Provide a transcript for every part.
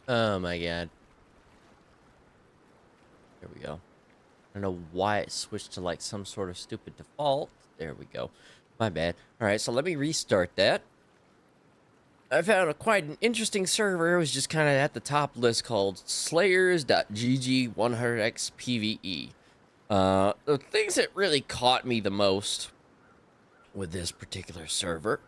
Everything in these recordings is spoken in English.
Oh my god. There we go. I don't know why it switched to like some sort of stupid default. There we go. My bad. Alright, so let me restart that. I found quite an interesting server. It was just kind of at the top list called Slayers.gg100x PvE. The things that really caught me the most with this particular server.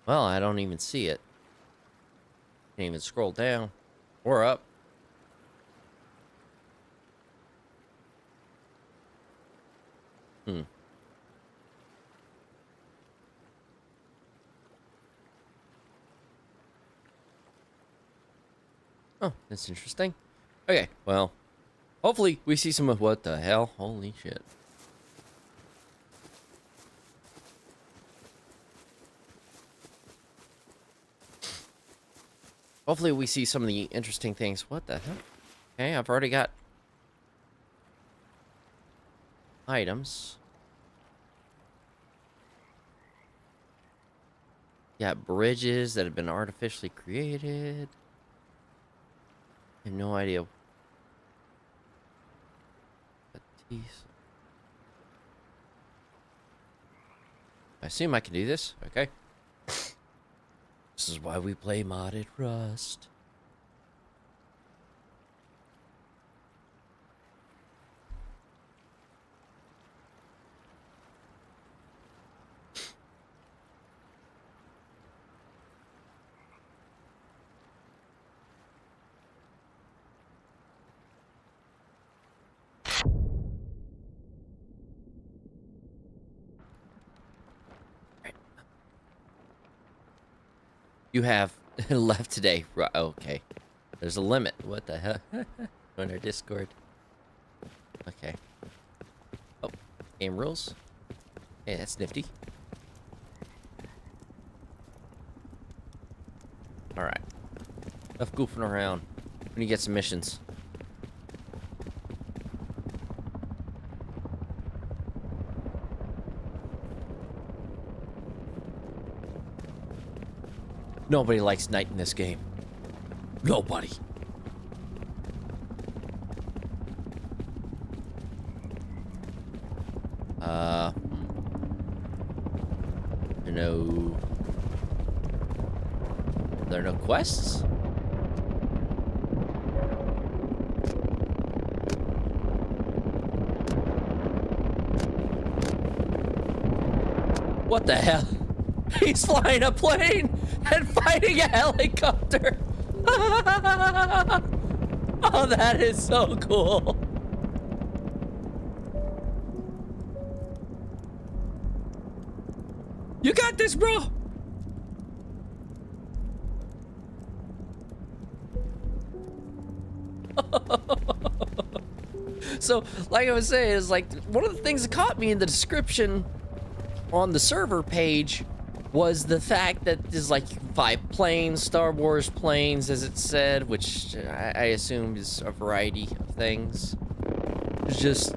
Well, I don't even see it. Can't even scroll down or up. Hmm. Oh, that's interesting. Okay, well, hopefully we see some of what the hell. Holy shit. Hopefully we see some of the interesting things. What the hell? Okay, I've already got items. Got bridges that have been artificially created. I have no idea. I assume I can do this. Okay. This is why we play modded Rust. You have left today. Okay. There's a limit. What the hell? On our Discord. Okay. Oh, game rules. Hey, that's nifty. Alright. Enough goofing around. We need to get some missions. Nobody likes night in this game. Nobody. No. There are no quests? What the hell? He's flying a plane and fighting a helicopter. Oh, that is so cool. You got this, bro. So, like I was saying, is like one of the things that caught me in the description on the server page was the fact that there's like 5 planes, Star Wars planes, as it said, which I assume is a variety of things. There's just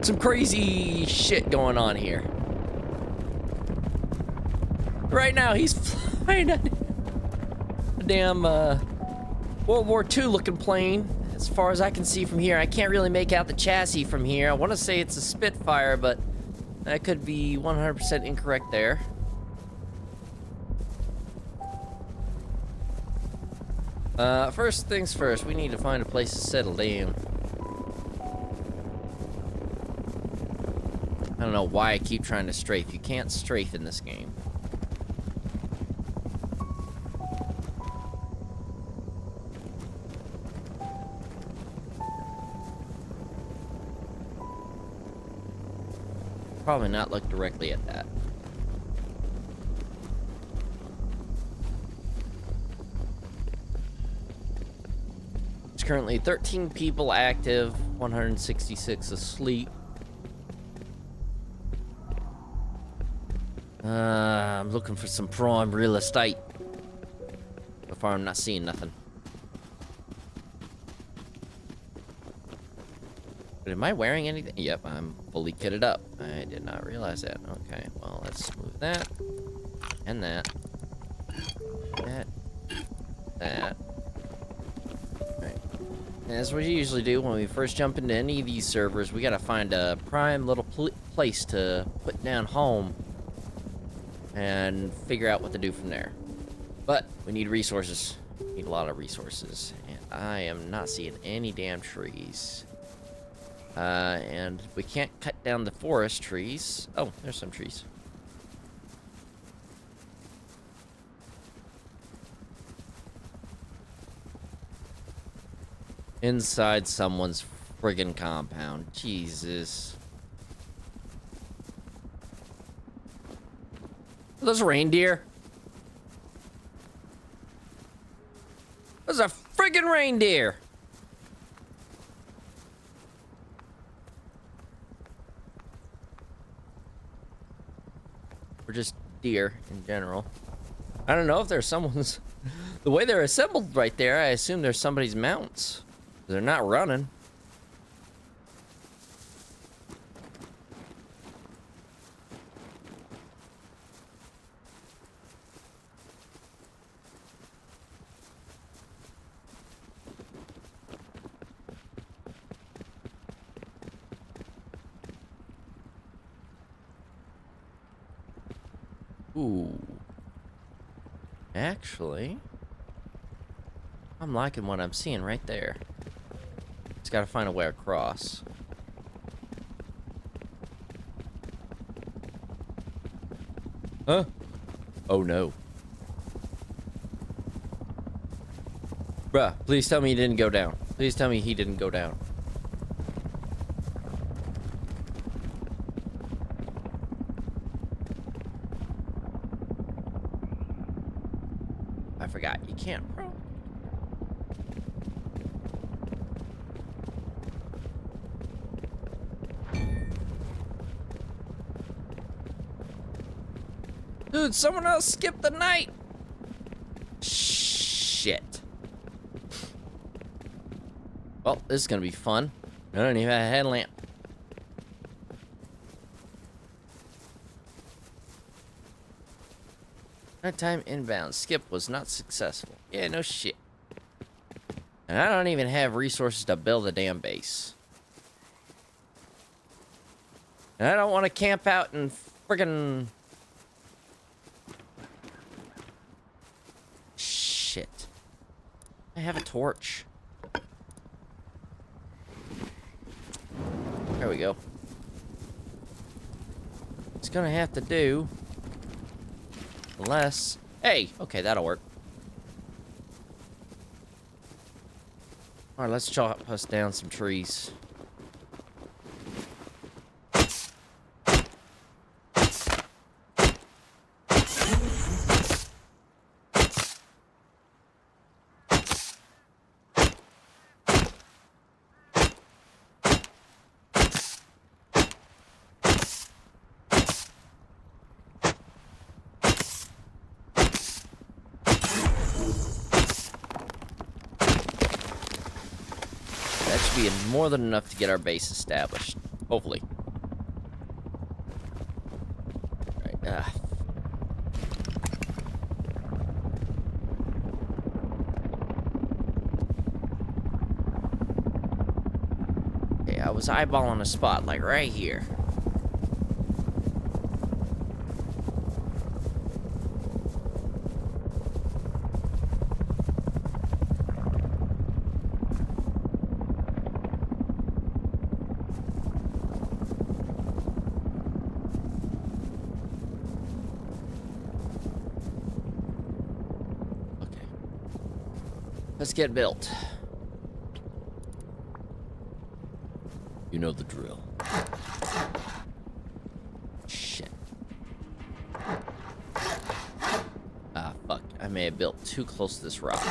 some crazy shit going on here. Right now, he's flying a damn World War II looking plane. As far as I can see from here, I can't really make out the chassis from here. I want to say it's a Spitfire, but I could be 100% incorrect there. First things first, we need to find a place to settle down. I don't know why I keep trying to strafe. You can't strafe in this game. Probably not look directly at that. There's currently 13 people active, 166 asleep. I'm looking for some prime real estate. So far, I'm not seeing nothing. But am I wearing anything? Yep, I'm fully kitted up. I did not realize that. Okay, well, let's move that. And that. That. Alright. As we usually do when we first jump into any of these servers, we gotta find a prime little place to put down home and figure out what to do from there. But we need resources. We need a lot of resources. And I am not seeing any damn trees. And we can't cut down the forest trees. Oh, there's some trees. Inside someone's friggin' compound. Jesus. Are those reindeer? Those are friggin' reindeer! Or just deer in general. I don't know if there's someone's... The way they're assembled right there, I assume there's somebody's mounts. They're not running. Ooh. Actually, I'm liking what I'm seeing right there. Just gotta find a way across. Huh? Oh no. Bruh, please tell me he didn't go down. Please tell me he didn't go down. I forgot, you can't, bro. Dude, someone else skipped the night. Shit. Well, this is gonna be fun. I don't even have a headlamp. Nighttime inbound. Skip was not successful. Yeah, no shit. And I don't even have resources to build a damn base. And I don't want to camp out and friggin'... Shit. I have a torch. There we go. It's gonna have to do. Unless... Hey! Okay, that'll work. Alright, let's chop us down some trees. That should be more than enough to get our base established. Hopefully. Right, Okay, I was eyeballing a spot, like right here. Let's get built. You know the drill. Shit. Ah, fuck. I may have built too close to this rock.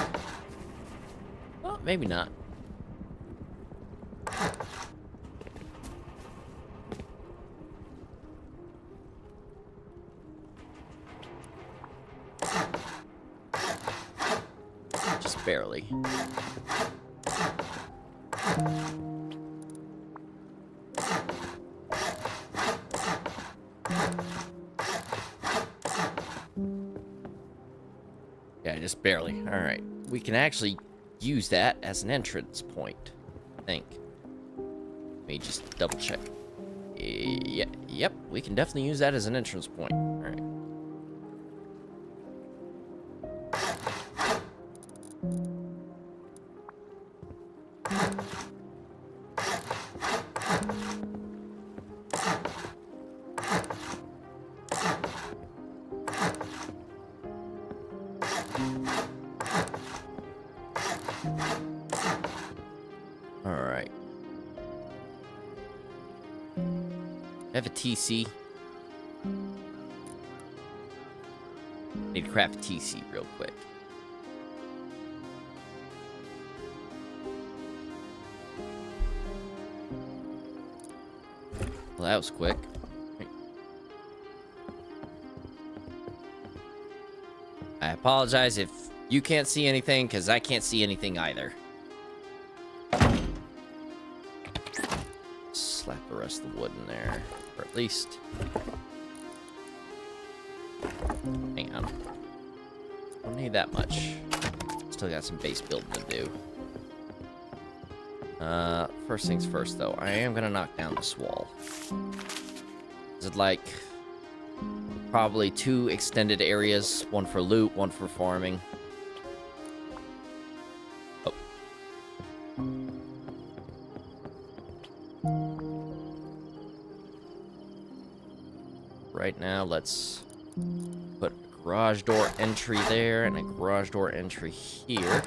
Well, maybe not. Barely. Just barely. All right. We can actually use that as an entrance point, I think. Let me just double check. Yeah, yep, we can definitely use that as an entrance point. All right. All right. I have a TC. Need to craft a TC real quick. Well, that was quick. I apologize if you can't see anything, because I can't see anything either. Slap the rest of the wood in there, or at least... Hang on. Don't need that much. Still got some base building to do. First things first, though. I am gonna knock down this wall. Is it like... probably 2 extended areas, one for loot, one for farming. Oh. Right now, let's put a garage door entry there and a garage door entry here.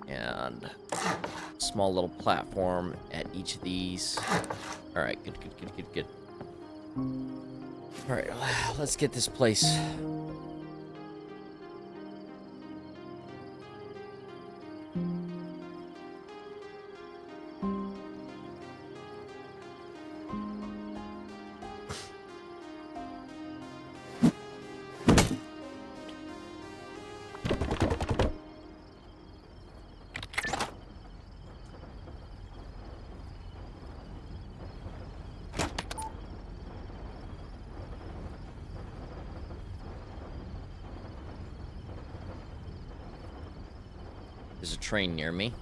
And small little platform at each of these. Alright, good. Alright, let's get this place. There's a train near me.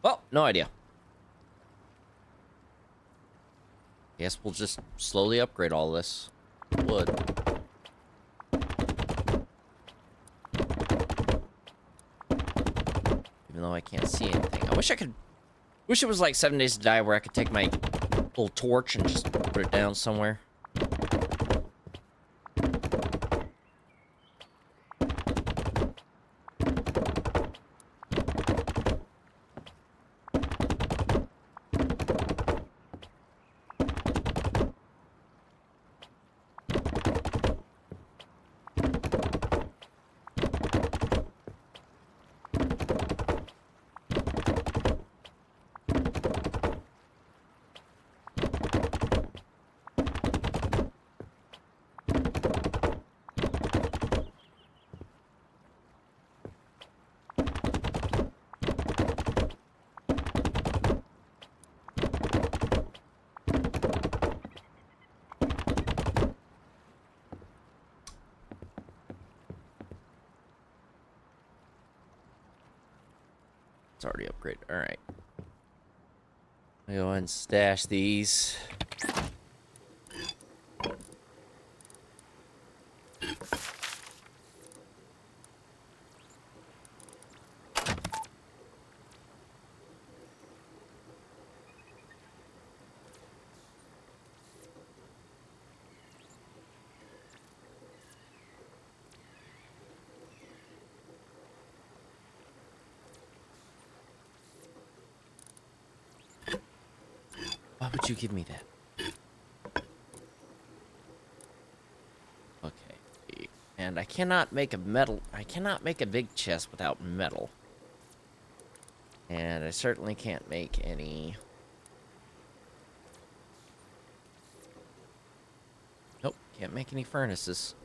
Well, no idea. Guess we'll just slowly upgrade all this wood. Even though I can't see anything. I wish I could... wish it was like 7 Days to Die where I could take my little torch and just put it down somewhere. It's already upgraded. Alright. Go ahead and stash these. Why would you give me that? Okay. And I cannot make a metal... I cannot make a big chest without metal. And I certainly can't make any... Nope, can't make any furnaces.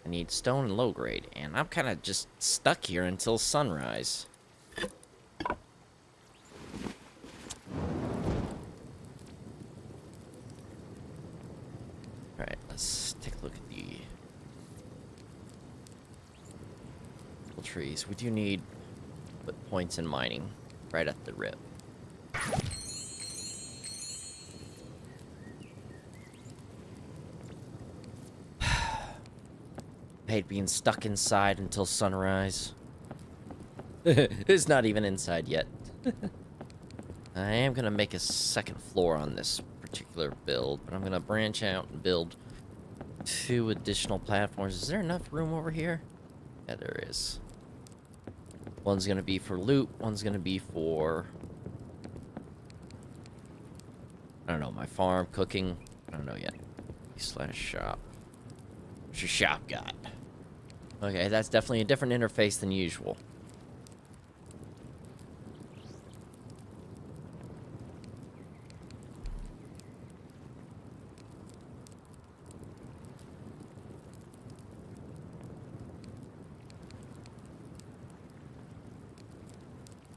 I need stone and low grade, and I'm kind of just stuck here until sunrise. Alright, let's take a look at the trees. We do need points in mining right at the rip. I hate being stuck inside until sunrise. It's not even inside yet. I am gonna make a second floor on this particular build, but I'm gonna branch out and build 2 additional platforms. Is there enough room over here? Yeah, there is. One's gonna be for loot, one's gonna be for... I don't know, my farm, cooking. I don't know yet. / shop. What's your shop got? Okay, that's definitely a different interface than usual.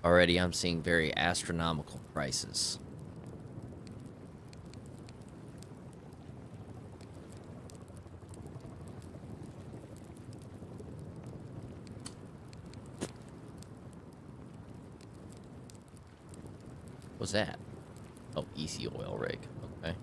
Already I'm seeing very astronomical prices. What's that? Oh, EC oil rig. Okay.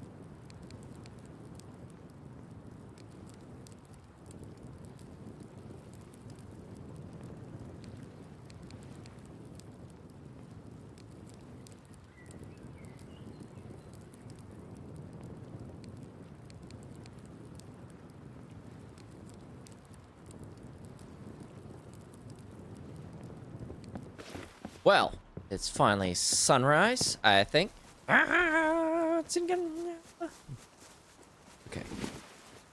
Well, it's finally sunrise, I think. Okay.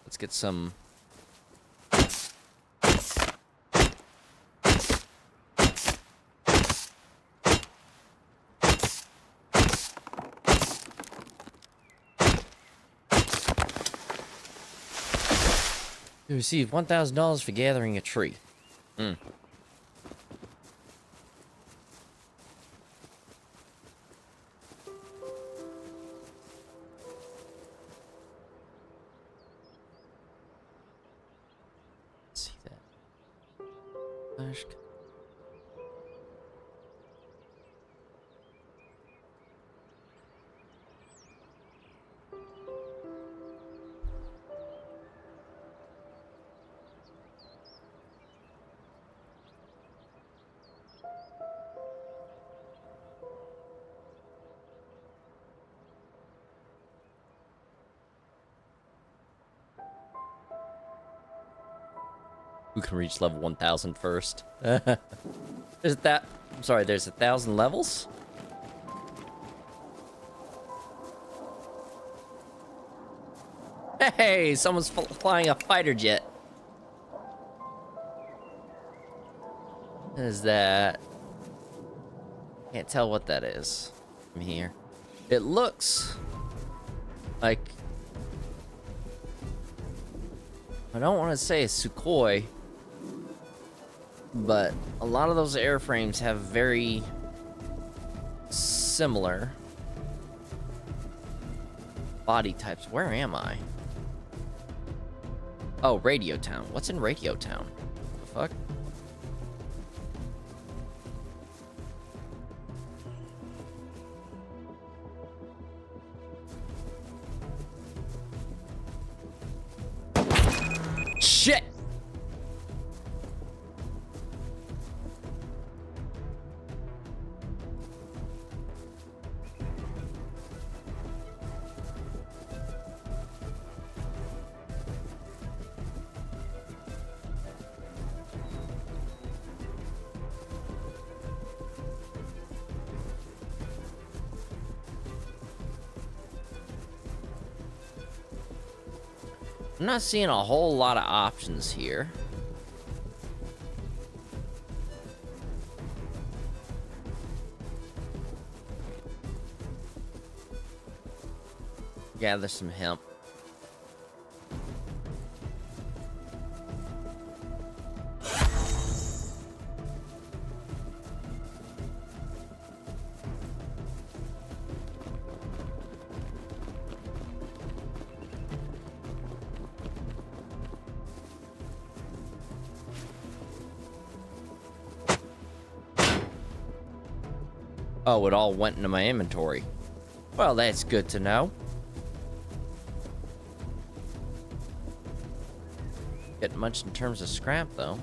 Let's get some... You received $1,000 for gathering a tree. Hmm. Who can reach level 1,000 first? Is that... I'm sorry, there's 1,000 levels? Hey, someone's flying a fighter jet. What is that? Can't tell what that is from here. It looks like... I don't want to say a Sukhoi, but a lot of those airframes have very similar body types. Where am I? Oh, Radio Town. What's in Radio Town? The fuck? Shit! I'm not seeing a whole lot of options here. Gather some hemp. Oh, it all went into my inventory. Well, that's good to know. Getting much in terms of scrap, though.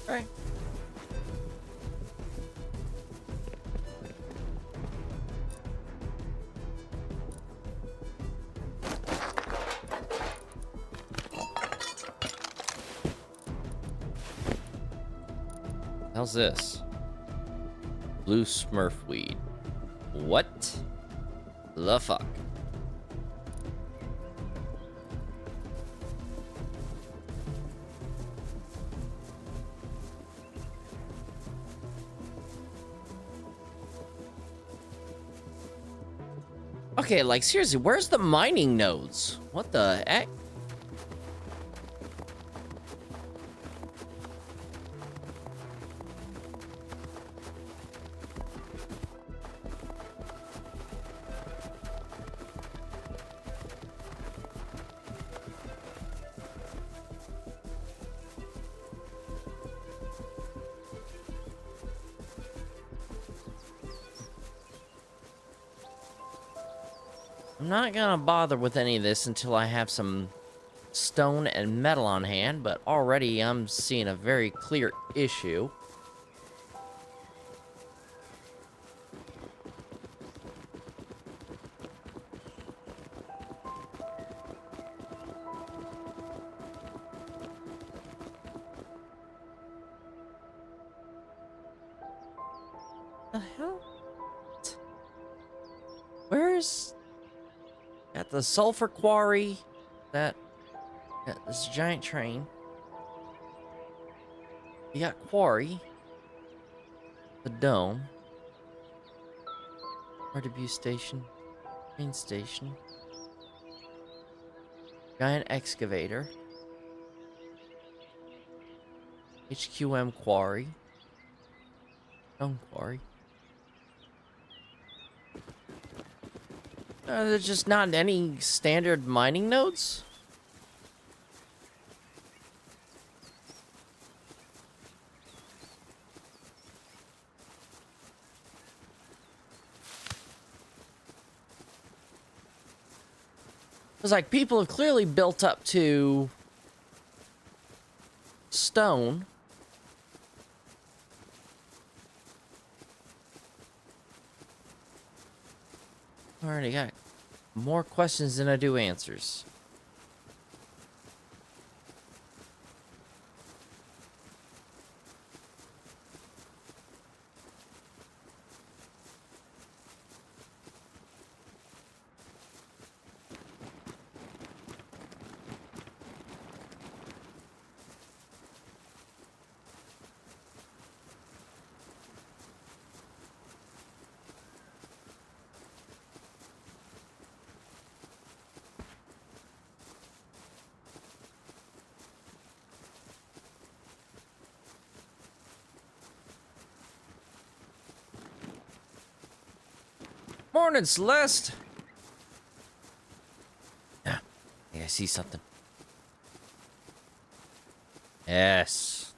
Right. How's this? Blue Smurf weed. What the fuck? Okay, like seriously, where's the mining nodes? What the heck? I'm not gonna bother with any of this until I have some stone and metal on hand, but already I'm seeing a very clear issue. The hell? Where's... Got the sulfur quarry, got this giant train. You got quarry, the dome, RW station, train station, giant excavator, HQM quarry, stone quarry. There's just not any standard mining nodes? It's like people have clearly built up to stone. Already got more questions than I do answers. Morning, Celeste. Yeah, I think I see something. Yes.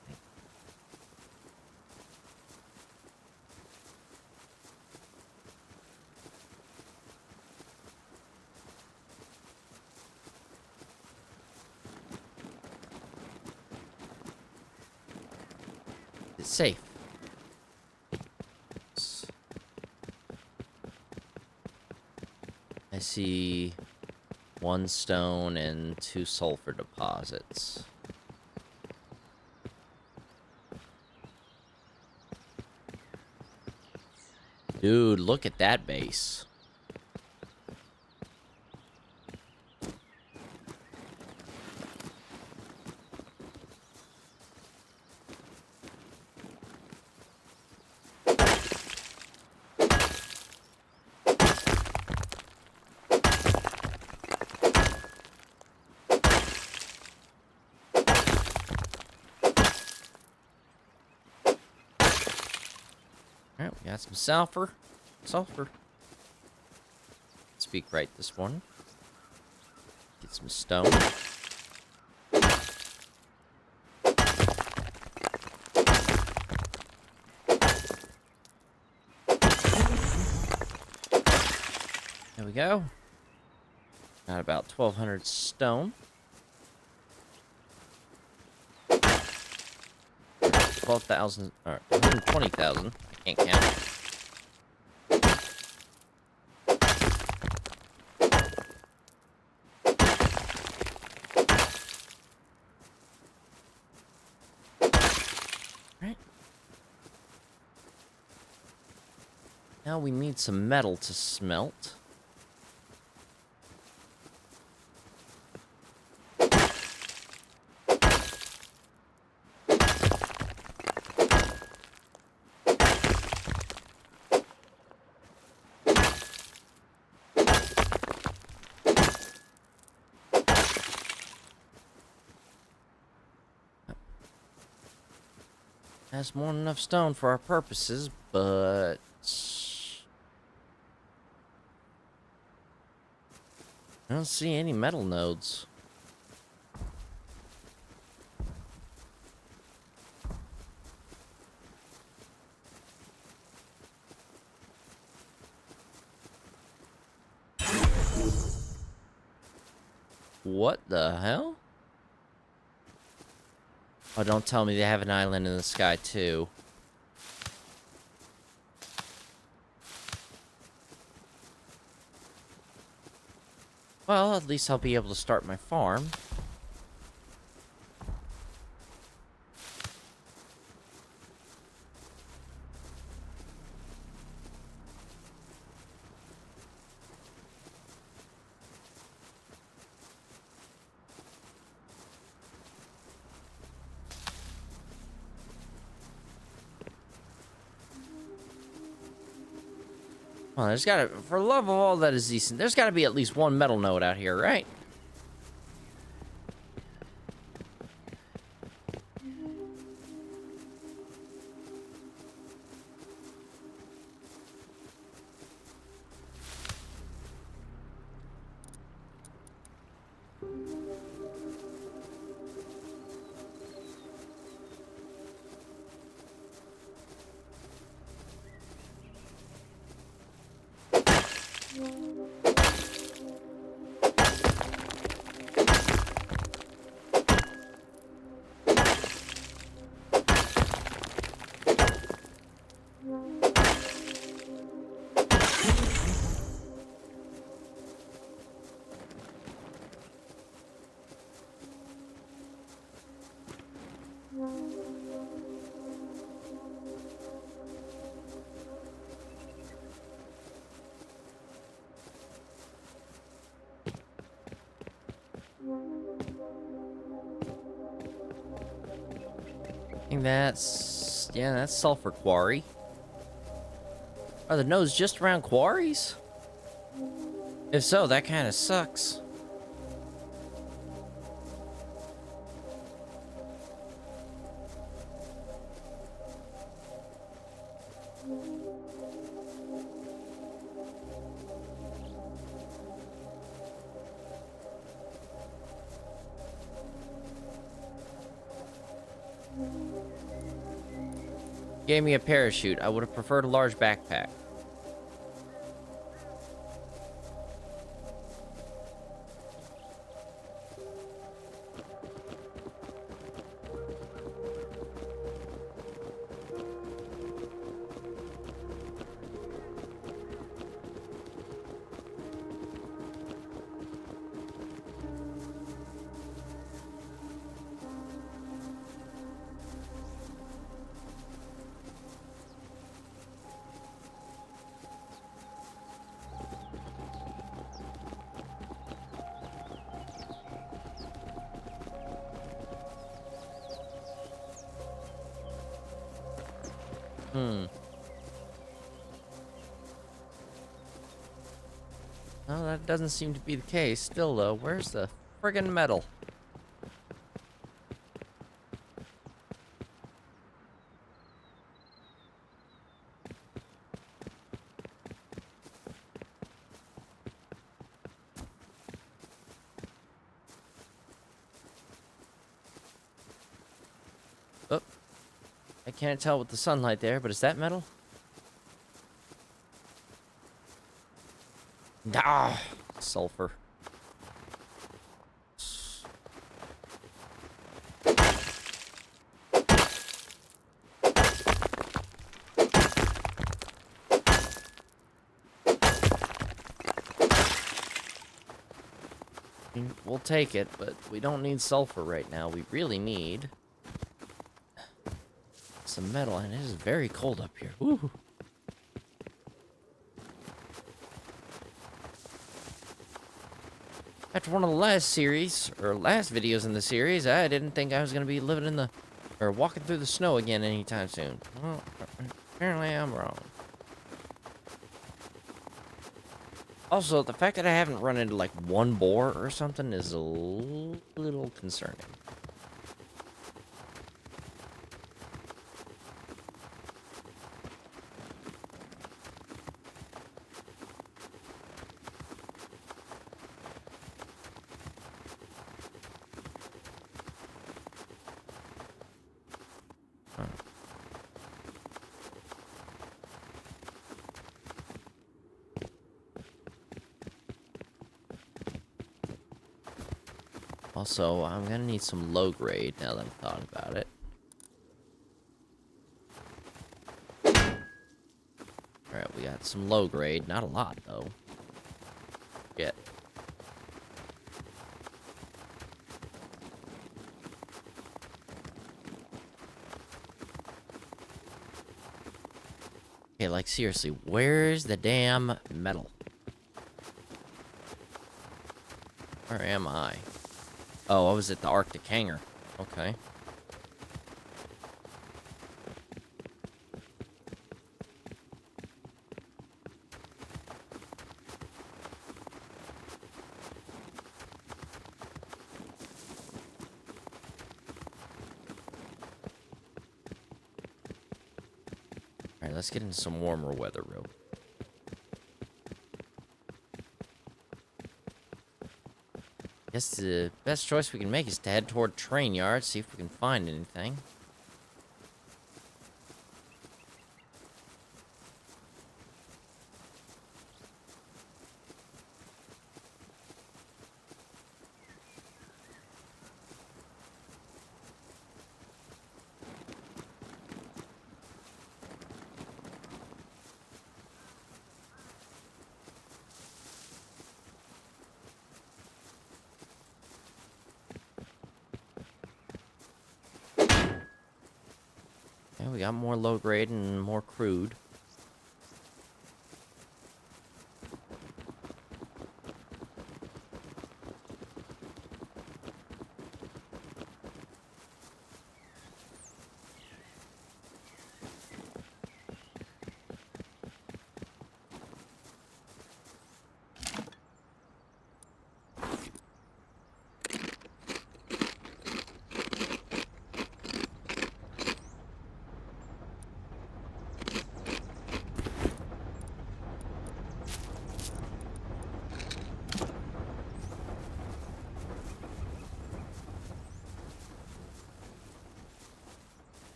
It's safe. see 1 stone and 2 sulfur deposits. Dude, look at that base. Alright, we got some sulfur. Speak right this morning. Get some stone. There we go. Got about 1,200 stone. 12,000, or 120,000. I can't count. Right. Now we need some metal to smelt. That's more than enough stone for our purposes, but I don't see any metal nodes. What the hell? Oh, don't tell me they have an island in the sky, too. Well, at least I'll be able to start my farm. Well, there's gotta, for love of all that is decent, there's gotta be at least 1 metal node out here, right? I think that's, yeah, that's sulfur quarry. Are the nodes just around quarries? If so, that kind of sucks. Gave me a parachute. I would have preferred a large backpack. Hmm. No, that doesn't seem to be the case. Still, though, where's the friggin' metal? Oh, I can't tell with the sunlight there, but is that metal? Ah, sulfur. We'll take it, but we don't need sulfur right now. We really need some metal, and it is very cold up here. Woo. After one of the last series, or last videos in the series, I didn't think I was going to be living in the, or walking through the snow again anytime soon. Well, apparently I'm wrong. Also, the fact that I haven't run into, like, one boar or something is a little concerning. Also, I'm gonna need some low grade now that I've thought about it. Alright, we got some low grade. Not a lot, though. Yet. Okay, like, seriously, where's the damn metal? Where am I? Oh, I was at the Arctic hangar. Okay. Alright, let's get into some warmer weather real. Guess the best choice we can make is to head toward train yard, see if we can find anything. Yeah, we got more low grade and more crude.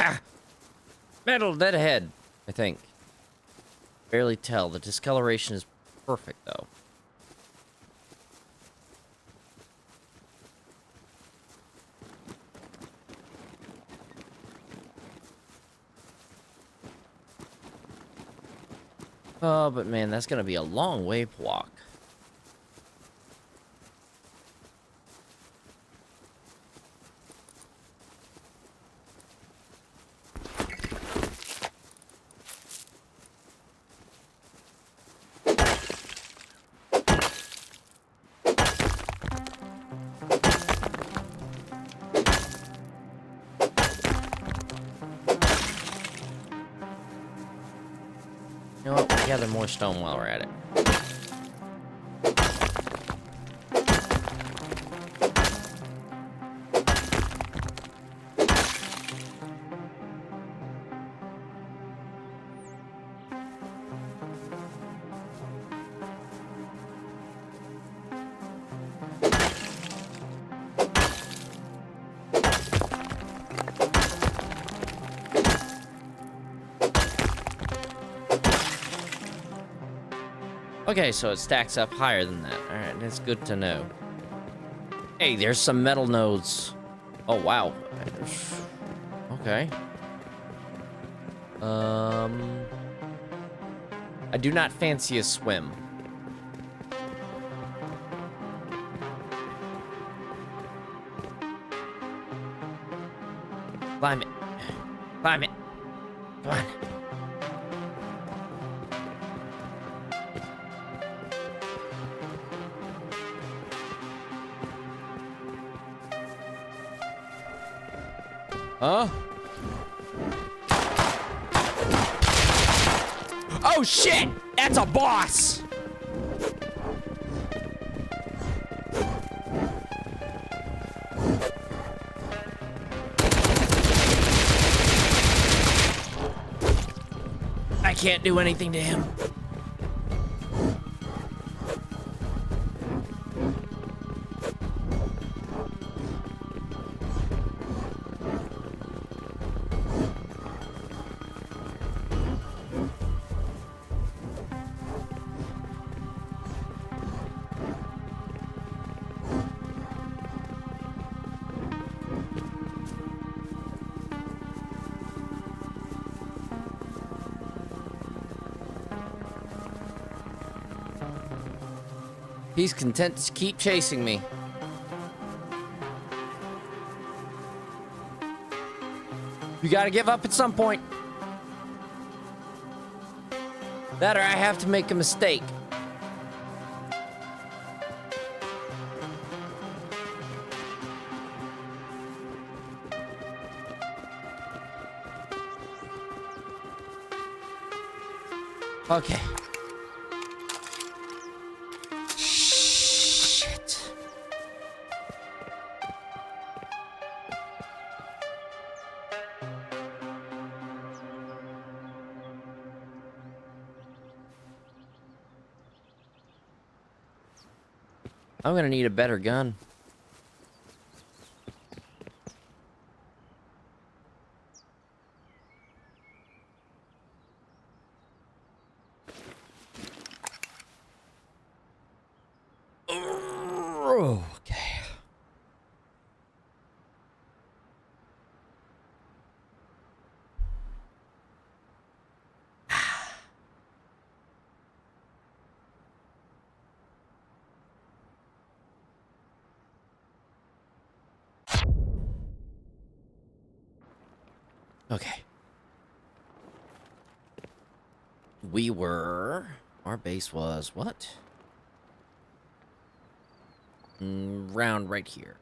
Ah! Metal dead ahead, I think. Barely tell. The discoloration is perfect, though. Oh, but man, that's gonna be a long way to walk. gather more stone while we're at it. Okay, so it stacks up higher than that. All right, that's good to know. Hey, there's some metal nodes. Oh, wow. Okay. I do not fancy a swim. Climb it. Climb it. Come on. Huh? Oh shit! That's a boss! I can't do anything to him. He's content to keep chasing me. You gotta give up at some point. That or I have to make a mistake. Okay. Shit. I'm gonna need a better gun. Okay. Okay. Our base was what? Round right here.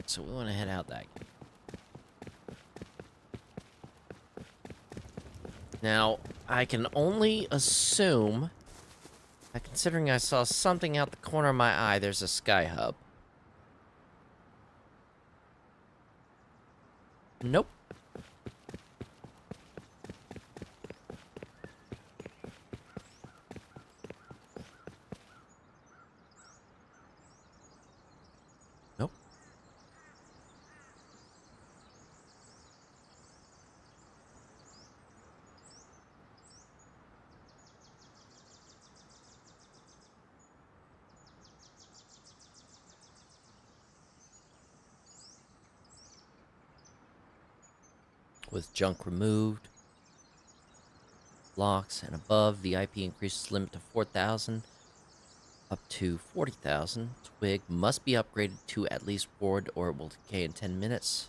So we want to head out that gate. Now, I can only assume, considering I saw something out the corner of my eye, there's a sky hub. Nope. Nope. With junk removed, locks and above, VIP increases limit to 4,000 up to 40,000. Twig must be upgraded to at least board or it will decay in 10 minutes.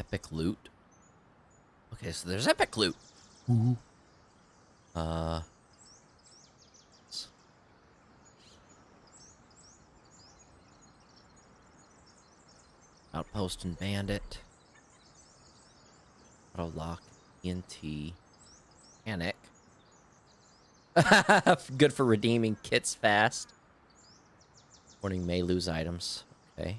Epic loot. Okay, so there's epic loot. Uh. Outpost and bandit. Auto lock. ENT. Panic. Good for redeeming kits fast. Warning may lose items. Okay.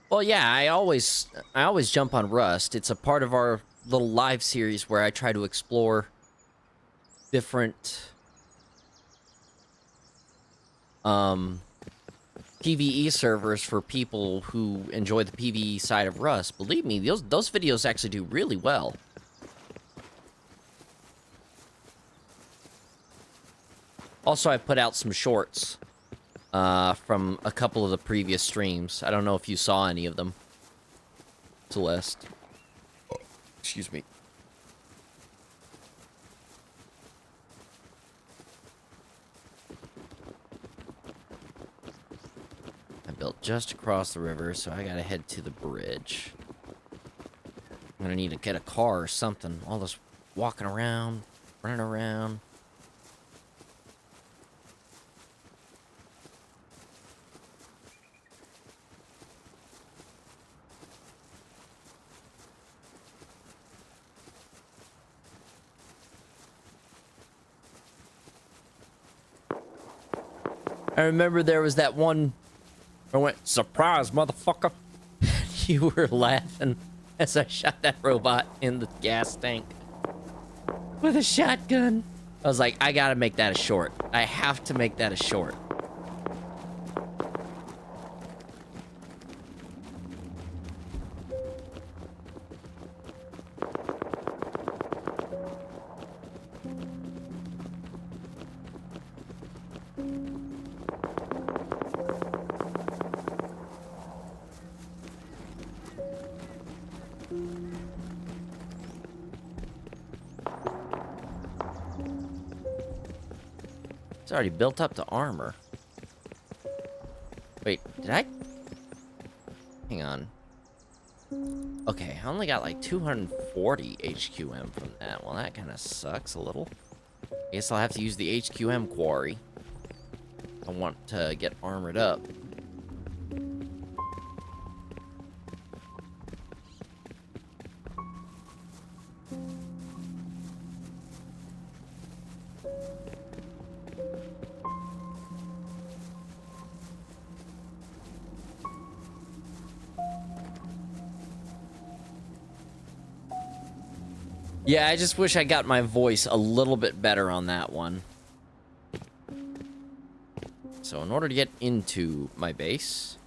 Well, yeah, I always jump on Rust. It's a part of our little live series where I try to explore different PvE servers for people who enjoy the PvE side of Rust. Believe me, those videos actually do really well. Also, I put out some shorts from a couple of the previous streams. I don't know if you saw any of them, Celeste. Oh, excuse me. I built just across the river, so I gotta head to the bridge. I'm gonna need to get a car or something. All this walking around, running around. I remember there was that one. I went, surprise, motherfucker. You were laughing as I shot that robot in the gas tank with a shotgun. I was like, I gotta make that a short. I have to make that a short. It's already built up to armor. Wait, did I? Hang on. Okay, I only got like 240 HQM from that. Well, that kind of sucks a little. I guess I'll have to use the HQM quarry. I want to get armored up. Yeah, I just wish I got my voice a little bit better on that one. So in order to get into my base,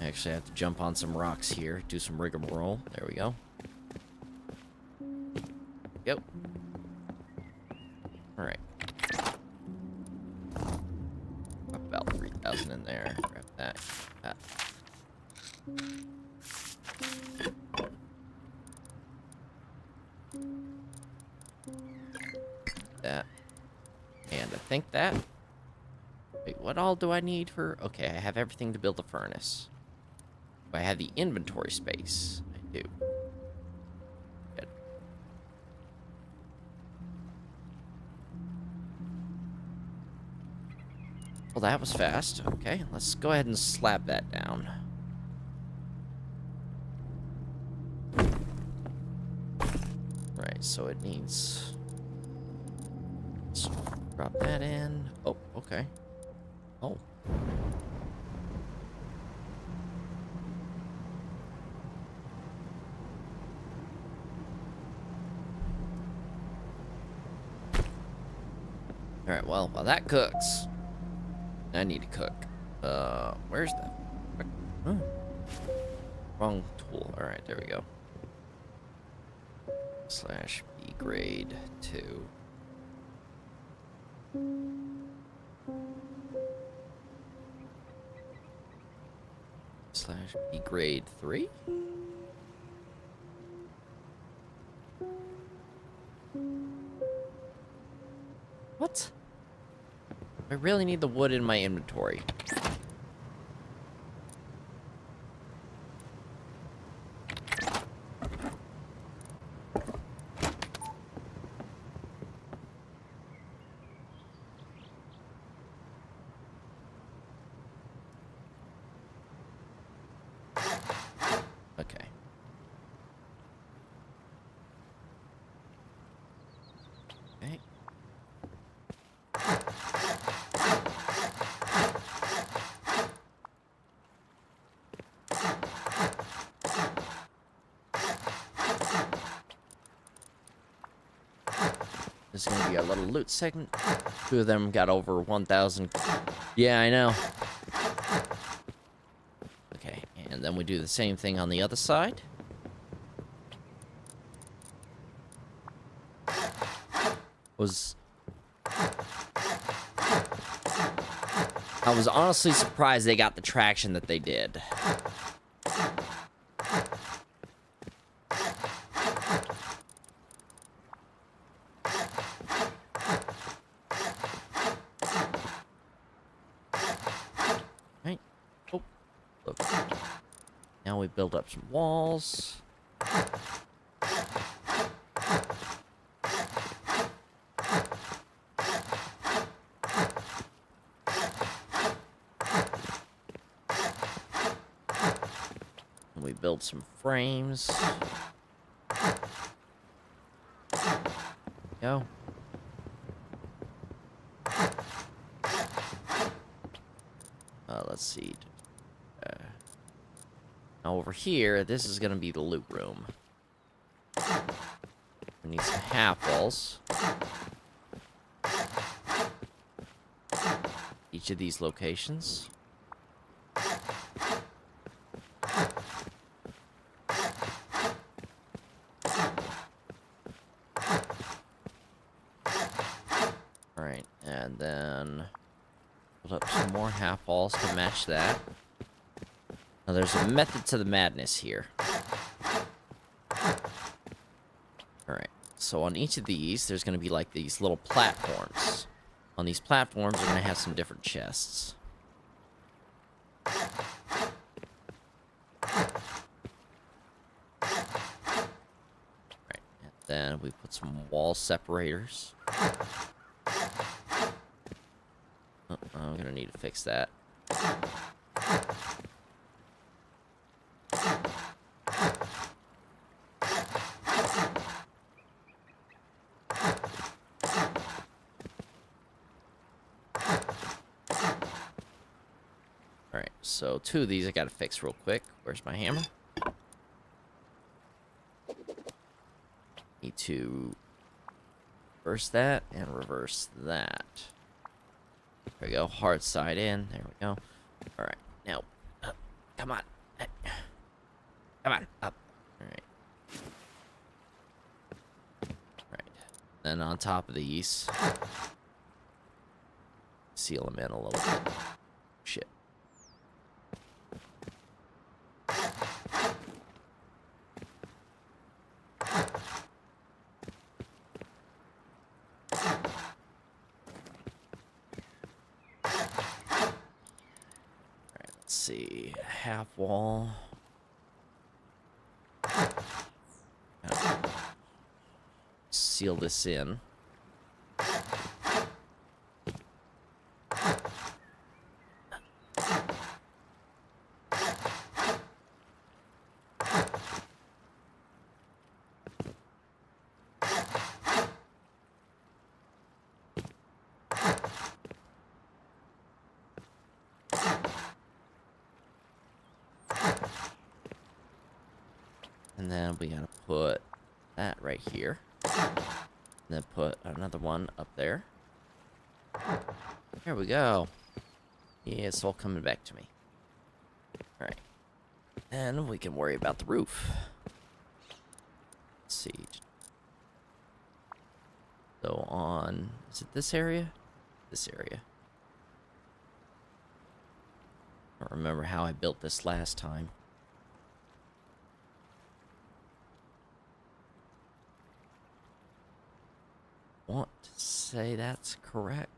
I actually have to jump on some rocks here, do some rigmarole. There we go. Yep. All right. About 3,000 in there. Grab that. That. And I think that. Wait, what all do I need for... Okay, I have everything to build a furnace. Do I have the inventory space? I do. Good. Well, that was fast. Okay, let's go ahead and slap that down. Right, so it needs... Let's drop that in. Oh, okay. Oh. Alright, well, while that cooks, I need to cook. Where's that? Oh. Wrong tool. Alright, there we go. /B grade 2. /B grade 3? What? I really need the wood in my inventory. Okay. Okay. This is gonna be our little loot segment. Two of them got over 1,000. Yeah, I know. Okay, and then we do the same thing on the other side. I was honestly surprised they got the traction that they did. Right. Oh, look. Now we build up some walls. We build some frames. Go. Let's see. Now over here, this is gonna be the loot room. We need some half walls. Each of these locations. Alright, and then build up some more half walls to match that. Now there's a method to the madness here. Alright, so on each of these, there's going to be like these little platforms. On these platforms, we're going to have some different chests. Right, and then we put some wall separators. Oh, I'm going to need to fix that. Alright, so two of these I gotta fix real quick. Where's my hammer? Need to reverse that and reverse that. There we go. Hard side in. There we go. Alright, now, up. Come on. Come on, up. Alright. Alright. Then on top of these, seal them in a little bit. Shit. Let's see, half wall. Seal this in. And then we gotta put that right here. And then put another one up there. There we go. Yeah, it's all coming back to me. Alright. Then we can worry about the roof. Let's see. So on... is it this area? This area. don't remember how I built this last time. Want to say that's correct.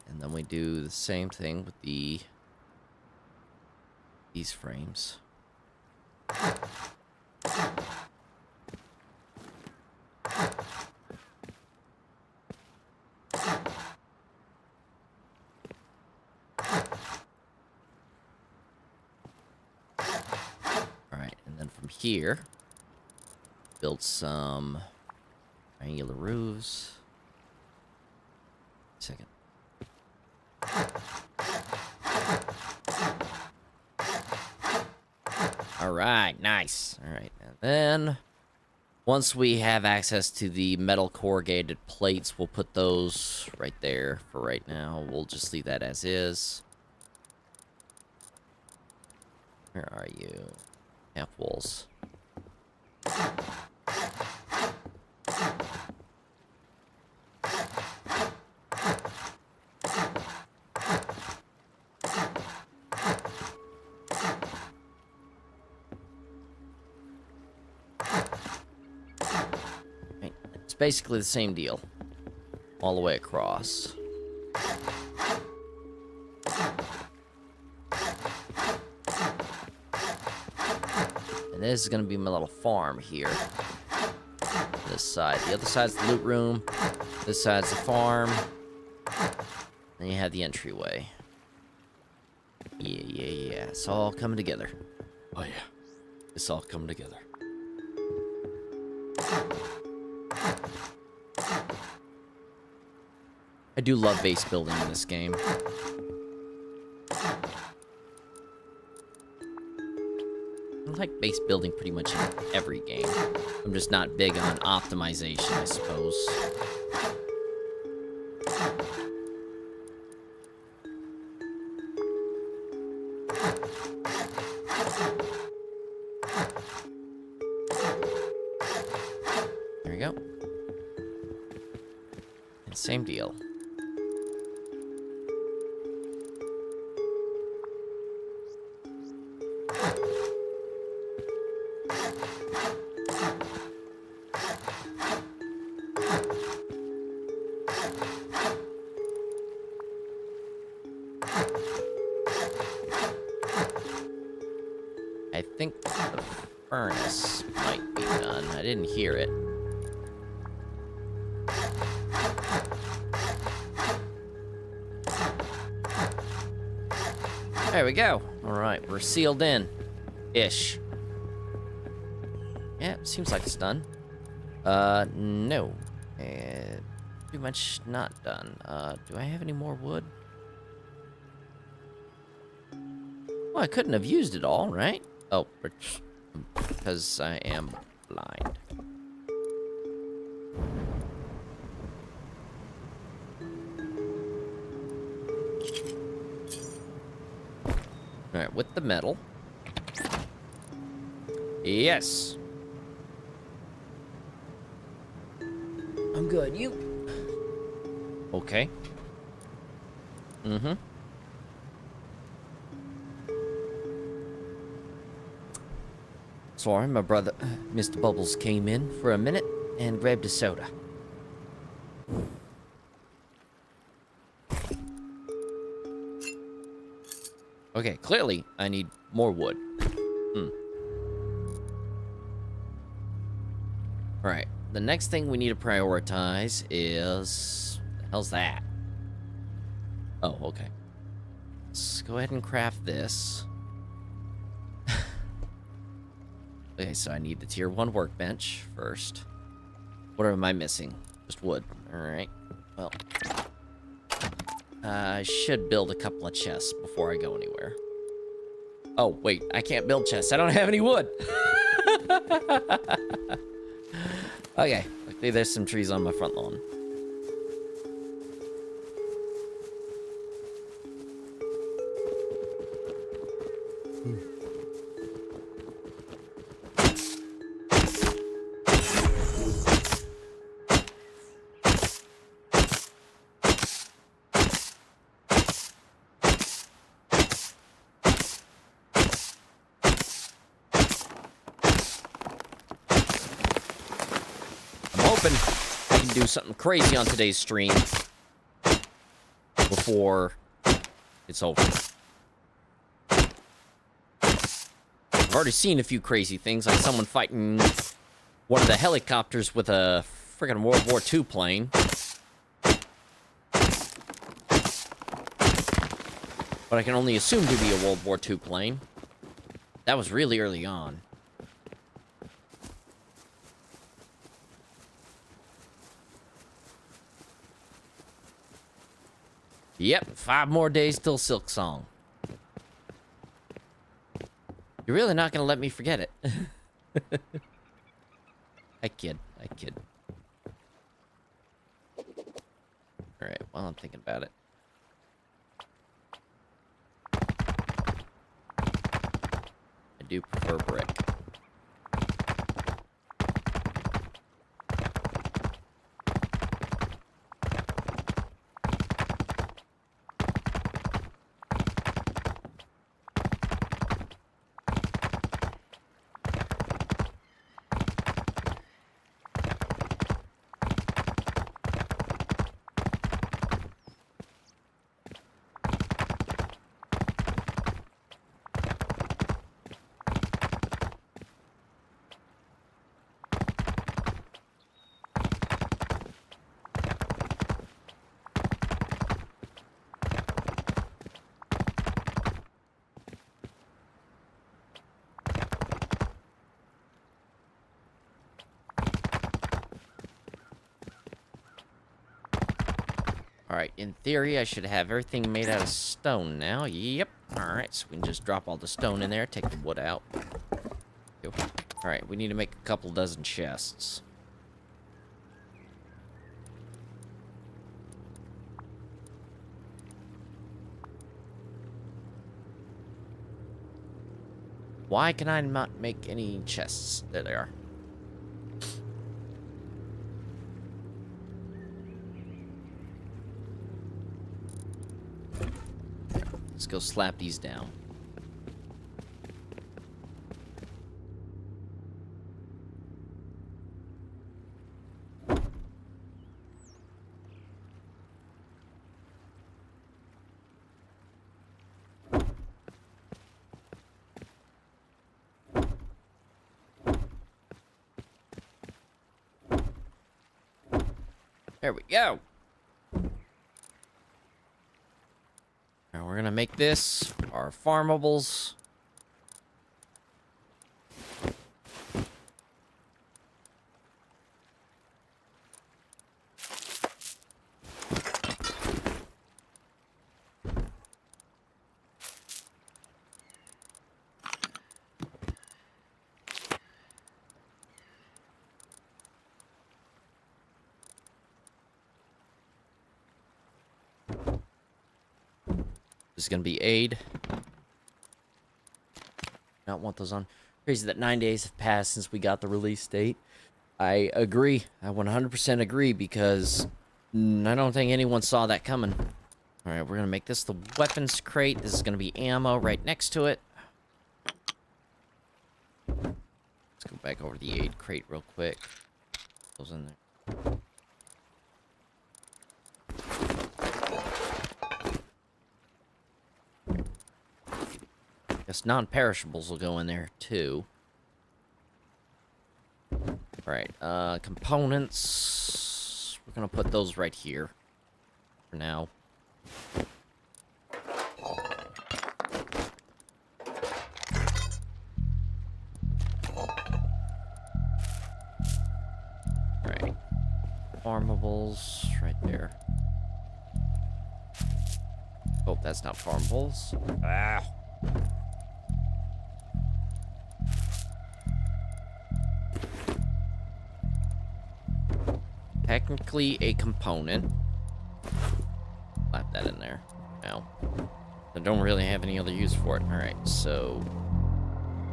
And then we do the same thing with these frames. Alright, and then from here, build some triangular roofs. Second. Alright, nice. Alright, and then once we have access to the metal corrugated plates, we'll put those right there for right now. We'll just leave that as is. Where are you? Half walls. It's basically the same deal all the way across. And this is going to be my little farm here. This side. The other side's the loot room. This side's the farm. Then you have the entryway. Yeah. It's all coming together. Oh, yeah. It's all coming together. I do love base building in this game. I like base building pretty much in every game. I'm just not big on optimization, I suppose. There we go. And same deal. I think the furnace might be done. I didn't hear it. There we go. Alright, we're sealed in. Ish. Yeah, seems like it's done. No. Pretty much not done. Do I have any more wood? Well, I couldn't have used it all, right? Oh, because I am blind. Alright, with the metal. Yes. I'm good. You? Okay. Mm-hmm. Sorry, my brother, Mr. Bubbles, came in for a minute and grabbed a soda. Okay, clearly I need more wood. Alright, the next thing we need to prioritize is... What the hell's that? Oh, okay. Let's go ahead and craft this. Okay, so I need the tier 1 workbench first. What am I missing? Just wood. Alright. Well. I should build a couple of chests before I go anywhere. Oh, wait. I can't build chests. I don't have any wood. Okay. Luckily, there's some trees on my front lawn. hoping I can do something crazy on today's stream before it's over. I've already seen a few crazy things, like someone fighting one of the helicopters with a friggin' World War II plane. But I can only assume to be a World War II plane. That was really early on. Yep, 5 more days till Silk Song. You're really not gonna let me forget it. I kid. Alright, well, I'm thinking about it. I do prefer brick. Alright, in theory, I should have everything made out of stone now. Yep. Alright, so we can just drop all the stone in there, take the wood out. Alright, we need to make a couple dozen chests. Why can I not make any chests? There they are. Let's go slap these down. There we go. Now we're gonna make this our farmables. This is gonna be aid. Not want those on. Crazy that 9 days have passed since we got the release date. I agree. I 100% agree because I don't think anyone saw that coming. All right, we're gonna make this the weapons crate. This is gonna be ammo right next to it. Let's go back over to the aid crate real quick. Those in there. Guess non-perishables will go in there too. Alright, components. We're gonna put those right here for now. Alright. Farmables right there. Oh, that's not farmables. Ah. Technically a component. Slap that in there. Now, I don't really have any other use for it. Alright, so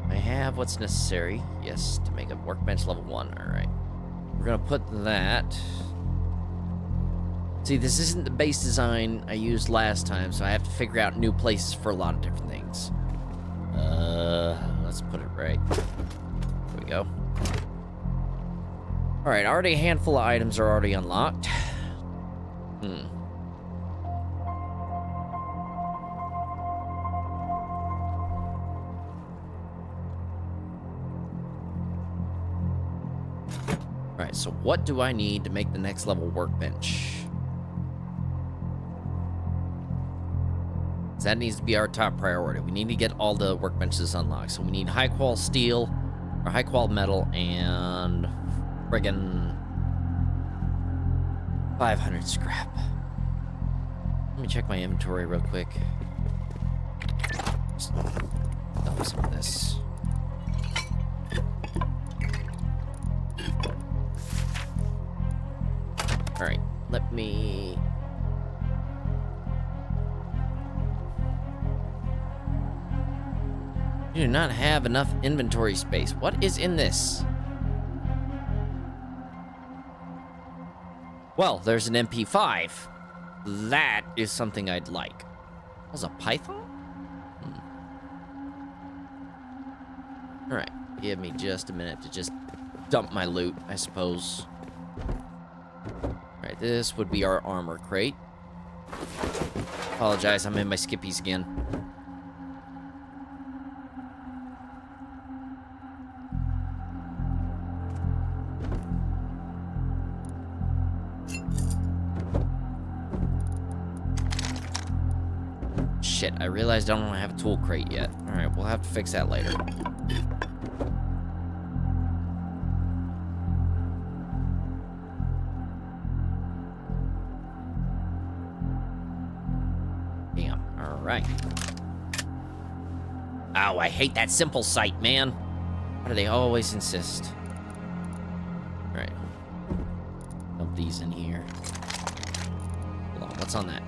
I have what's necessary. Yes, to make a workbench level 1. Alright. We're gonna put that. See, this isn't the base design I used last time, so I have to figure out new places for a lot of different things. Let's put it right. There we go. Alright, already a handful of items are already unlocked. Alright, so what do I need to make the next level workbench? That needs to be our top priority. We need to get all the workbenches unlocked. So we need high qual steel, or high qual metal, and friggin' 500 scrap. Let me check my inventory real quick. Just dump some of this. Alright, let me... You do not have enough inventory space. What is in this? Well, there's an MP5. That is something I'd like. Was a python? Alright, give me just a minute to just dump my loot, I suppose. Alright, this would be our armor crate. Apologize, I'm in my skippies again. Shit, I realized I don't have a tool crate yet. Alright, we'll have to fix that later. Damn, alright. Oh, I hate that simple sight, man. Why do they always insist? Alright. Dump these in here. Hold on, what's on that?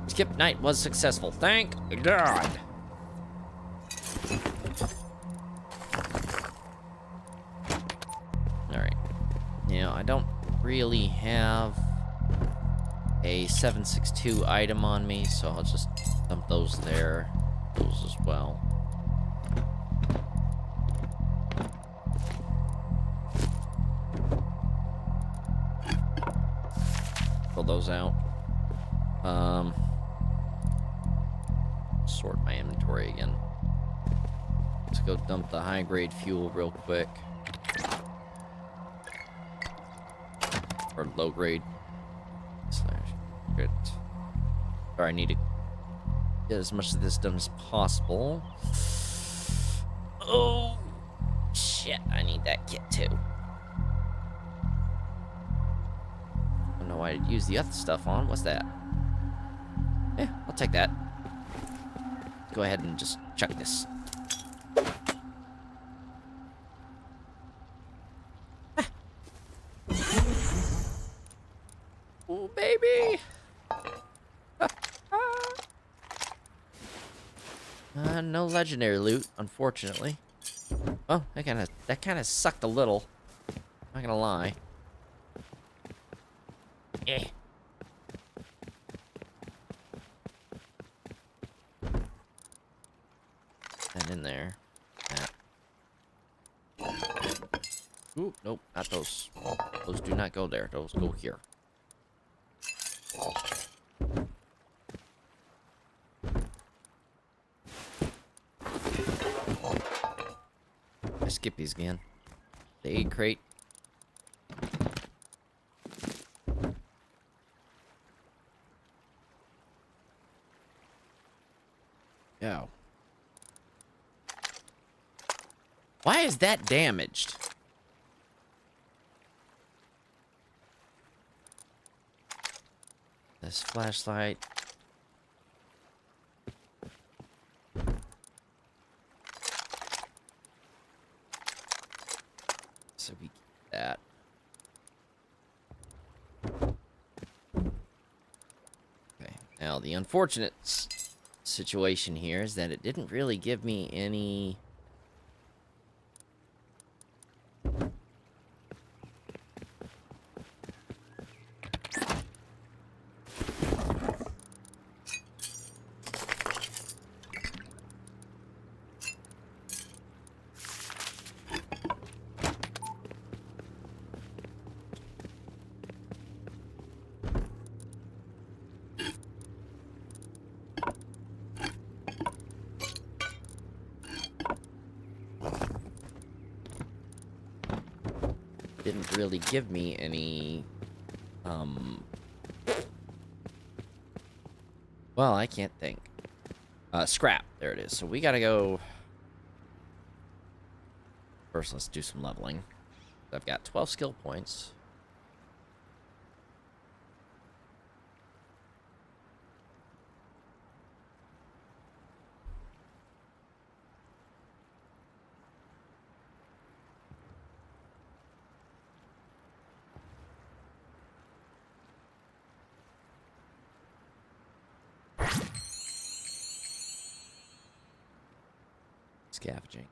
Skip night was successful. Thank God. Alright. Now, I don't really have a 762 item on me, so I'll just dump those there. Those as well. Pull those out. Sort my inventory again. Let's go dump the high-grade fuel real quick. Or low-grade. Good. Or I need to get as much of this done as possible. Oh, shit. I need that kit, too. I don't know why I'd use the other stuff on. What's that? Yeah, I'll take that. Go ahead and just chuck this. Oh, baby! No legendary loot, unfortunately. Oh, that kind of sucked a little. Not gonna lie. Eh. And in there. That. Ooh, nope, not those. Those do not go there. Those go here. I skip these again. The aid crate. Go. Why is that damaged? This flashlight. So we get that. Okay. Now the unfortunate situation here is that it didn't really give me any didn't really give me any, well, I can't think. Scrap. There it is. So we gotta go... First, let's do some leveling. I've got 12 skill points. Scavenging.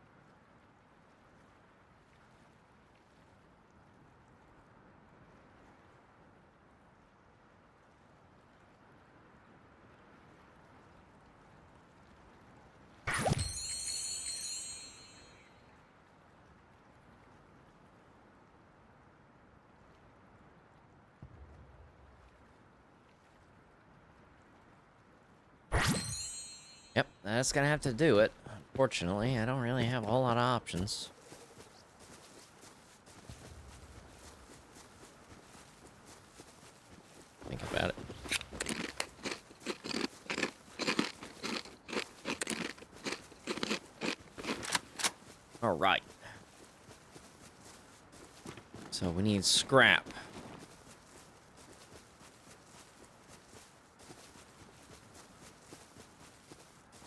Yep, that's gonna have to do it. Unfortunately, I don't really have a whole lot of options. Think about it. All right. So we need scrap.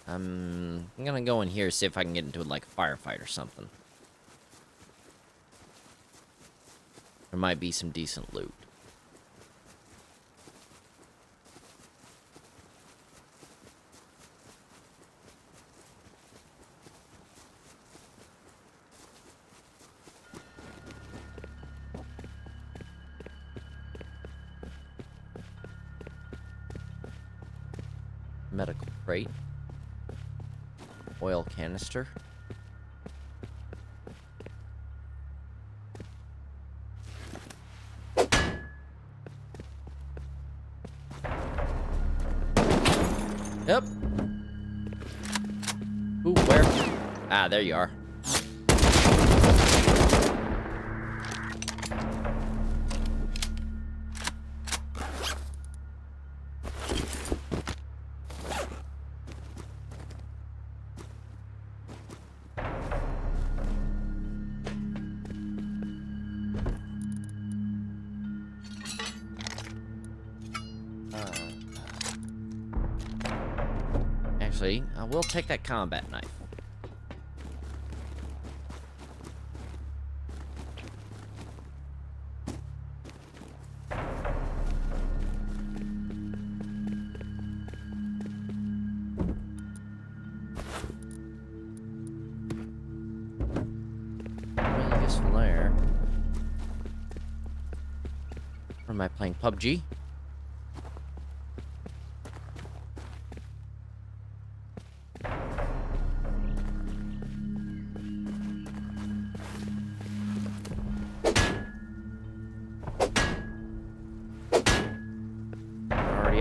I'm gonna go in here, see if I can get into like a firefight or something. There might be some decent loot. Medical crate. Oil canister. Yep. Ooh, where? Ah, there you are. Actually, I will take that combat knife. Really useful there. Or am I playing PUBG?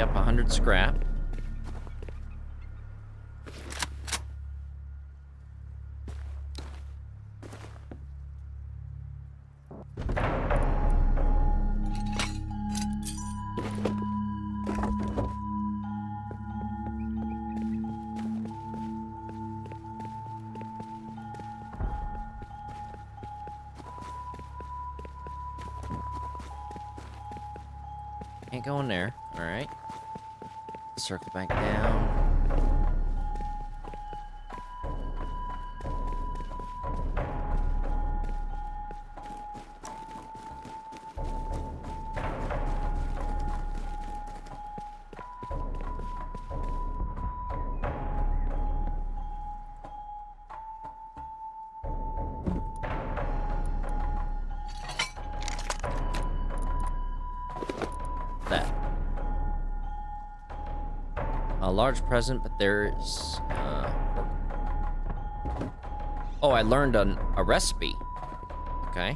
Up 100 scrap. Can't go in there. All right. Circle back down. That. A large present, but there's... Oh, I learned a recipe. Okay.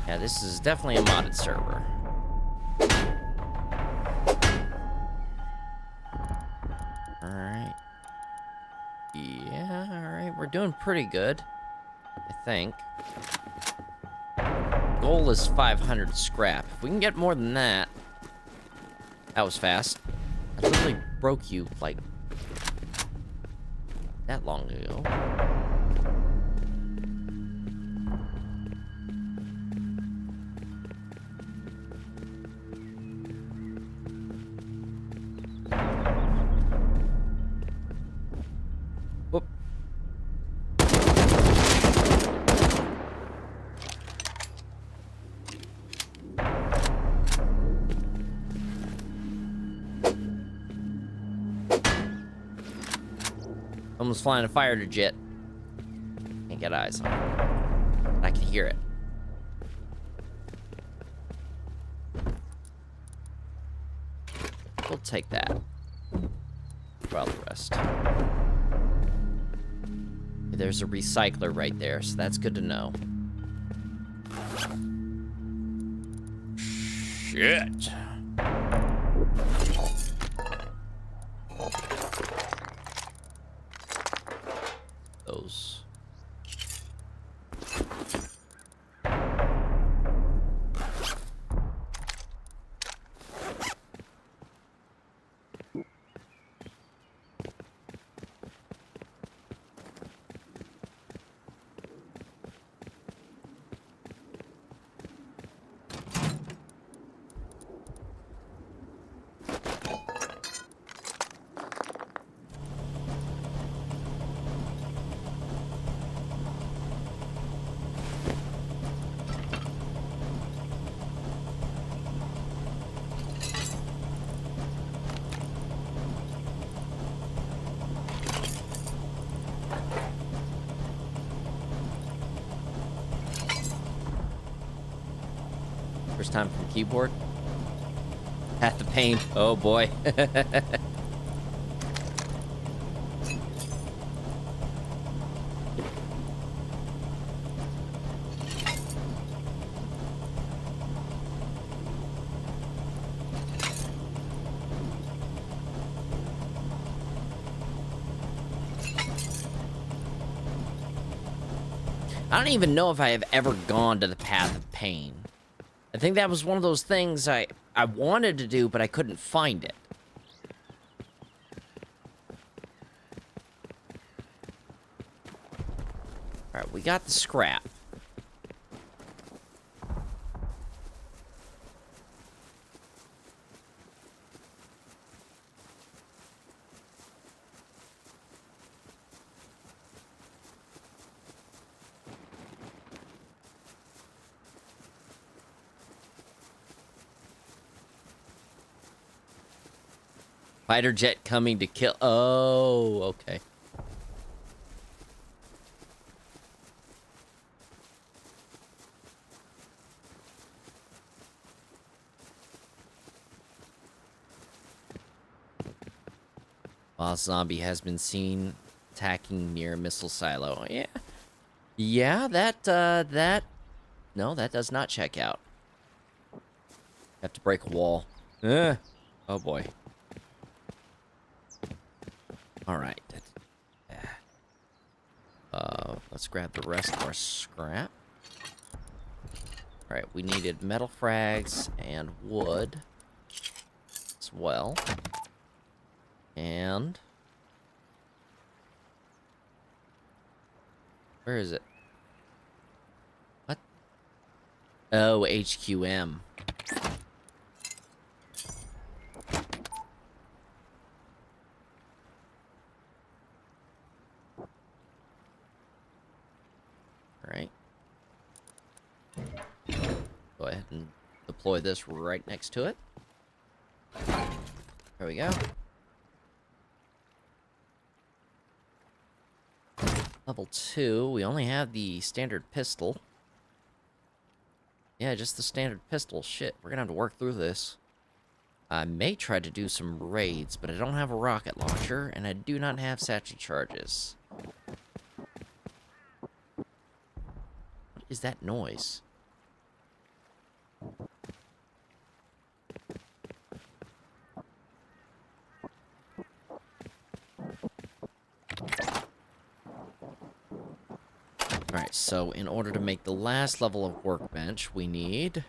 Yeah, this is definitely a modded server. Alright. Yeah, alright. We're doing pretty good, I think. goal is 500 scrap. If we can get more than that... That was fast. I literally broke you, like... that long ago. Whoop. Someone's flying a fighter jet. Can't get eyes on it. I can hear it. We'll take that. Well, the rest. There's a recycler right there, so that's good to know. Shit. Those. First time from keyboard. Path of Pain. Oh boy. I don't even know if I have ever gone to the Path of Pain. I think that was one of those things I wanted to do, but I couldn't find it. Alright, we got the scrap. Fighter jet coming to kill. Oh, okay. Boss zombie has been seen attacking near missile silo. Yeah. Yeah, no, that does not check out. Have to break a wall. Oh boy. Alright. Let's grab the rest of our scrap. Alright, we needed metal frags and wood as well. And... where is it? What? Oh, HQM. Alright. Go ahead and deploy this right next to it. There we go. Level 2, we only have the standard pistol. Yeah, just the standard pistol. Shit, we're gonna have to work through this. I may try to do some raids, but I don't have a rocket launcher, and I do not have satchel charges. What is that noise? Alright, Alright, so in order to make the last level of workbench, we need...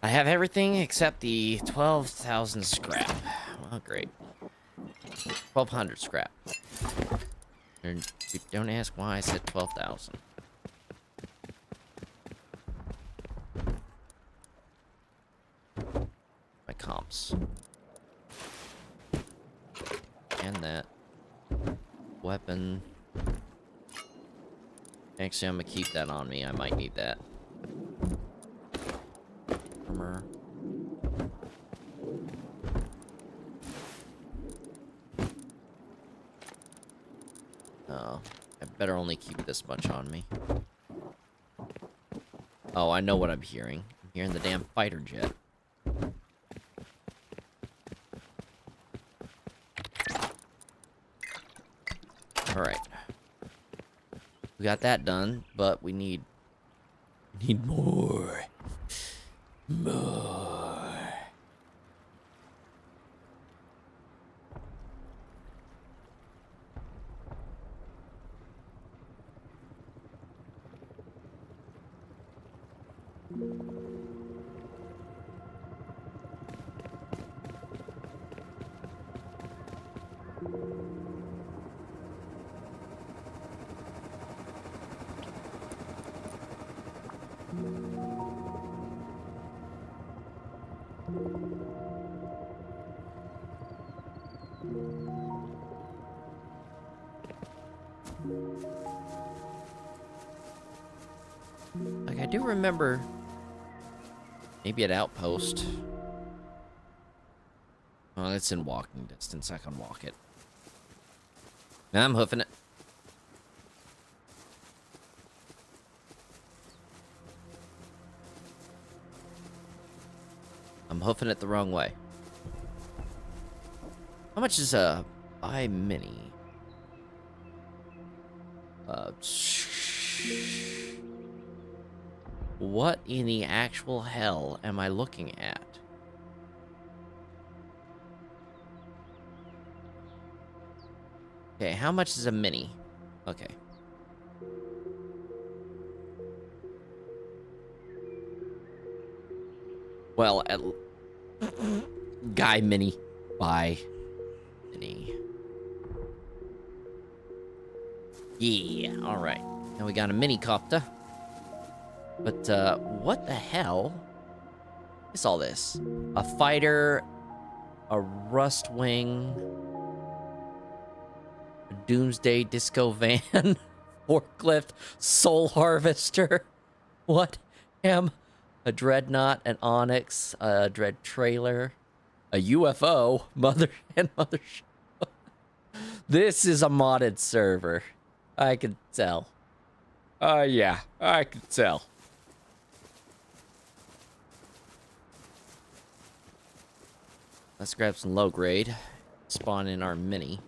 I have everything except the 12,000 scrap. Oh, great. 1,200 scrap. Don't ask why I said 12,000. My comps. And that. Weapon. Actually, I'm gonna keep that on me. I might need that. Armor. Oh, I better only keep this much on me. Oh, I know what I'm hearing. I'm hearing the damn fighter jet. Alright. We got that done, but we need more. More. Like, I do remember maybe at Outpost. Well, it's in walking distance. I can walk it. I'm hoofing it. I'm hoofing it the wrong way. How much is a buy mini? What in the actual hell am I looking at? Okay, how much is a mini? Okay. Well, at guy mini. Buy mini. Yeah, alright. Now we got a mini copter. But, what the hell is all this? A fighter, a Rust wing, a Doomsday Disco van, forklift, soul harvester. What am a dreadnought, an Onyx, a dread trailer, a UFO, mother. This is a modded server. I can tell. Yeah, I can tell. Let's grab some low grade. Spawn in our mini.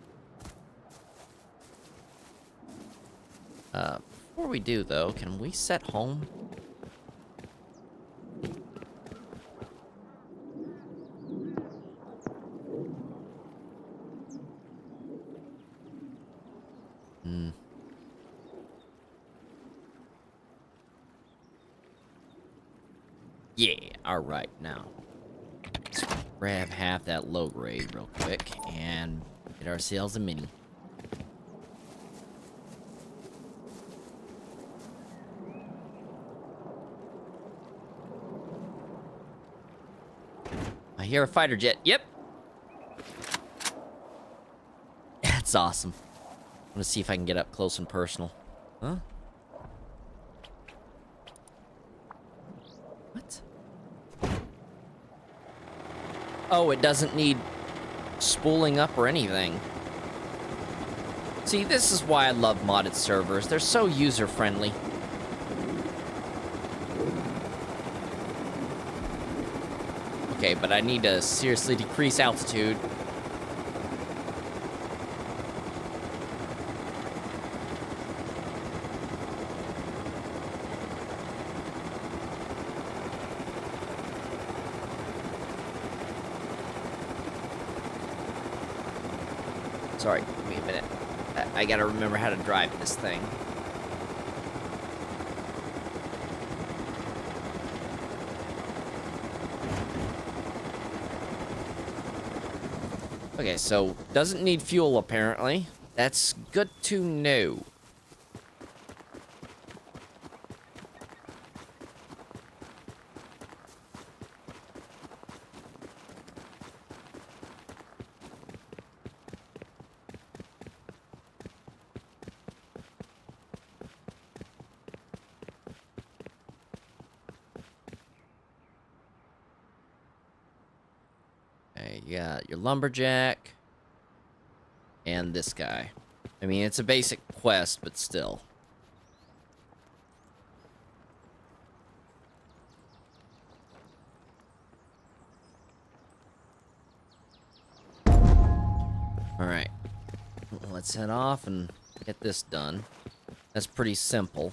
Before we do, though, can we set home? Yeah, alright, now. Let's grab half that low grade real quick and get ourselves a mini. I hear a fighter jet. Yep. That's awesome. I'm gonna see if I can get up close and personal. Huh? What? Oh, it doesn't need spooling up or anything. See, this is why I love modded servers. They're so user-friendly. Okay, but I need to seriously decrease altitude. Sorry, give me a minute. I gotta remember how to drive this thing. Okay, so doesn't need fuel apparently. That's good to know. Okay, you got your lumberjack and this guy. I mean, it's a basic quest, but still. Alright. Let's head off and get this done. That's pretty simple.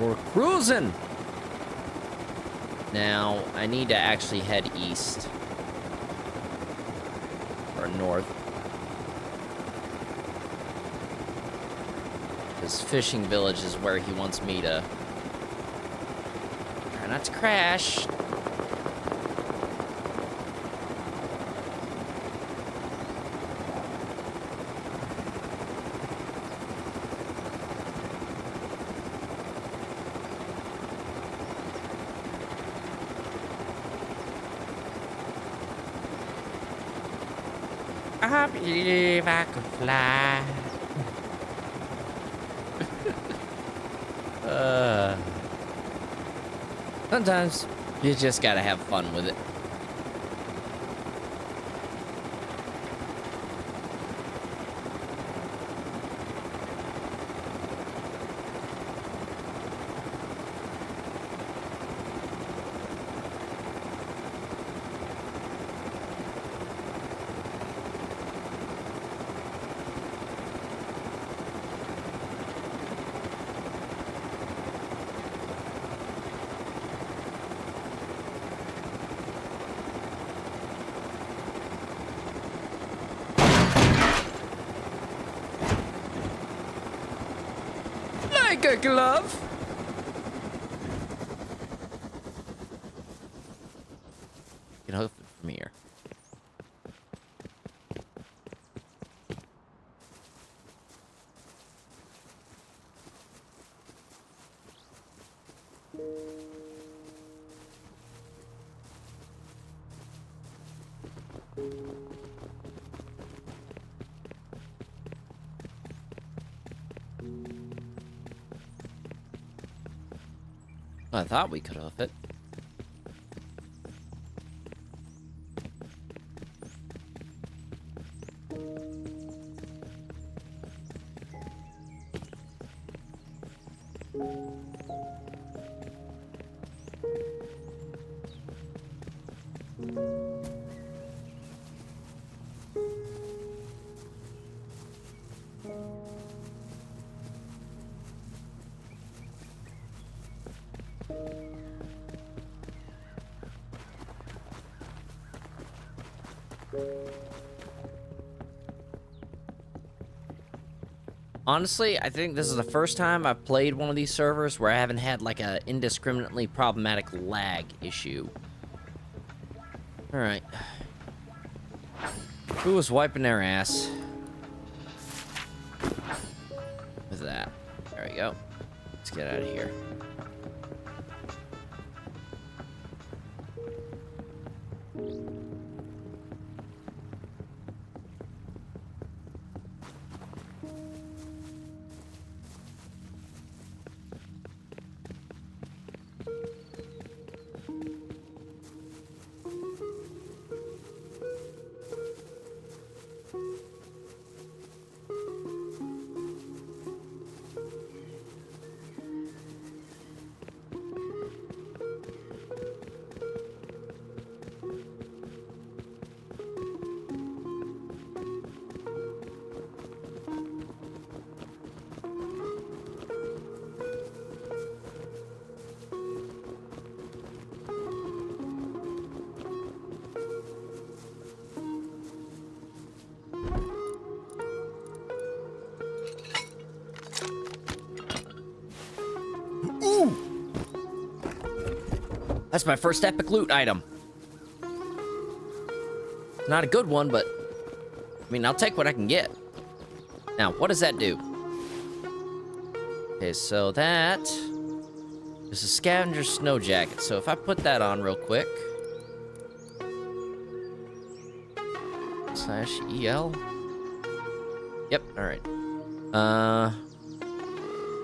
We're cruising! Now, I need to actually head east. Or north. This fishing village is where he wants me to... Try not to crash. I believe I could fly. Sometimes you just gotta have fun with it. Like a glove. You can hoof it from here. I thought we could hoof it. Honestly, I think this is the first time I've played one of these servers where I haven't had like a indiscriminately problematic lag issue. Alright. Who was wiping their ass? With that. There we go. Let's get out of here. That's my first epic loot item. Not a good one, but I mean, I'll take what I can get. Now, what does that do? Okay, so that is a scavenger snow jacket. So if I put that on real quick, /EL. Yep, all right.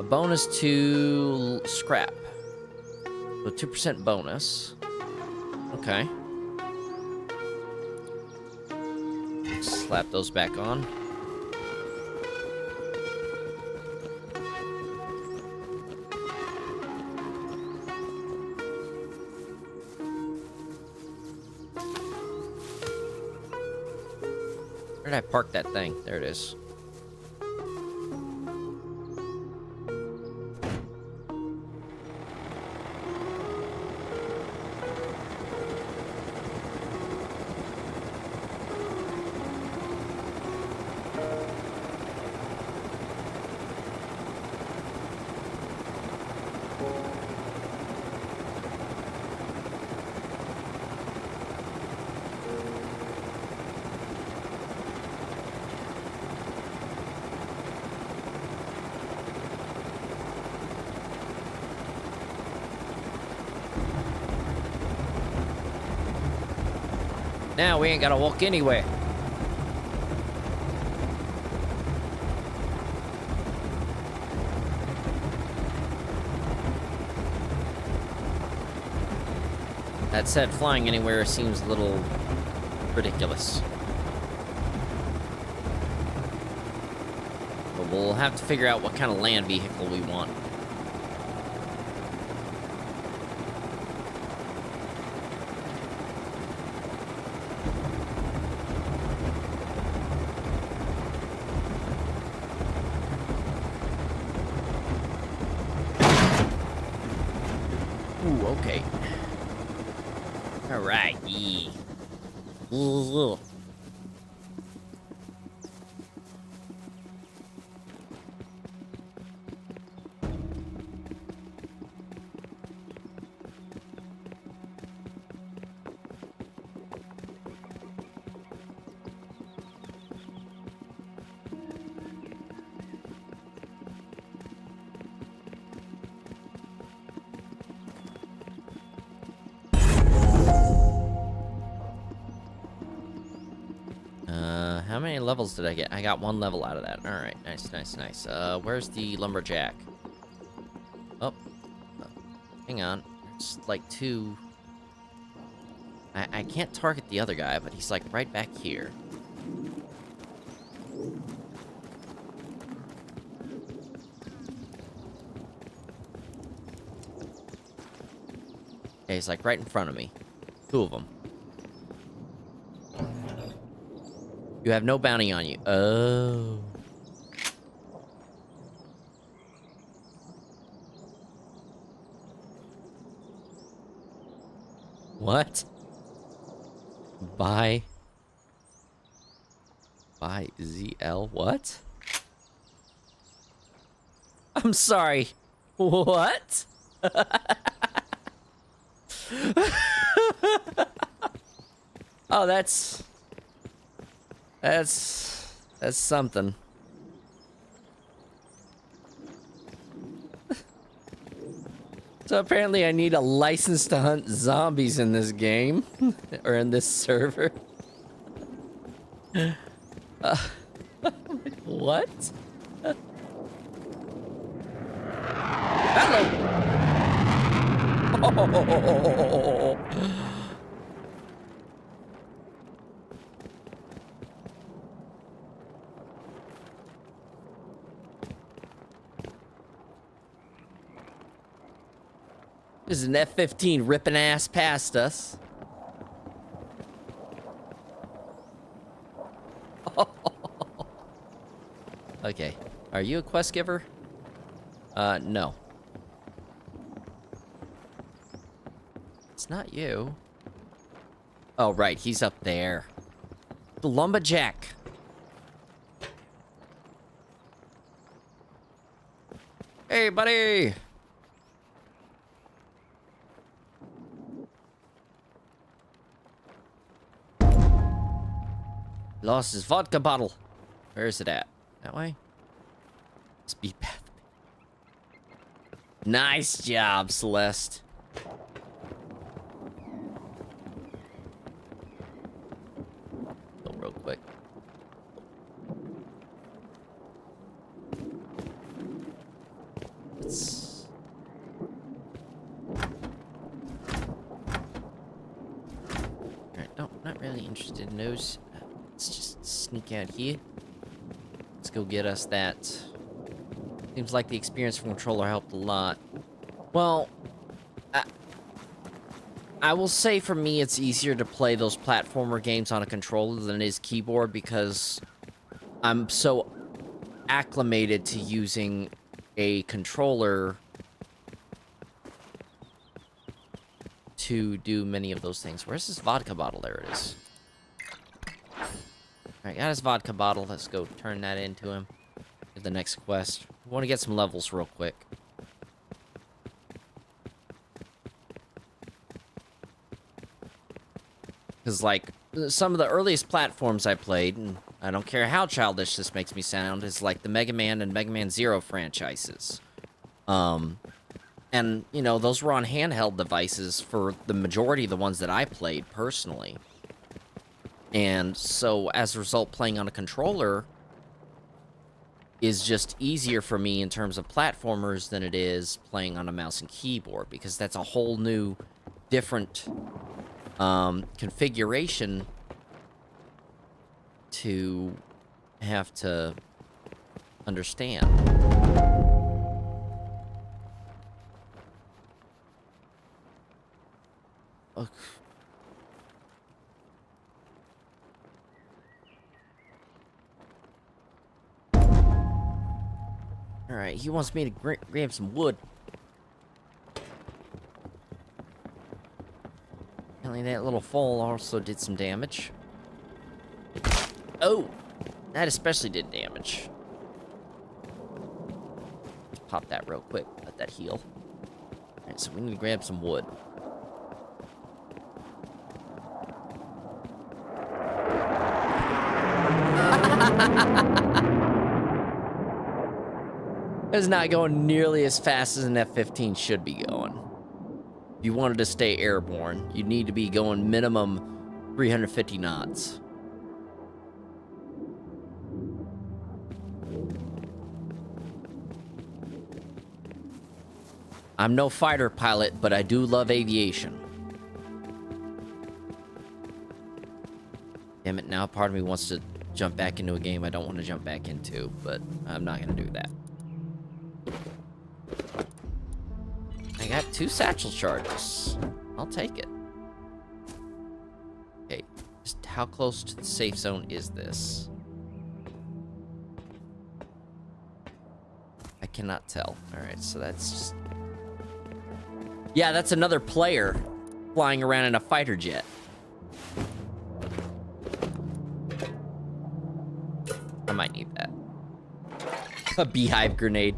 A bonus to scrap. So 2% bonus. Okay. Slap those back on. Where did I park that thing? There it is. Now we ain't gotta walk anywhere. That said, flying anywhere seems a little ridiculous. But we'll have to figure out what kind of land vehicle we want. Ooh, okay. Alright, yeah. Ooh. How many levels did I get? I got 1 level out of that. Alright, nice, nice, nice. Where's the lumberjack? Oh. Hang on. There's like 2... I can't target the other guy, but he's like right back here. Okay, he's like right in front of me. 2 of them. You have no bounty on you. Oh. What? By ZL? What? I'm sorry. What? Oh, that's something. So apparently I need a license to hunt zombies in this game. Or in this server. What? Hello! Oh. This is an F-15 ripping ass past us. Okay. Are you a quest giver? No. It's not you. Oh, right. He's up there. The lumberjack. Hey, buddy. Lost his vodka bottle. Where is it at? That way? Speed path. Nice job, Celeste. Go real quick. Alright, no, not really interested in those. Let's just sneak out here. Let's go get us that. Seems like the experience from controller helped a lot. Well, I will say for me it's easier to play those platformer games on a controller than it is keyboard because I'm so acclimated to using a controller to do many of those things. Where's this vodka bottle? There it is. Alright, got his vodka bottle. Let's go turn that into him. To the next quest. We want to get some levels real quick. Because, like, some of the earliest platforms I played, and I don't care how childish this makes me sound, is like the Mega Man and Mega Man Zero franchises. And, you know, those were on handheld devices for the majority of the ones that I played, personally. And so, as a result, playing on a controller is just easier for me in terms of platformers than it is playing on a mouse and keyboard, because that's a whole new, different configuration to have to understand. Okay. Alright, he wants me to grab some wood. Apparently that little fall also did some damage. Oh! That especially did damage. Let's pop that real quick. Let that heal. Alright, so we need to grab some wood. It's not going nearly as fast as an F-15 should be going. If you wanted to stay airborne, you'd need to be going minimum 350 knots. I'm no fighter pilot, but I do love aviation. Damn it, now part of me wants to jump back into a game I don't want to jump back into, but I'm not going to do that. I got 2 satchel charges. I'll take it. Okay, just how close to the safe zone is this? I cannot tell. Alright, so that's just... Yeah, that's another player flying around in a fighter jet. I might need that. A beehive grenade.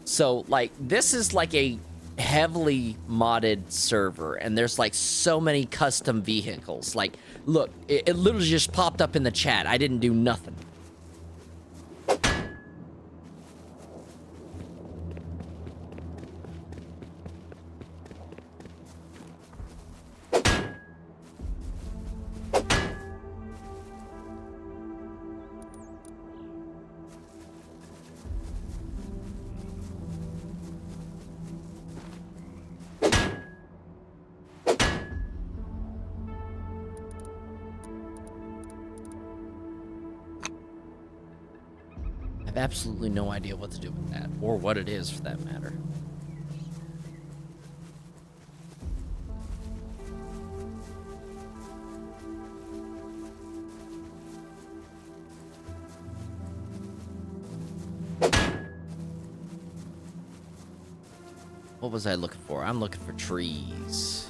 So, like, this is like a heavily modded server, and there's like so many custom vehicles. Like, look, it literally just popped up in the chat. I didn't do nothing. I have absolutely no idea what to do with that, or what it is for that matter. What was I looking for? I'm looking for trees.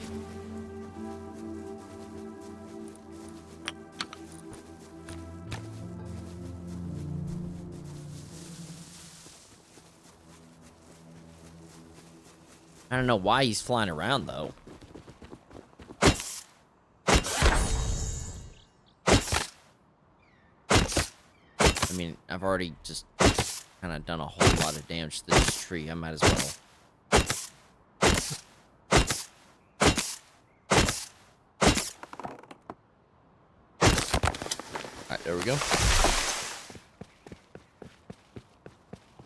I don't know why he's flying around, though. I've already just kind of done a whole lot of damage to this tree. I might as well. Alright, there we go.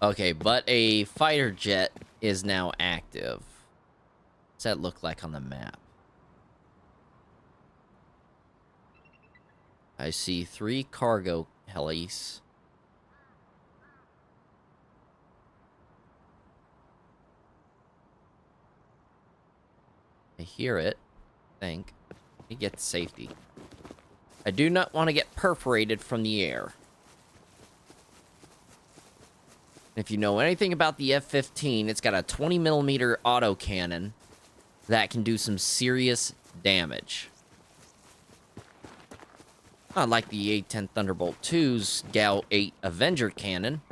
Okay, but a fighter jet is now active. What's that look like on the map? I see 3 cargo helis. I hear it. I think. Let me get to safety. I do not want to get perforated from the air. If you know anything about the F-15, it's got a 20mm autocannon that can do some serious damage. Not like the A-10 Thunderbolt II's Gal 8 Avenger cannon.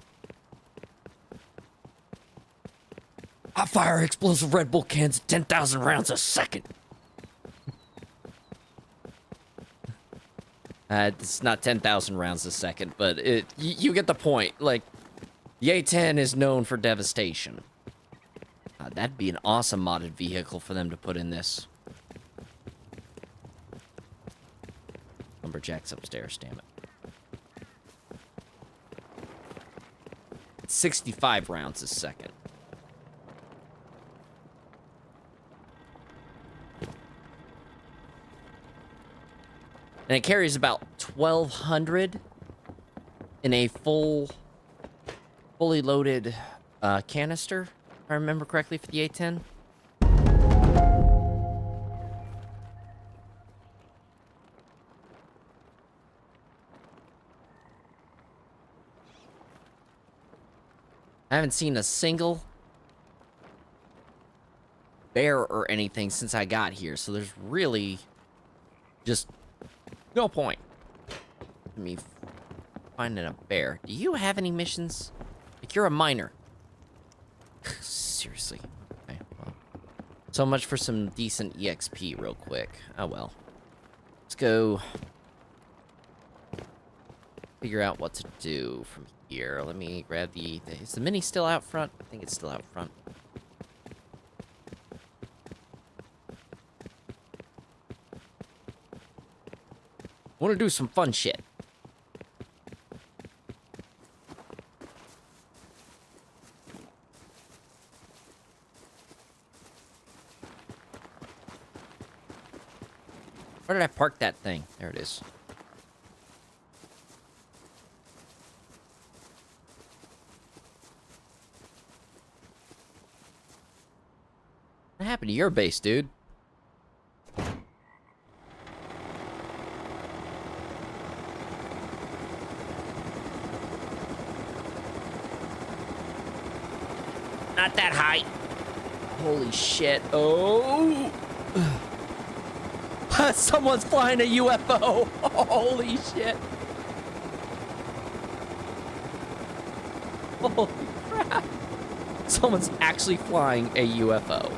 I fire explosive Red Bull cans at 10,000 rounds a second. It's not 10,000 rounds a second, but you get the point. Like, the A-10 is known for devastation. That'd be an awesome modded vehicle for them to put in this. Lumberjack's upstairs, damn it. It's 65 rounds a second. And it carries about 1,200 in a fully loaded canister, if I remember correctly, for the A-10. I haven't seen a single bear or anything since I got here, so there's really just no point in me finding a bear. Do you have any missions? Like, you're a miner. Seriously. Okay, well. So much for some decent EXP real quick. Oh, well. Let's go figure out what to do from here. Let me grab the... Is the Mini still out front? I think it's still out front. I want to do some fun shit. Where did I park that thing? There it is. What happened to your base, dude? Not that high. Holy shit. Oh. Someone's flying a UFO. Holy shit. Holy crap. Someone's actually flying a UFO.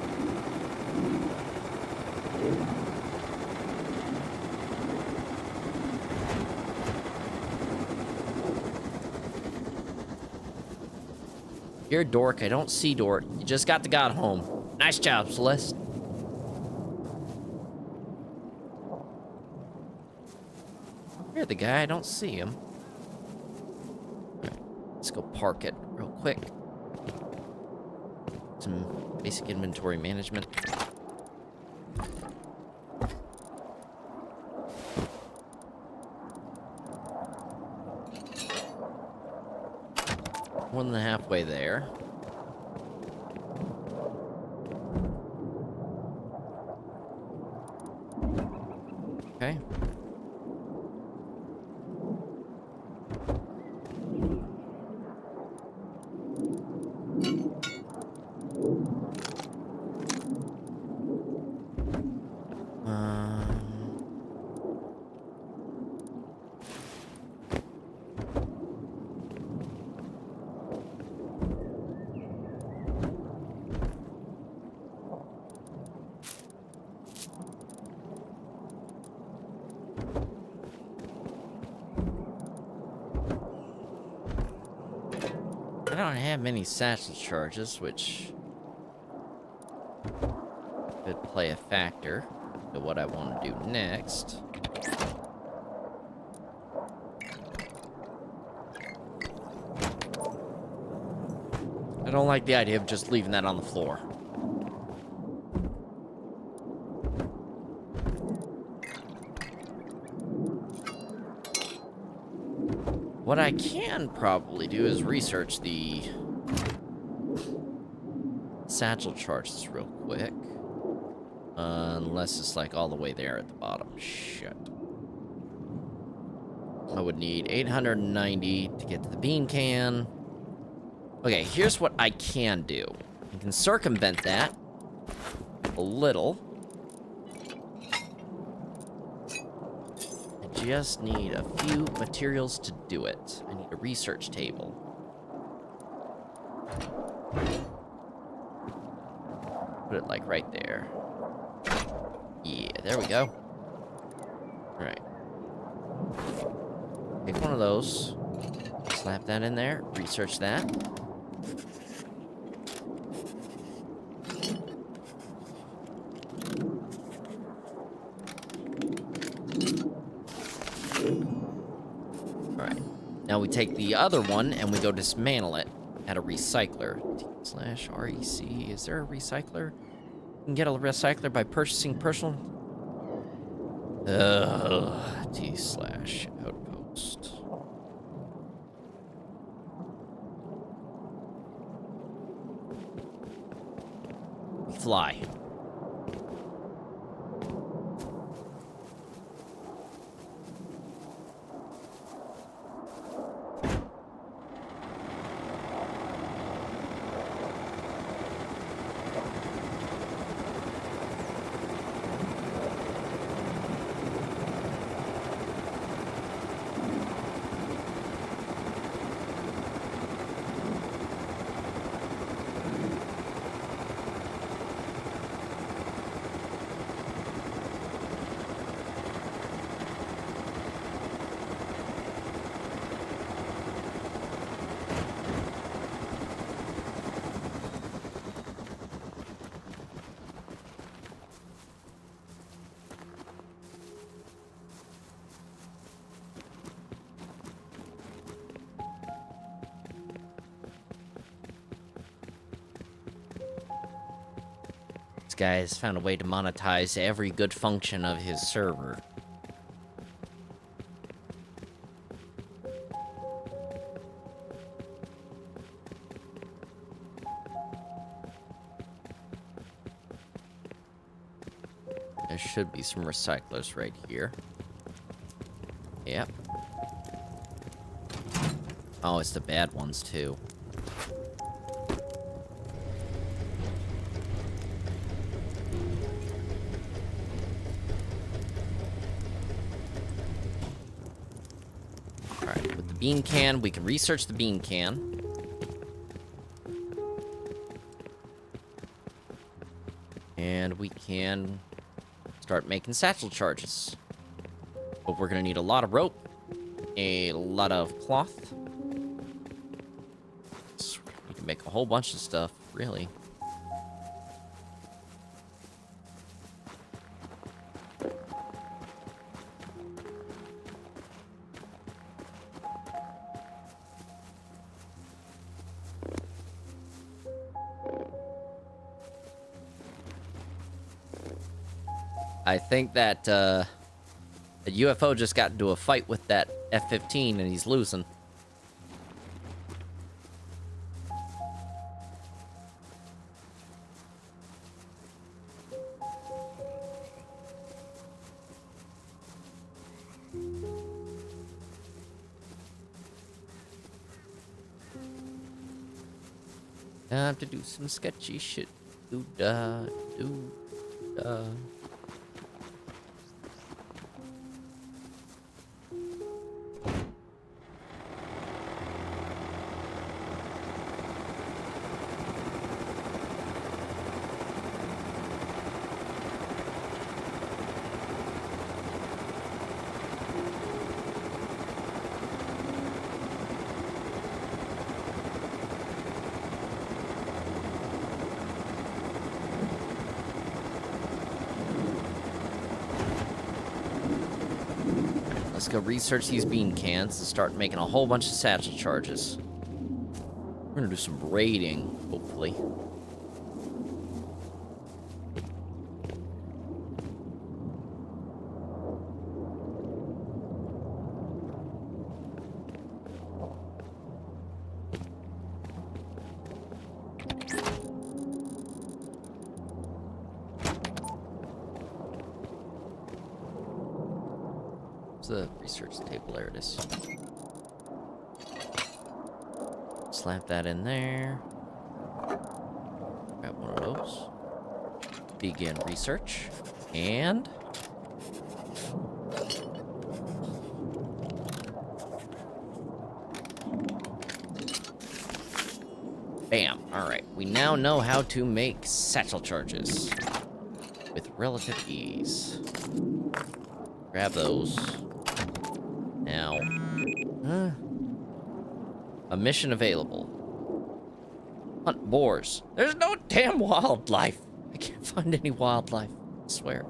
You're a dork. I don't see dork. You just got the god home. Nice job, Celeste. You're the guy. I don't see him. Right, let's go park it real quick. Some basic inventory management. More than halfway there. Okay. I don't have many satchel charges, which could play a factor to what I want to do next. I don't like the idea of just leaving that on the floor. What I can probably do is research the satchel charges real quick. Unless it's like all the way there at the bottom. Shit. I would need 890 to get to the bean can. Okay, here's what I can do. I can circumvent that a little. I just need a few materials to do it. I need a research table. Put it like right there. Yeah, there we go. Alright. Take one of those. Slap that in there. Research that. Alright. Now we take the other one and we go dismantle it at a recycler. T/REC. Is there a recycler? You can get a recycler by purchasing personal... T/outpost. Fly. This guy has found a way to monetize every good function of his server. There should be some recyclers right here. Yep. Oh, it's the bad ones, too. Alright, with the bean can, we can research the bean can. And we can start making satchel charges. But we're gonna need a lot of rope, a lot of cloth. So we can make a whole bunch of stuff, really. I think that, the UFO just got into a fight with that F-15 and he's losing. Time to do some sketchy shit. Do-da, do-da. go research these bean cans and start making a whole bunch of satchel charges. We're gonna do some raiding, hopefully. The research table, there it is. Slap that in there. Grab one of those. Begin research. And bam. Alright, we now know how to make satchel charges with relative ease. Grab those. Now, a mission available. Hunt boars. There's no damn wildlife. I can't find any wildlife. I swear.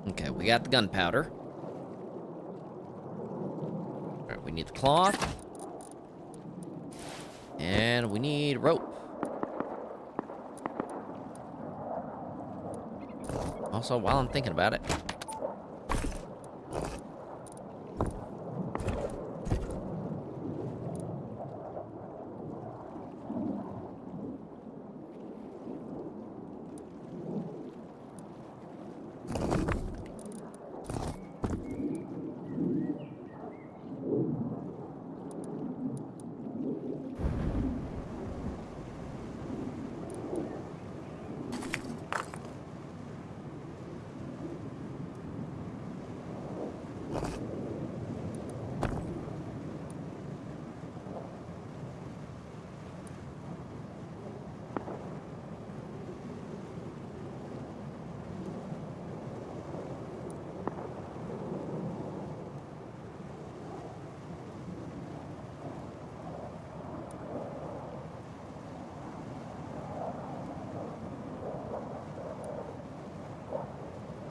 Okay, we got the gunpowder. All right, we need the cloth. And we need rope. Also, while I'm thinking about it,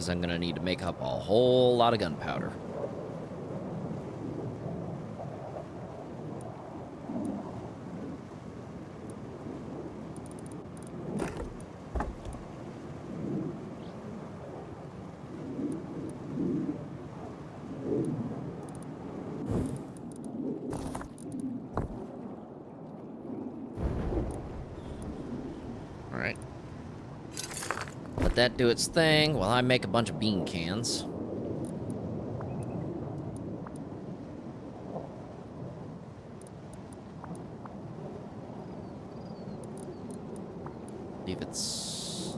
because I'm gonna need to make up a whole lot of gunpowder. All right. Let that do its thing while I make a bunch of bean cans. Leave its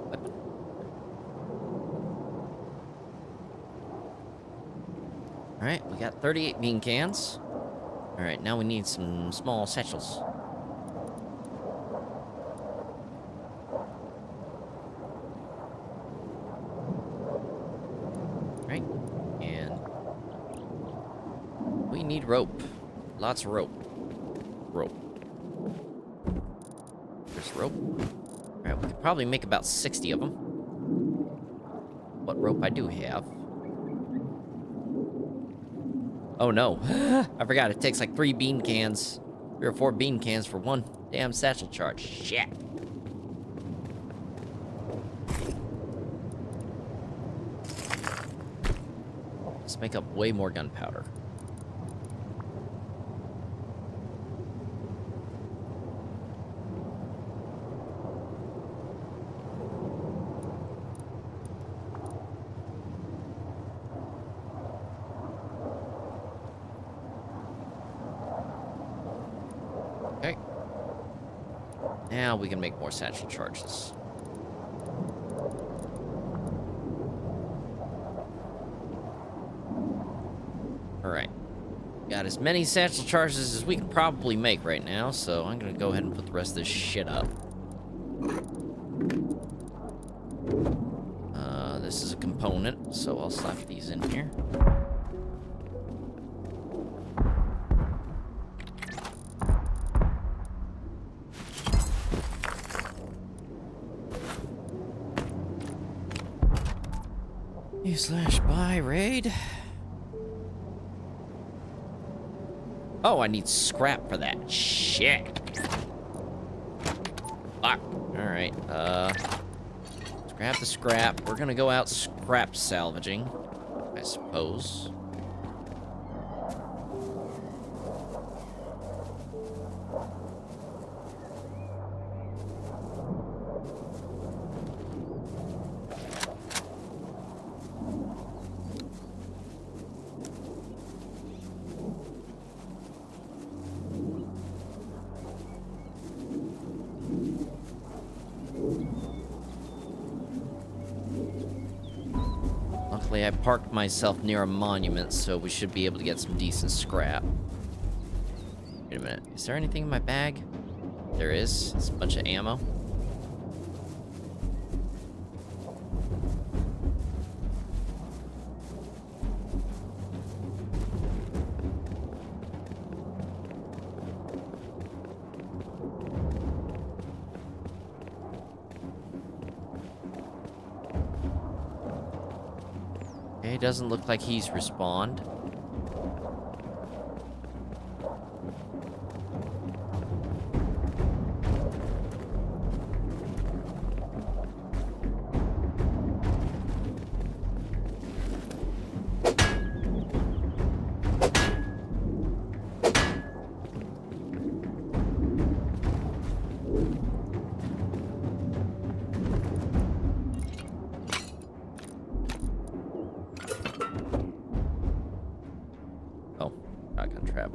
weapon. Alright, we got 38 bean cans. Alright, now we need some small satchels. Need rope. Lots of rope. Rope. There's rope. Alright, we could probably make about 60 of them. What rope I do have. Oh no. I forgot it takes like 3 or 4 bean cans for one damn satchel charge. Shit. Let's make up way more gunpowder. Okay. Now we can make more satchel charges. Alright. Got as many satchel charges as we can probably make right now, so I'm gonna go ahead and put the rest of this shit up. This is a component, so I'll slap these in here. U/buy raid. Oh, I need scrap for that. Shit. Fuck. Alright, let's grab the scrap. We're gonna go out scrap salvaging, I suppose. Luckily, I parked myself near a monument, so we should be able to get some decent scrap. Wait a minute. Is there anything in my bag? There is. It's a bunch of ammo. Okay, doesn't look like he's respawned. Oh, shotgun trap.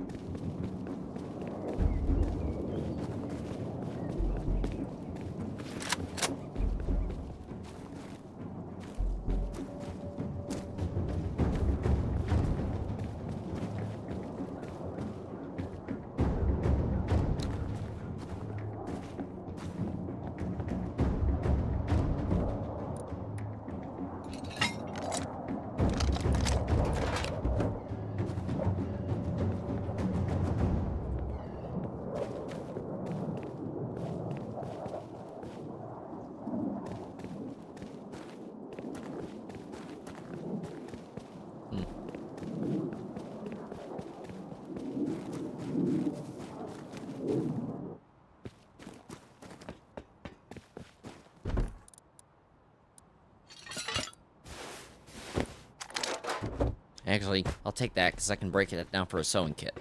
Actually, I'll take that because I can break it down for a sewing kit.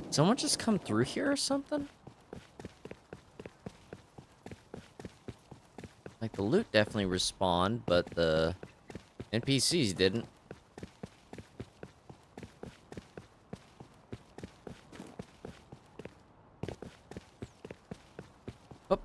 Someone just come through here or something? Like, the loot definitely respawned, but the NPCs didn't. Oh.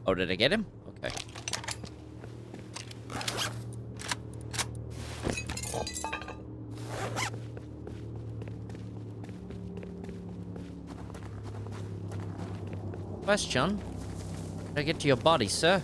Oh, did I get him? Okay. Question. Did I get to your body, sir?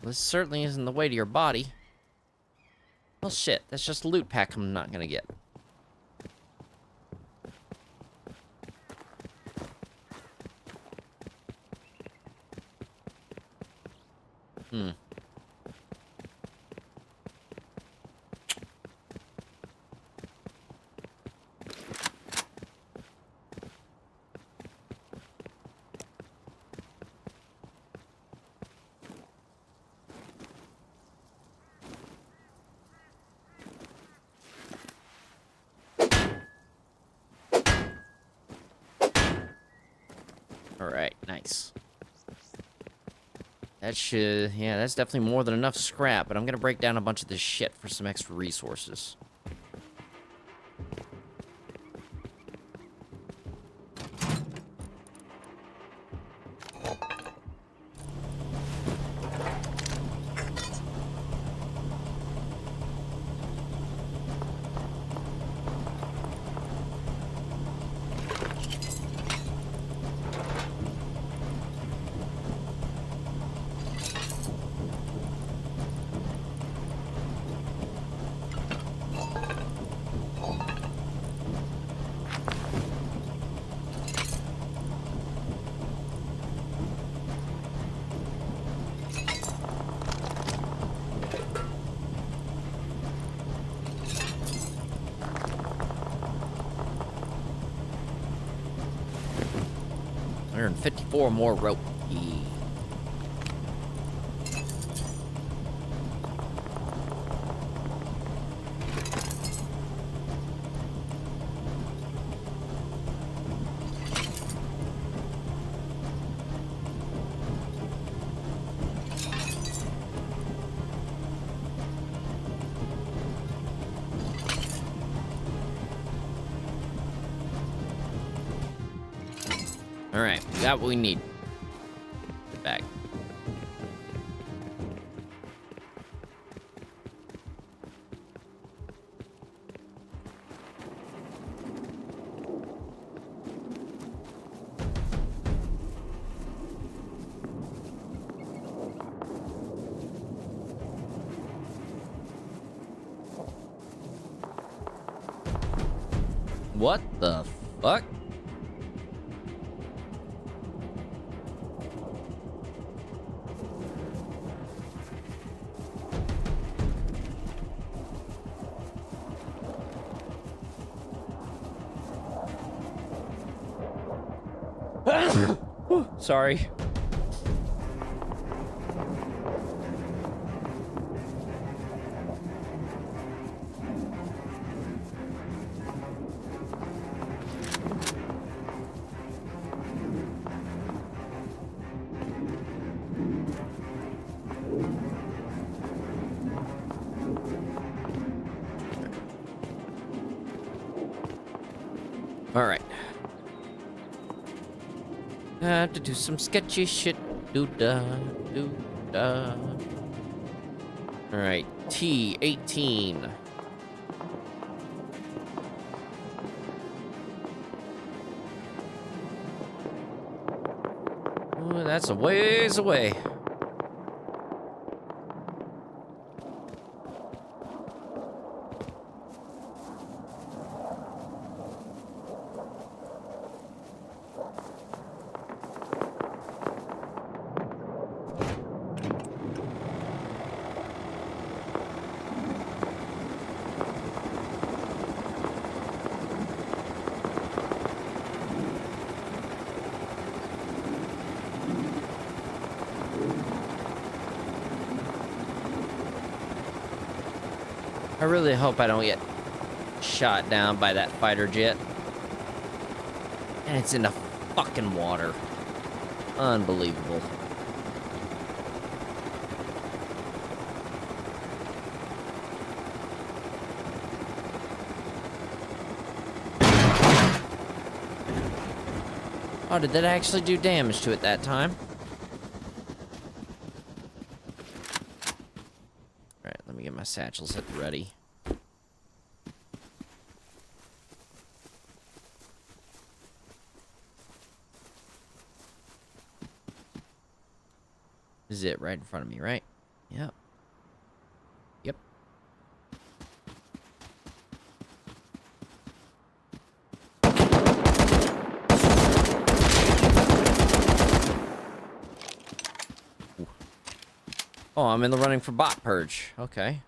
this certainly isn't the way to your body. Well, shit, that's just a loot pack I'm not gonna get. Hmm. Alright, nice. That should... yeah, that's definitely more than enough scrap, but I'm gonna break down a bunch of this shit for some extra resources. And 54 more rope. Alright, we got what we need. Get back. What the fuck? Sorry. All right. I have to do some sketchy shit. Do-da, do-da. All right, T18. Ooh, that's a ways away. I really hope I don't get shot down by that fighter jet. And it's in the fucking water. Unbelievable. Oh, did that actually do damage to it that time? Alright, let me get my satchels at the ready. This is it right in front of me, right? Oh, I'm in the running for bot purge. Okay.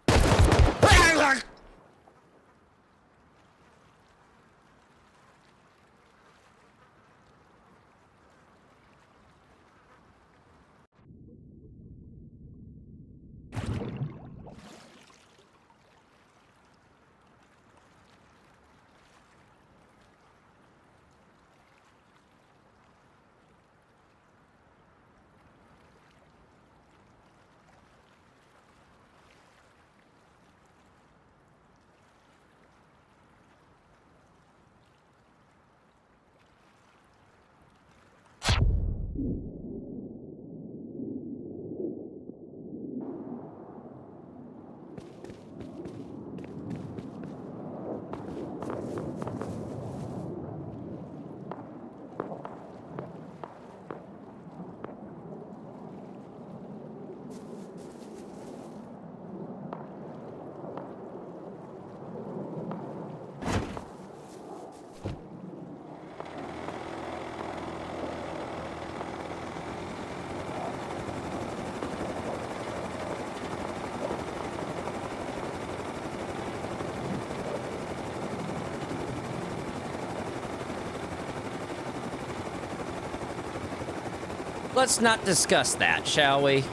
Let's not discuss that, shall we?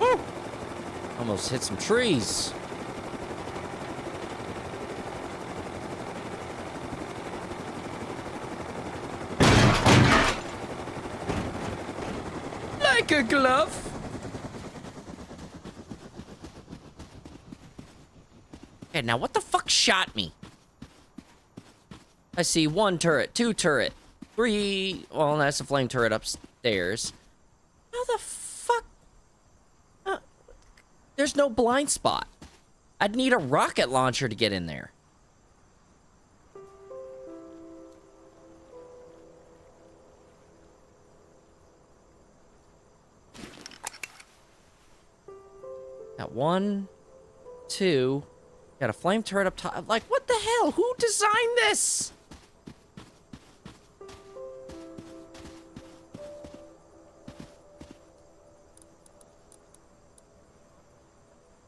Woo! Almost hit some trees. Like a glove. Okay, now what the fuck shot me? I see 1 turret, 2 turret, 3... Well, that's a flame turret upstairs. How the fuck? There's no blind spot. I'd need a rocket launcher to get in there. Got 1, 2... Got a flame turret up top. Like, what the hell? Who designed this?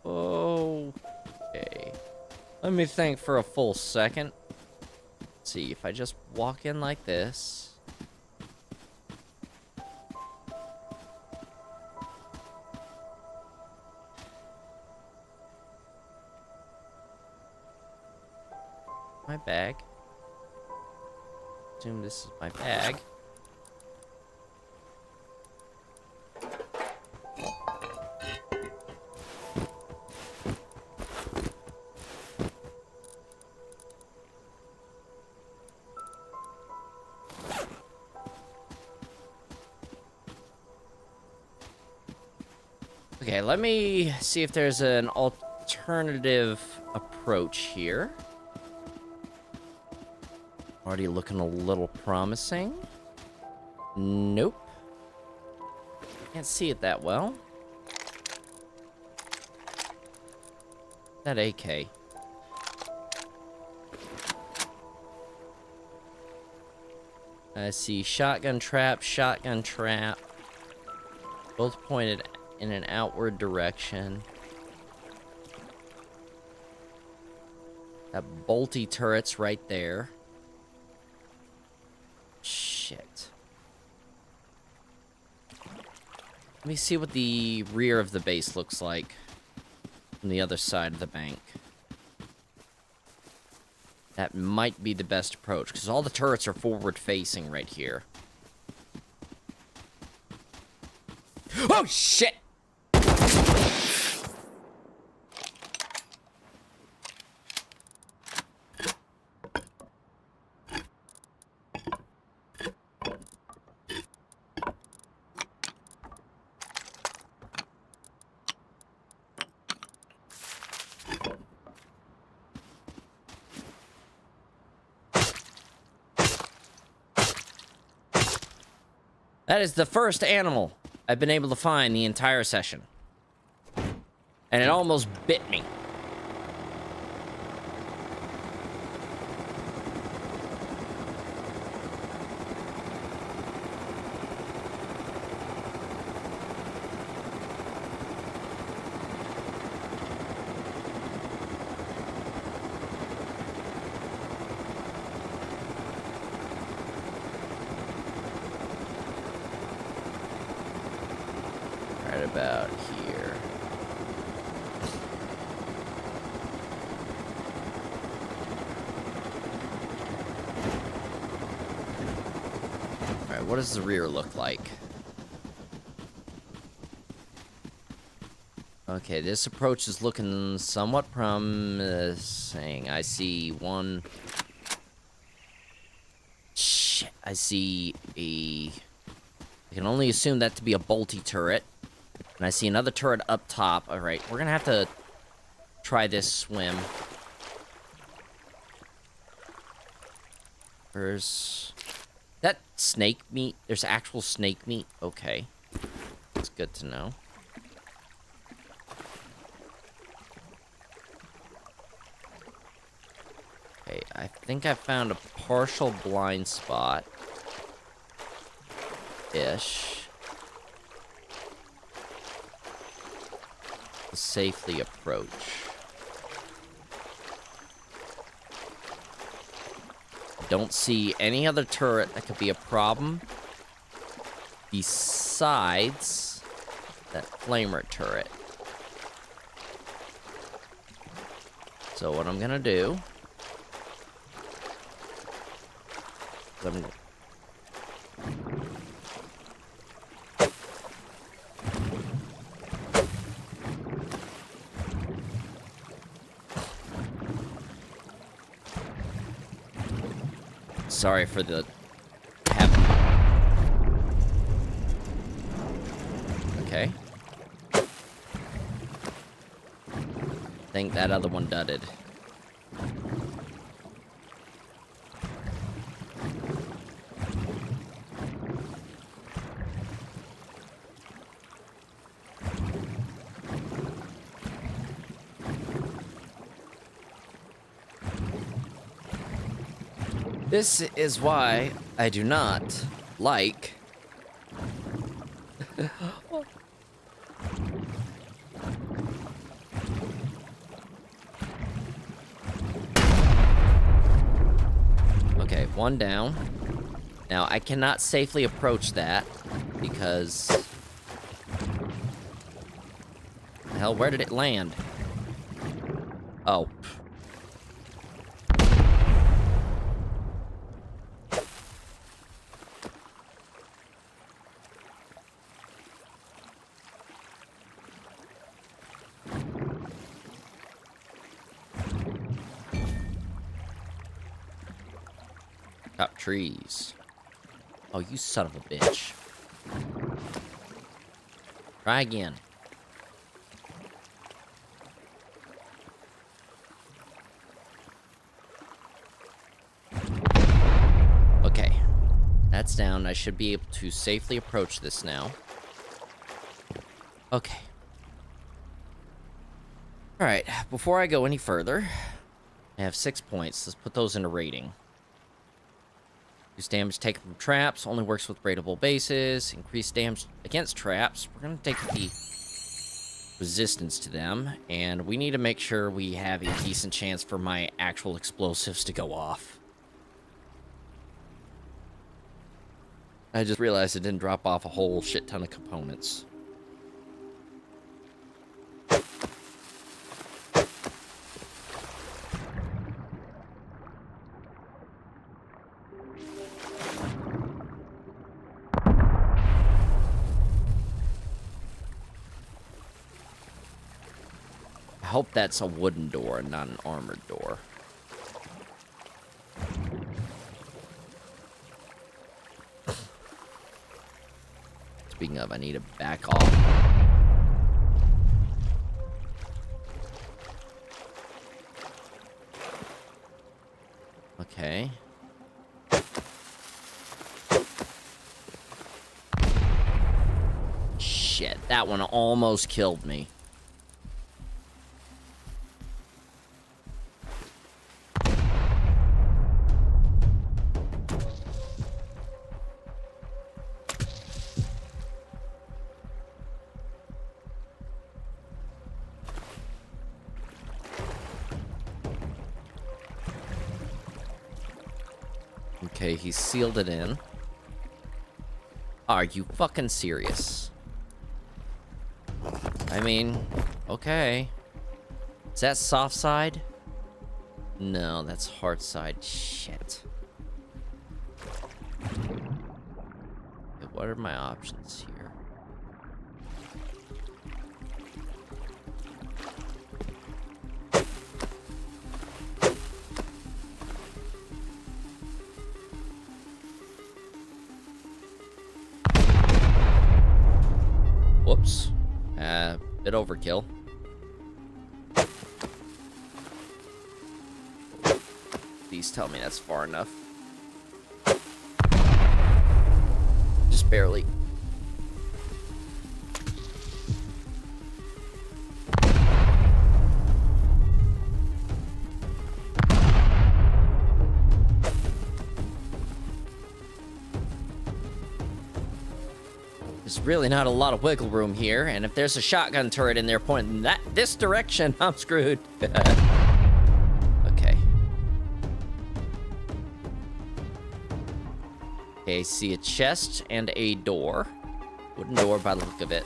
Okay. Let me think for a full second. Let's see, if I just walk in like this. My bag. Assume this is my bag. Okay, let me see if there's an alternative approach here. Already looking a little promising. Nope. Can't see it that well. That AK. I see shotgun trap, both pointed in an outward direction. That bolty turret's right there. Shit. Let me see what the rear of the base looks like from the other side of the bank. That might be the best approach, because all the turrets are forward-facing right here. Oh, shit! That is the first animal I've been able to find the entire session. And it almost bit me. about here? Alright, what does the rear look like? Okay, this approach is looking somewhat promising. I see one... Shit, I see a... I can only assume that to be a bolty turret. And I see another turret up top. Alright, we're gonna have to try this swim. There's... that snake meat? There's actual snake meat? Okay. That's good to know. Okay, I think I found a partial blind spot. Ish. To safely approach. Don't see any other turret that could be a problem besides that flamer turret. So what I'm gonna do, sorry for the okay. I think that other one dudded. This is why I do not like okay, one down. Now I cannot safely approach that because hell, where did it land? Oh. Top trees. Oh, you son of a bitch. Try again. Okay. That's down. I should be able to safely approach this now. Okay. Alright, before I go any further, I have 6 points. Let's put those into rating. Use damage taken from traps, only works with raidable bases. Increase damage against traps. We're going to take the resistance to them, and we need to make sure we have a decent chance for my actual explosives to go off. I just realized it didn't drop off a whole shit ton of components. I hope that's a wooden door and not an armored door. Speaking of, I need to back off. Okay. Shit, that one almost killed me. Okay, he sealed it in. Are you fucking serious? mean, okay. Is that soft side? No, that's hard side. Shit. Okay, what are my options here? Whoops. Bit overkill. Please tell me that's far enough. Just barely. There's really not a lot of wiggle room here, and if there's a shotgun turret in there pointing this direction, I'm screwed. Okay. Okay, see a chest and a door. Wooden door by the look of it.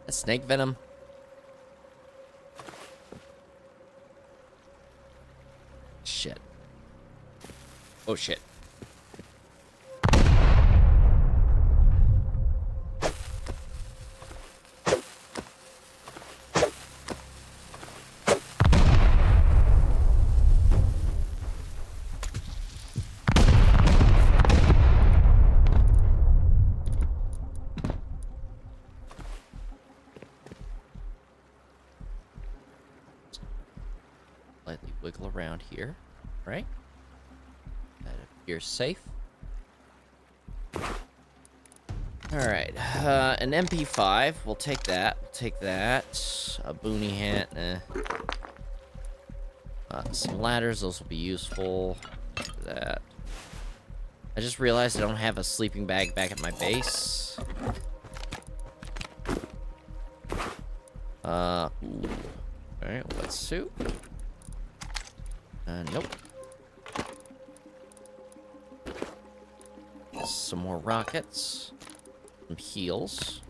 Snake venom. Shit. Oh shit. Lightly wiggle around here, right? That appears safe. Alright, an MP5, we'll take that, a boonie hat, some ladders, those will be useful, that. I just realized I don't have a sleeping bag back at my base. Ooh. Alright, wetsuit. Nope. Some more rockets. Some heals.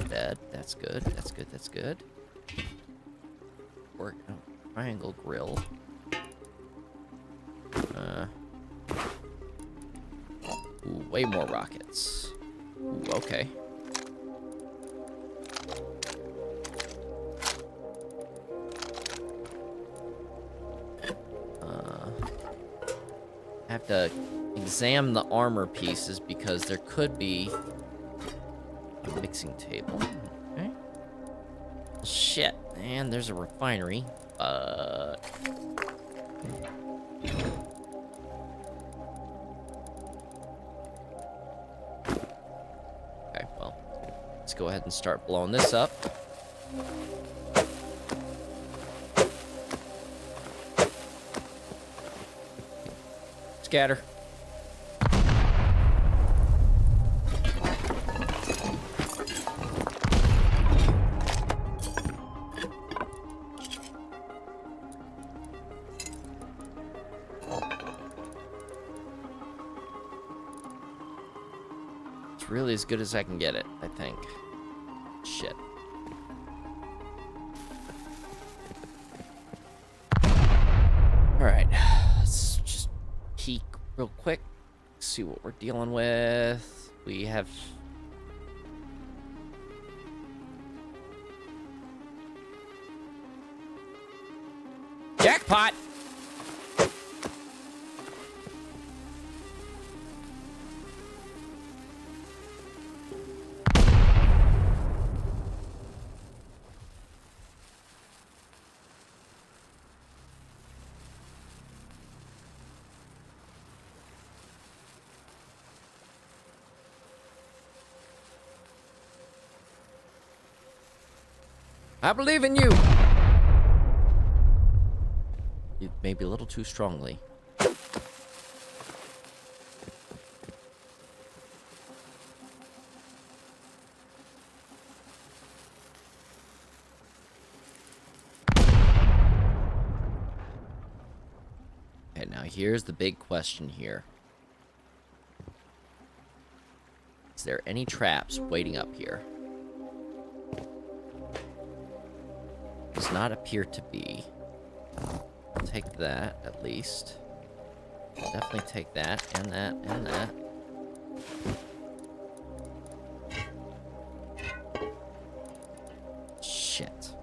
Bed. That's good. That's good. That's good. Or triangle grill. Ooh, way more rockets. Ooh, okay. I have to examine the armor pieces because there could be a mixing table. Okay. Shit, and there's a refinery. Okay, well, let's go ahead and start blowing this up. Scatter. It's really as good as I can get it, I think. Shit. Alright. Let's just peek real quick. See what we're dealing with. We have... Jackpot! I believe in you. You maybe a little too strongly. Okay, now here's the big question here. Is there any traps waiting up here? Does not appear to be. I'll take that, at least. Definitely take that, and that, and that. Shit.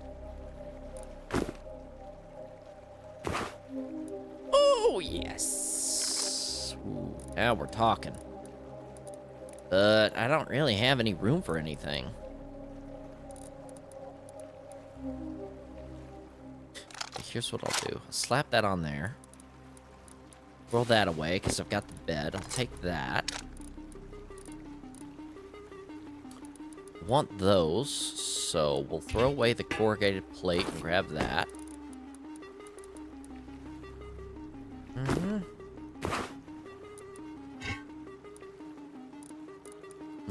Oh, yes! Ooh, now we're talking. But I don't really have any room for anything. Here's what I'll do. I'll slap that on there. Roll that away, because I've got the bed. I'll take that. I want those, so we'll throw away the corrugated plate and grab that.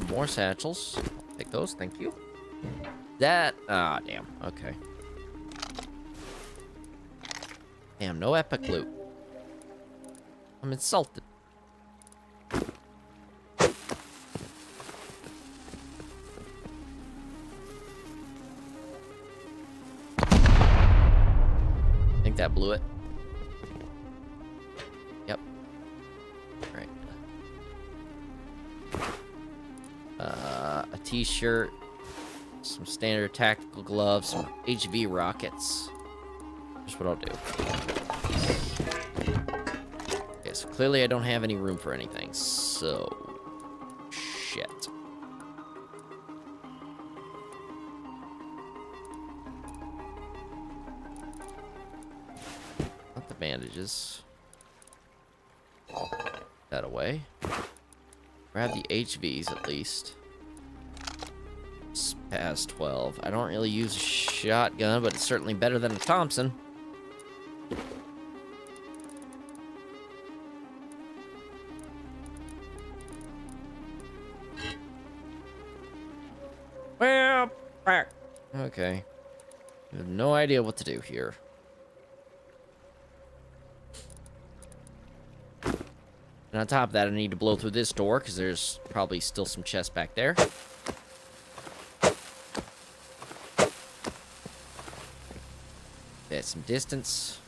More satchels. I'll take those, thank you. That, damn, okay. Damn, no epic loot. I'm insulted. I think that blew it. Yep. Right. A t-shirt, some standard tactical gloves, some HV rockets. Here's what I'll do. Okay, so clearly I don't have any room for anything, so... shit. Not the bandages. That away. Grab the HVs at least. It's past 12. I don't really use a shotgun, but it's certainly better than a Thompson. Well, okay. I have no idea what to do here. And on top of that, I need to blow through this door, because there's probably still some chests back there. At some distance.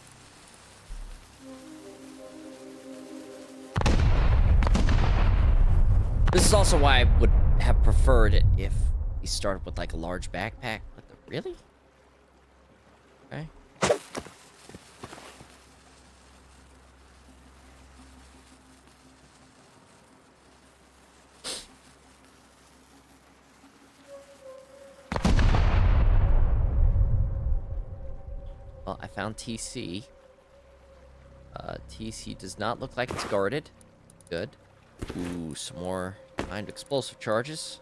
This is also why I would have preferred it if we started with like a large backpack. What the, really? Okay. Well, I found TC. TC does not look like it's guarded. Good. Ooh, some more timed explosive charges.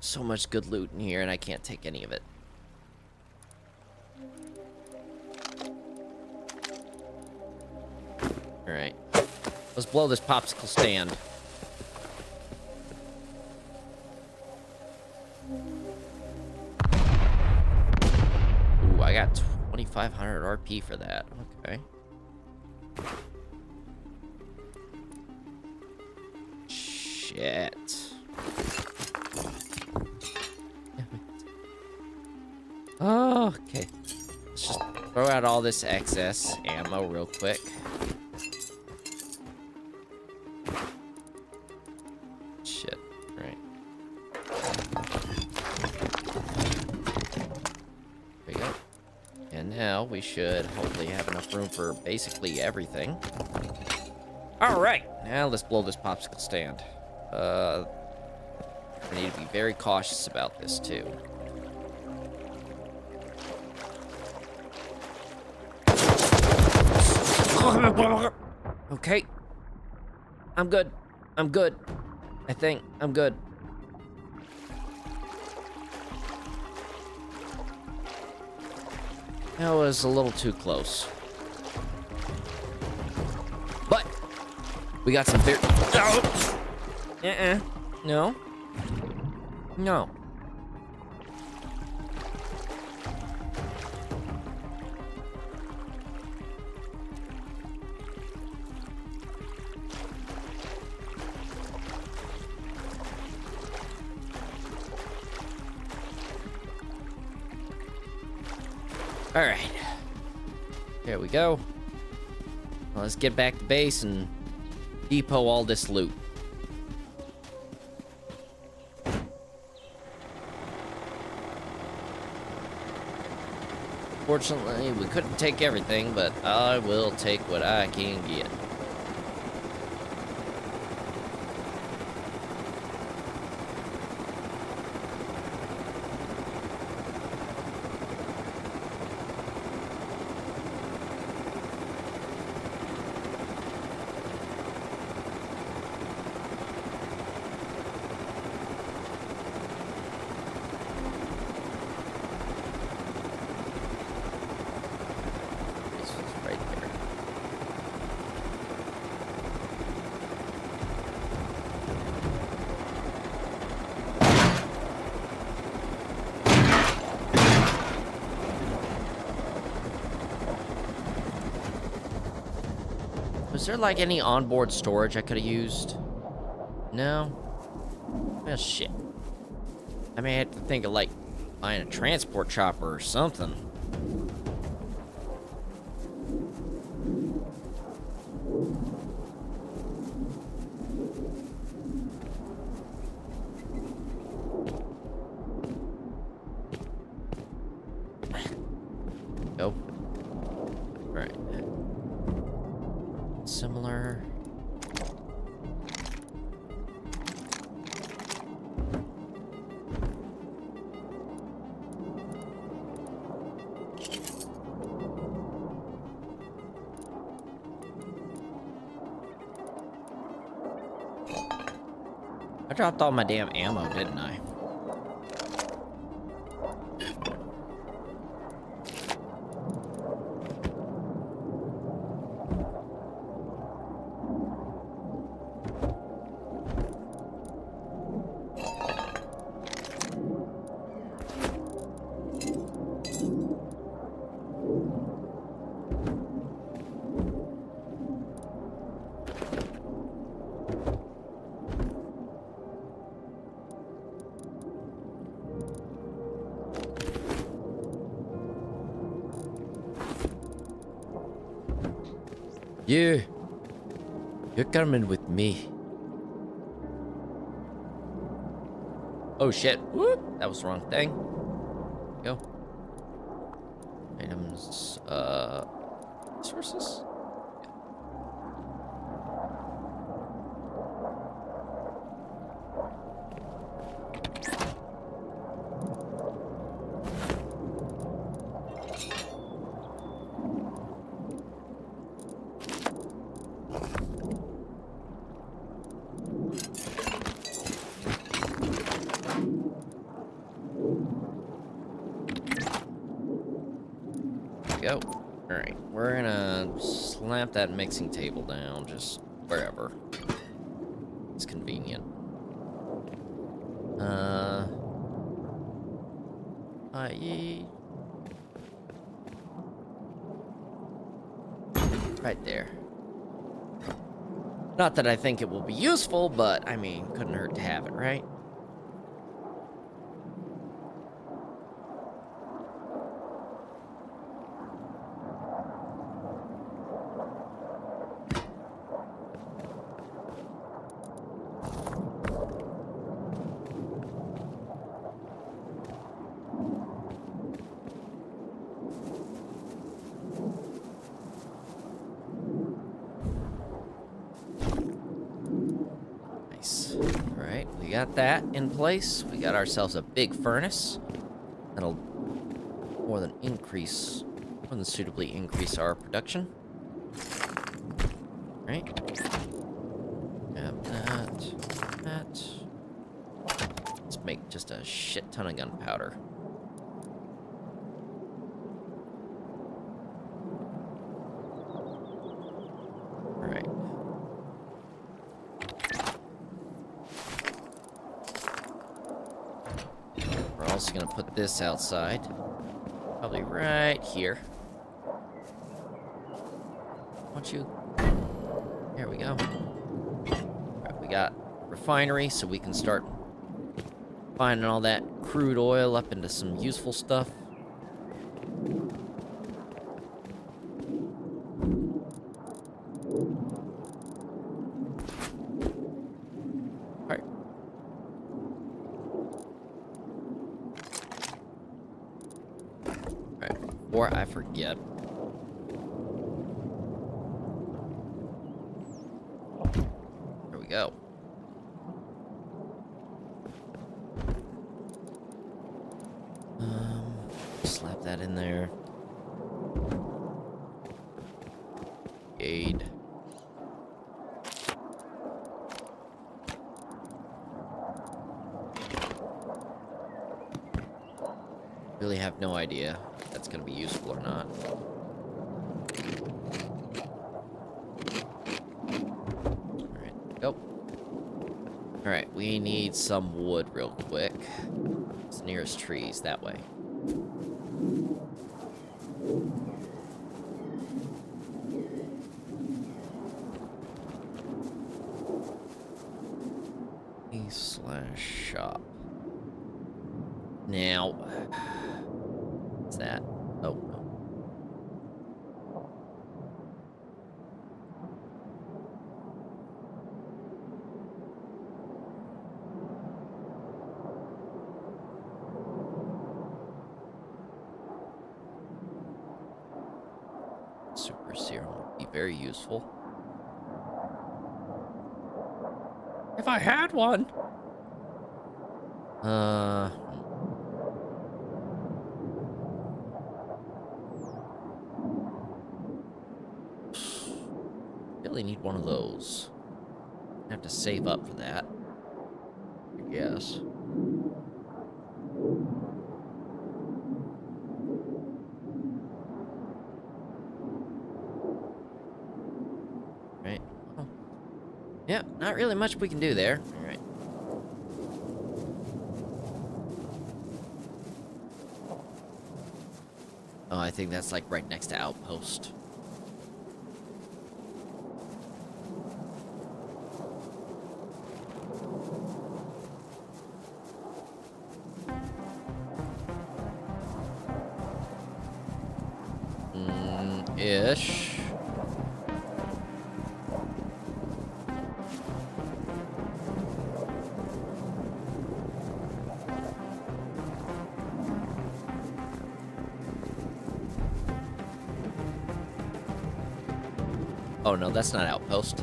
So much good loot in here, and I can't take any of it. Alright. Let's blow this popsicle stand. Ooh, I got 2,500 RP for that. Okay. Shit. Oh, okay. Let's just throw out all this excess ammo real quick. Shit. Right. There we go. And now we should hopefully have enough room for basically everything. Alright, now let's blow this popsicle stand. I need to be very cautious about this too. Okay. I'm good. I'm good. I think I'm good. That was a little too close. But we got some very... Oh! No. No. All right. There we go. Well, let's get back to base and depot all this loot. Fortunately, we couldn't take everything, but I will take what I can get. Was there like any onboard storage I could have used? No? Well, shit. I may have to think of like buying a transport chopper or something. Go. Right. Similar. I dropped all my damn ammo, didn't I? You're coming with me. Oh shit. Whoop. That was the wrong thing. Go. Items, sources? Go. Alright, we're gonna slamp that mixing table down just wherever. It's convenient. Right there. Not that I think it will be useful, but I mean, couldn't hurt to have it, right? Got that in place. We got ourselves a big furnace that'll more than suitably increase our production. Right? Grab that. Let's make just a shit ton of gunpowder. gonna put this outside. Probably right here. Why don't you... There we go. Alright, we got refinery, so we can start finding all that crude oil up into some useful stuff. Alright. Alright, before I forget. There we go. Slap that in there. Aid. Really have no idea if that's gonna be useful or not. Alright, go. Alright, we need some wood real quick. It's the nearest trees, that way. Shop. Now, what's that? Oh, no. Super serum would be very useful. If I had one. Really need one of those. I have to save up for that, I guess. Right. Oh. Yeah, not really much we can do there. All right. Oh, I think that's like right next to Outpost. Ish. Oh no, that's not Outpost.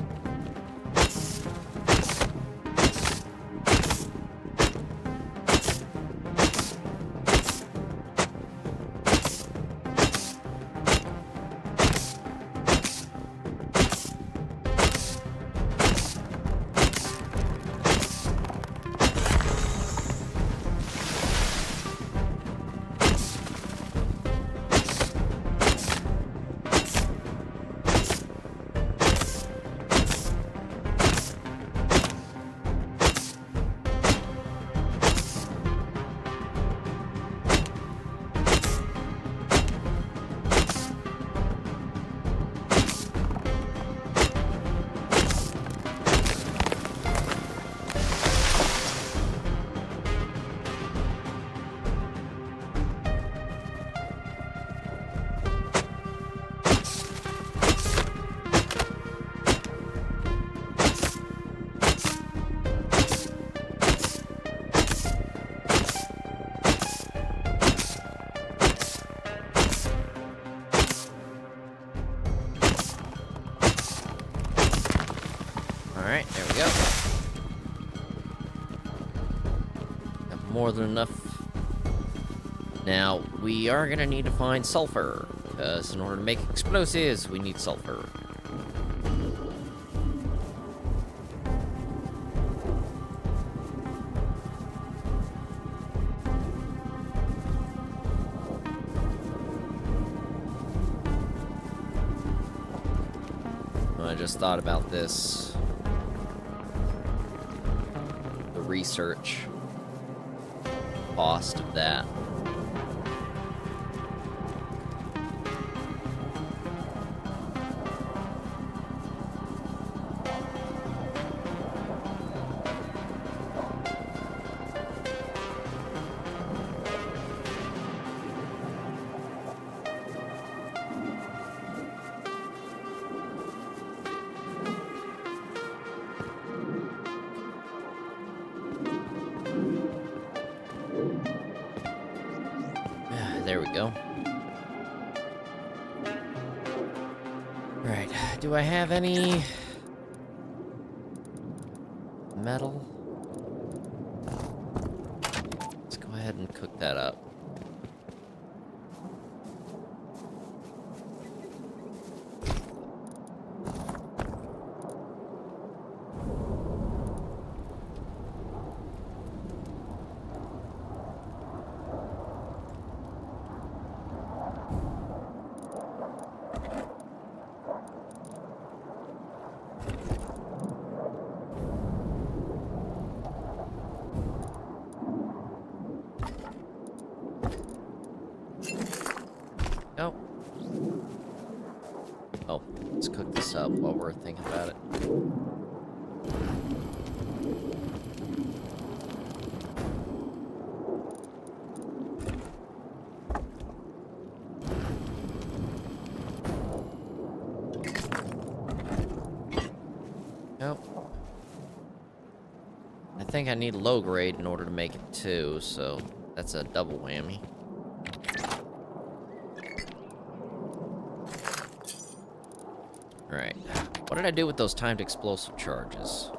Alright, there we go. Got more than enough. Now, we are gonna need to find sulfur, because in order to make explosives, we need sulfur. I just thought about this. The research. cost of that. There we go. Alright, do I have any metal? Let's go ahead and cook that up. Oh. Oh, let's cook this up while we're thinking about it. Nope. I think I need low grade in order to make it too, so that's a double whammy. Alright. What did I do with those timed explosive charges?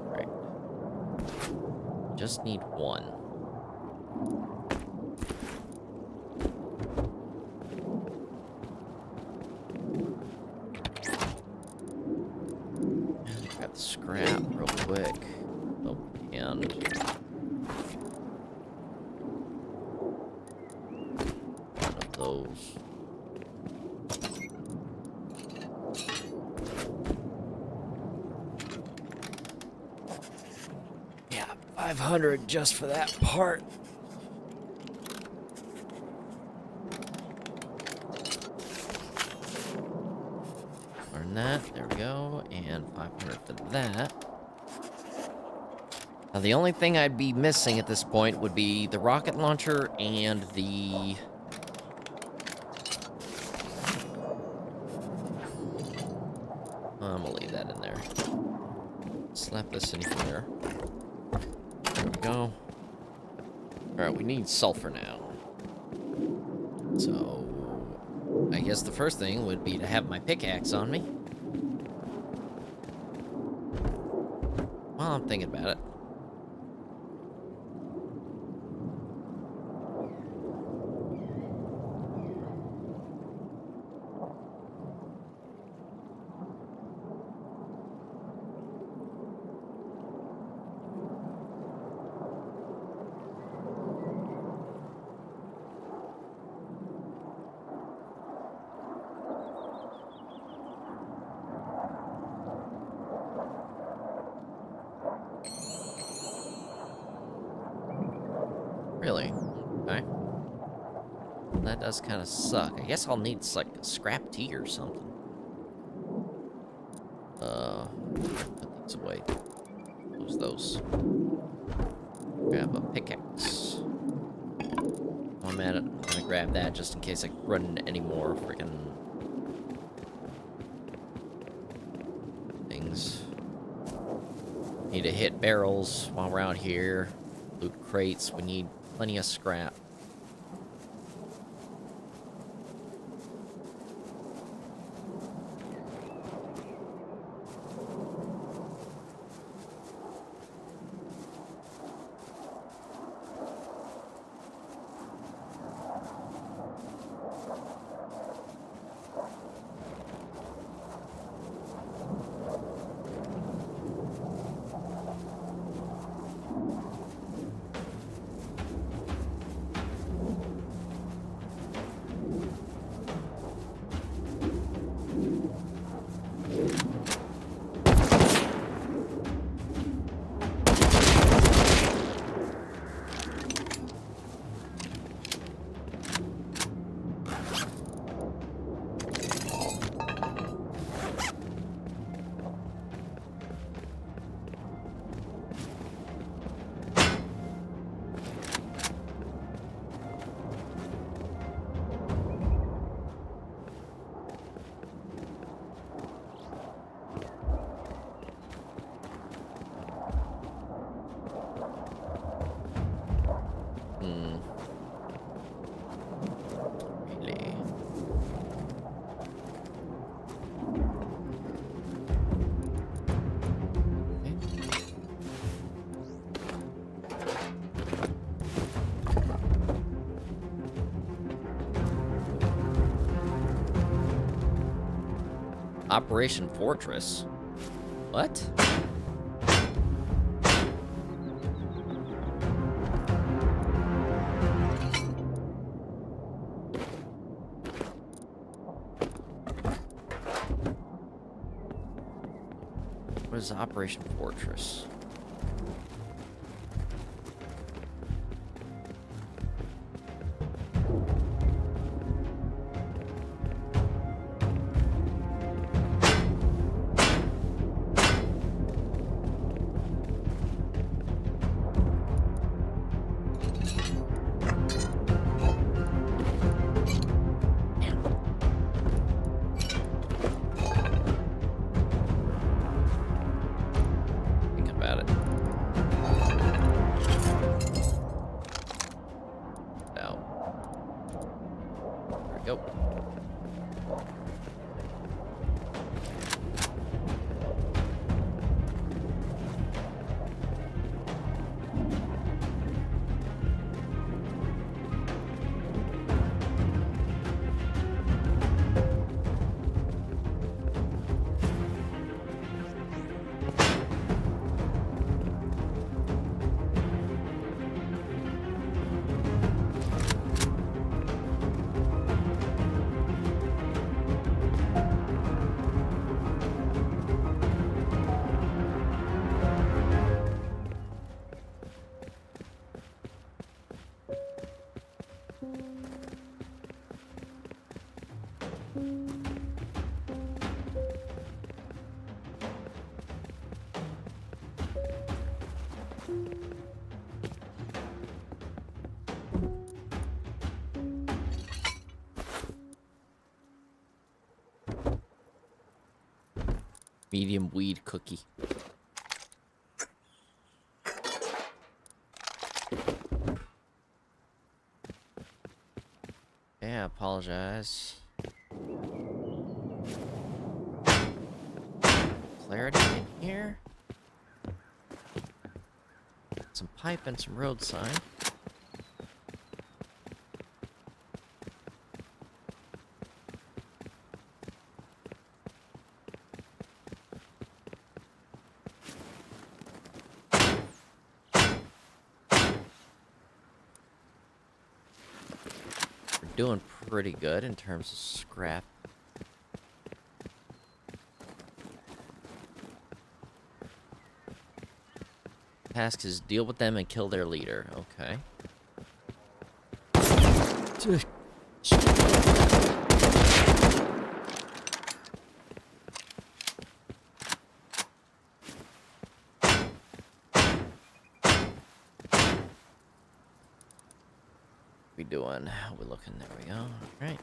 Right. Just need one. Grab the scrap real quick. Oh, and those. Yeah, 500 just for that part. Learn that. There we go. And 500 for that. Now, the only thing I'd be missing at this point would be the rocket launcher and the I'm gonna leave that in there. Slap this in here. There we go. Alright, we need sulfur now. So, I guess the first thing would be to have my pickaxe on me. While I'm thinking about it. Really? Okay. That does kind of suck. I guess I'll need, like, scrap tea or something. Put these away. Close those. Grab a pickaxe. While I'm at it, I'm gonna grab that just in case I run into any more freaking things. Need to hit barrels while we're out here. Loot crates. We need plenty of scrap. Hmm. Really? Operation Fortress. What? What is Operation Fortress? Think about it. Now. There we go. Medium weed cookie. Yeah, I apologize. Clarity in here. Some pipe and some road sign. Doing pretty good in terms of scrap. Task is deal with them and kill their leader. Okay. We doing? How we looking? There we go. All right.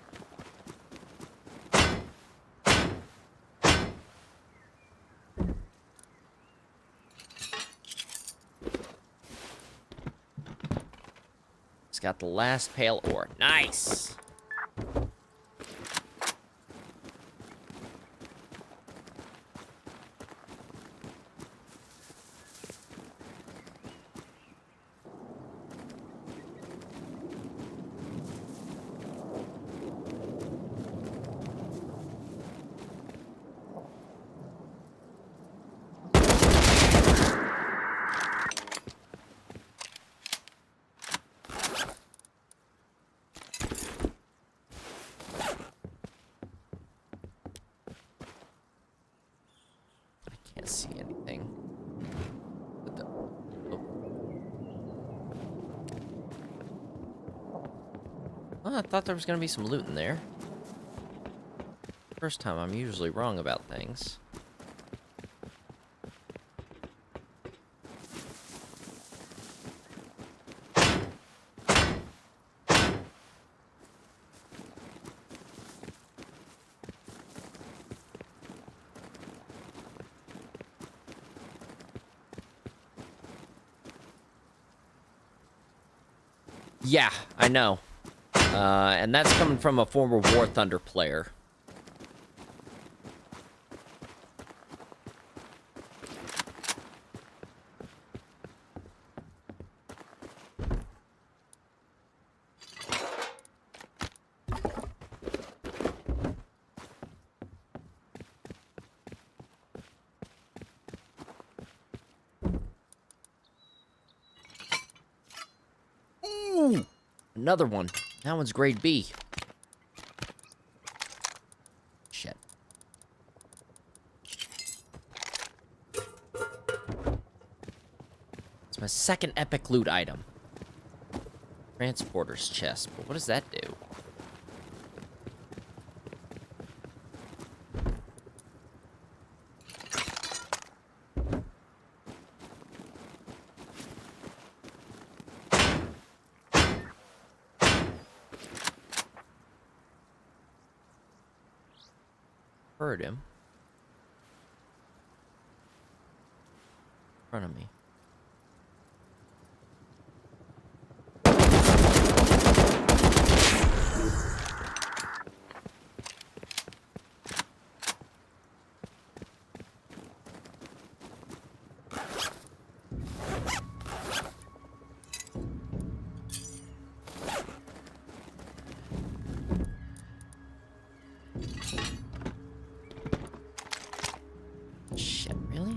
It's got the last pale ore. Nice. Can't see anything. Oh, I thought there was gonna be some loot in there. First time, I'm usually wrong about things. Yeah, I know. And that's coming from a former War Thunder player. Ooh! Another one. That one's grade B. Shit. It's my second epic loot item. Transporter's chest. But what does that do? Heard him. In front of me. Shit, really?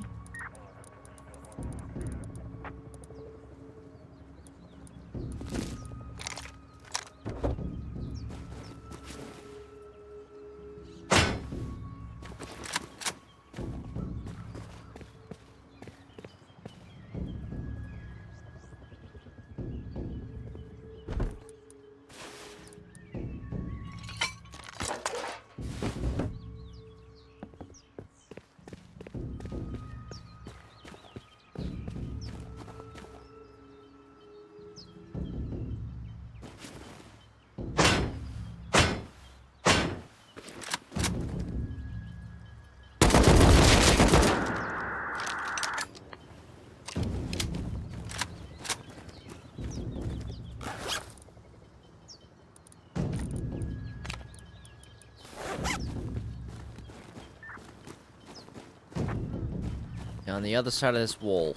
On the other side of this wall.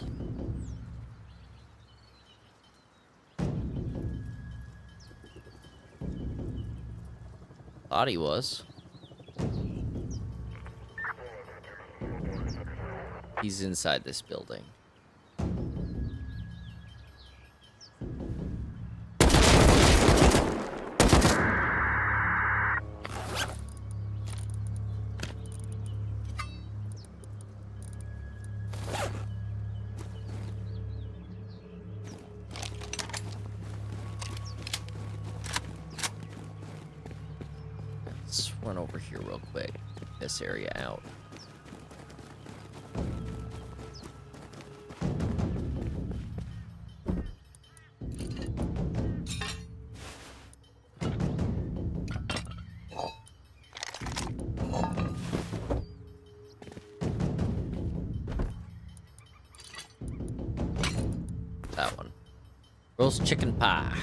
Thought he was. He's inside this building. Let's run over here real quick. Get this area out. That one. Roast chicken pie.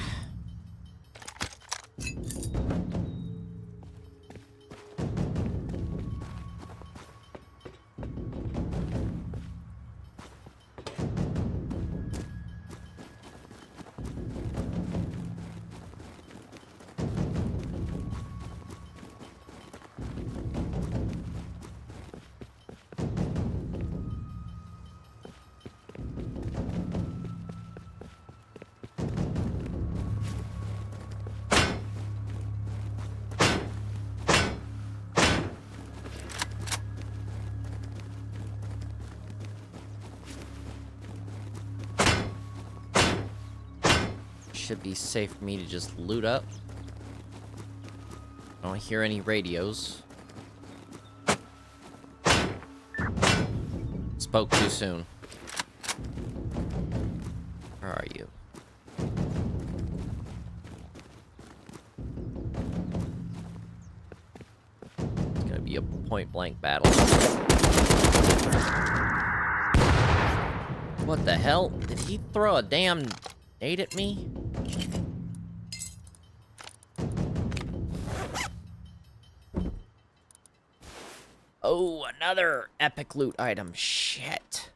Should be safe for me to just loot up. I don't hear any radios. Spoke too soon. Where are you? It's gonna be a point-blank battle. What the hell? Did he throw a damn nade at me? Oh, another epic loot item. Shit.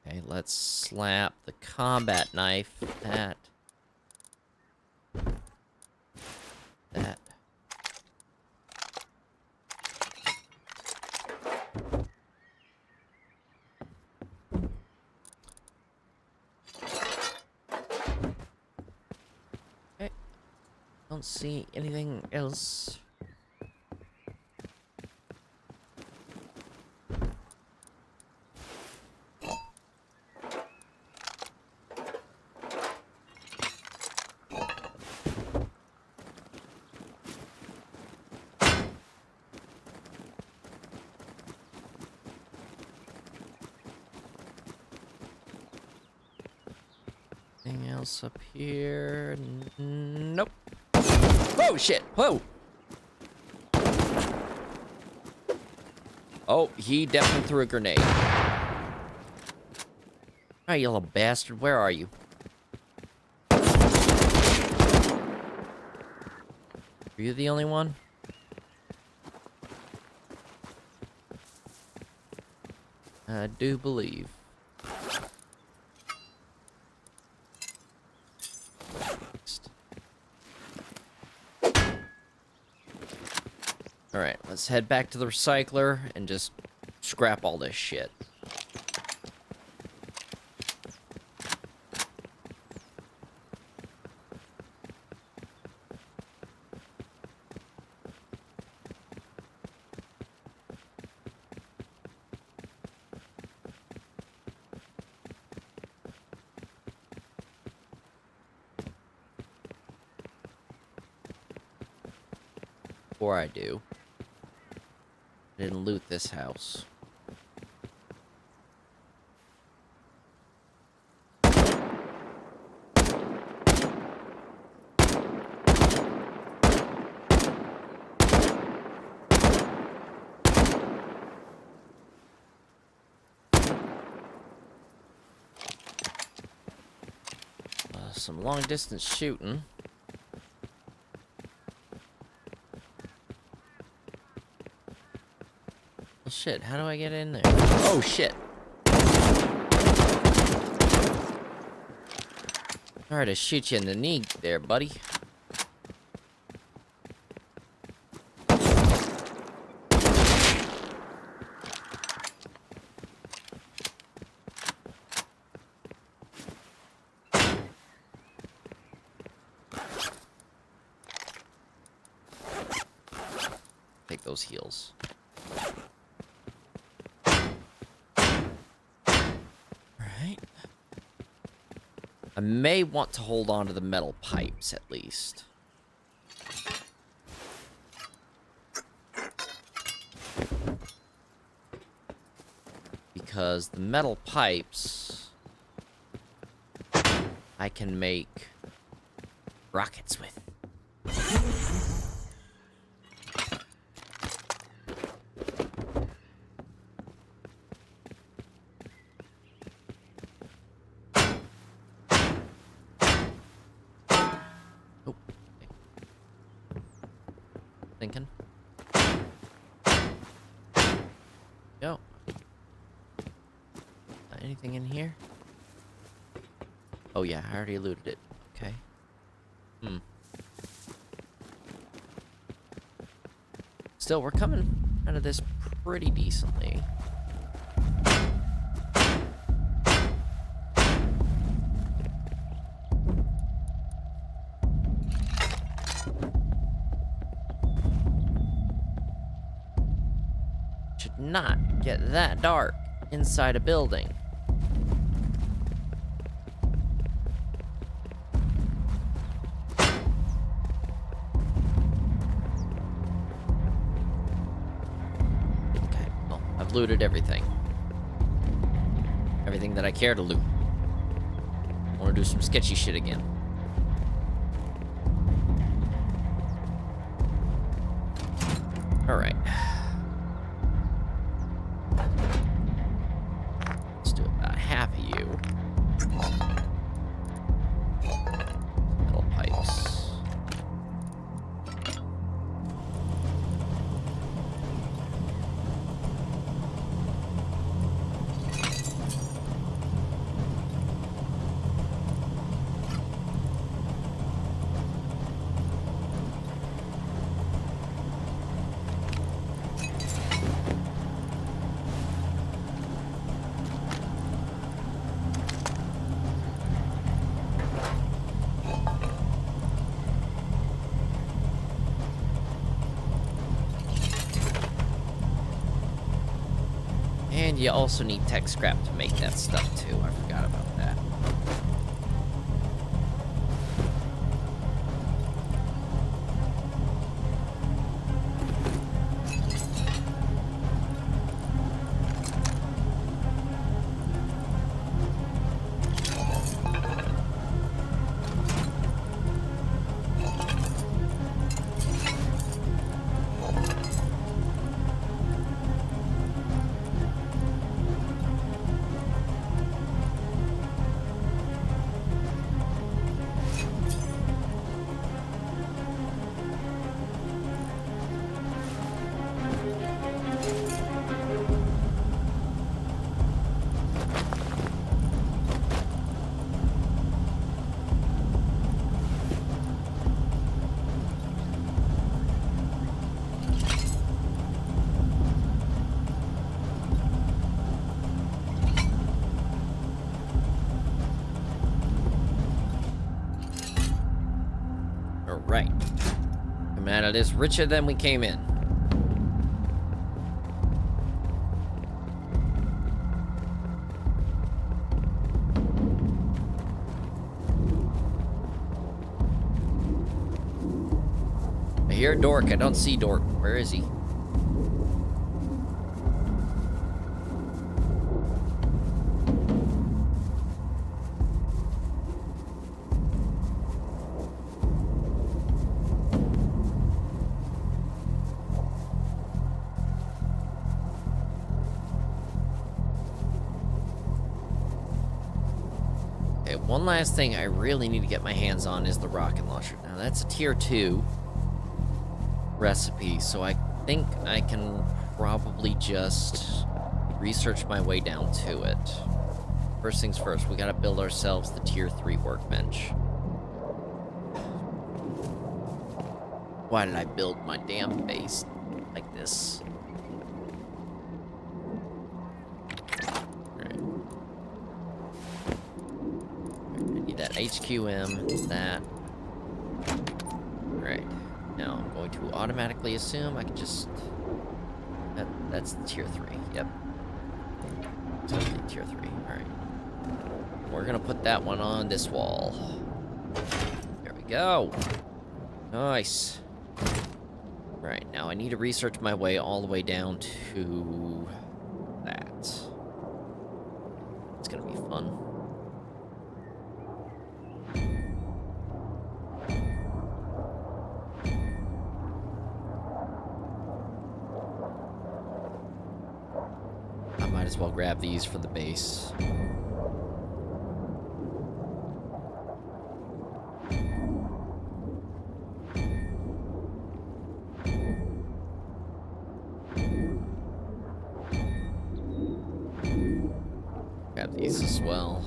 Okay, let's slap the combat knife at that. Okay. Don't see anything else. Anything else up here? Nope. Oh, shit. Whoa. Oh, he definitely threw a grenade. Alright, you little bastard. Where are you? Are you the only one? I do believe. Alright, let's head back to the recycler and just scrap all this shit. Before I do, I didn't loot this house. Some long distance shooting. Well, shit, how do I get in there? Oh, shit. Sorry to shoot you in the knee there, buddy. Take those heals. Alright. I may want to hold on to the metal pipes, at least. Because the metal pipes I can make rockets with. Thinking. Yo. Anything in here? Oh yeah, I already looted it. Okay. Still, we're coming out of this pretty decently. Should not get that dark inside a building. Okay, well, I've looted everything. Everything that I care to loot. I want to do some sketchy shit again. Alright. Let's do about half of you. Metal pipes. you also need tech scrap to make that stuff too. I forgot about that. Right. Come out of this richer than we came in. I hear Dork. I don't see Dork. Where is he? One last thing I really need to get my hands on is the rocket launcher. Now, that's a tier 2 recipe, so I think I can probably just research my way down to it. First things first, we gotta build ourselves the tier 3 workbench. Why did I build my damn base like this? HQM, that. Right. Now I'm going to automatically assume I can just... That's tier 3, yep. Totally tier 3, alright. We're gonna put that one on this wall. There we go. Nice. Right, now I need to research my way all the way down to... that. It's gonna be fun. Might as well grab these for the base. Grab these as well.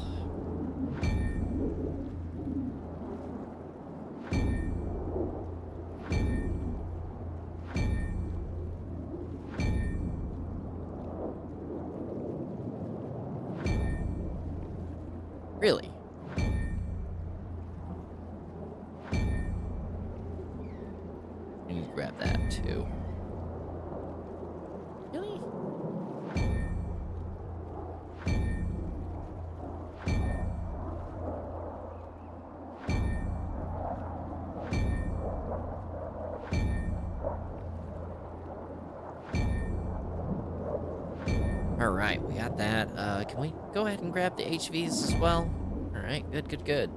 Really? I need to grab that too. Really? Alright, we got that. Can we go ahead and grab the HVs as well? Alright, good.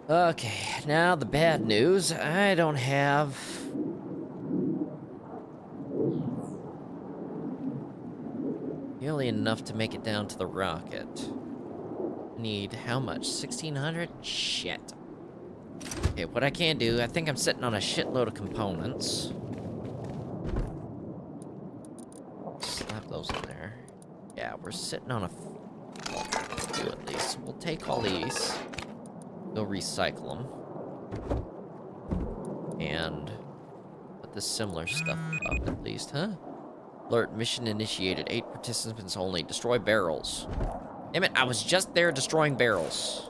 Okay, now the bad news. I don't have... nearly enough to make it down to the rocket. Need how much? 1,600? Shit. Okay, what I can do, I think I'm sitting on a shitload of components. Slap those in there. Yeah, we're sitting on a few at least. We'll take all these. Go recycle them. And put the similar stuff up at least, huh? Alert, mission initiated. 8 participants only. Destroy barrels. Damn it, I was just there destroying barrels.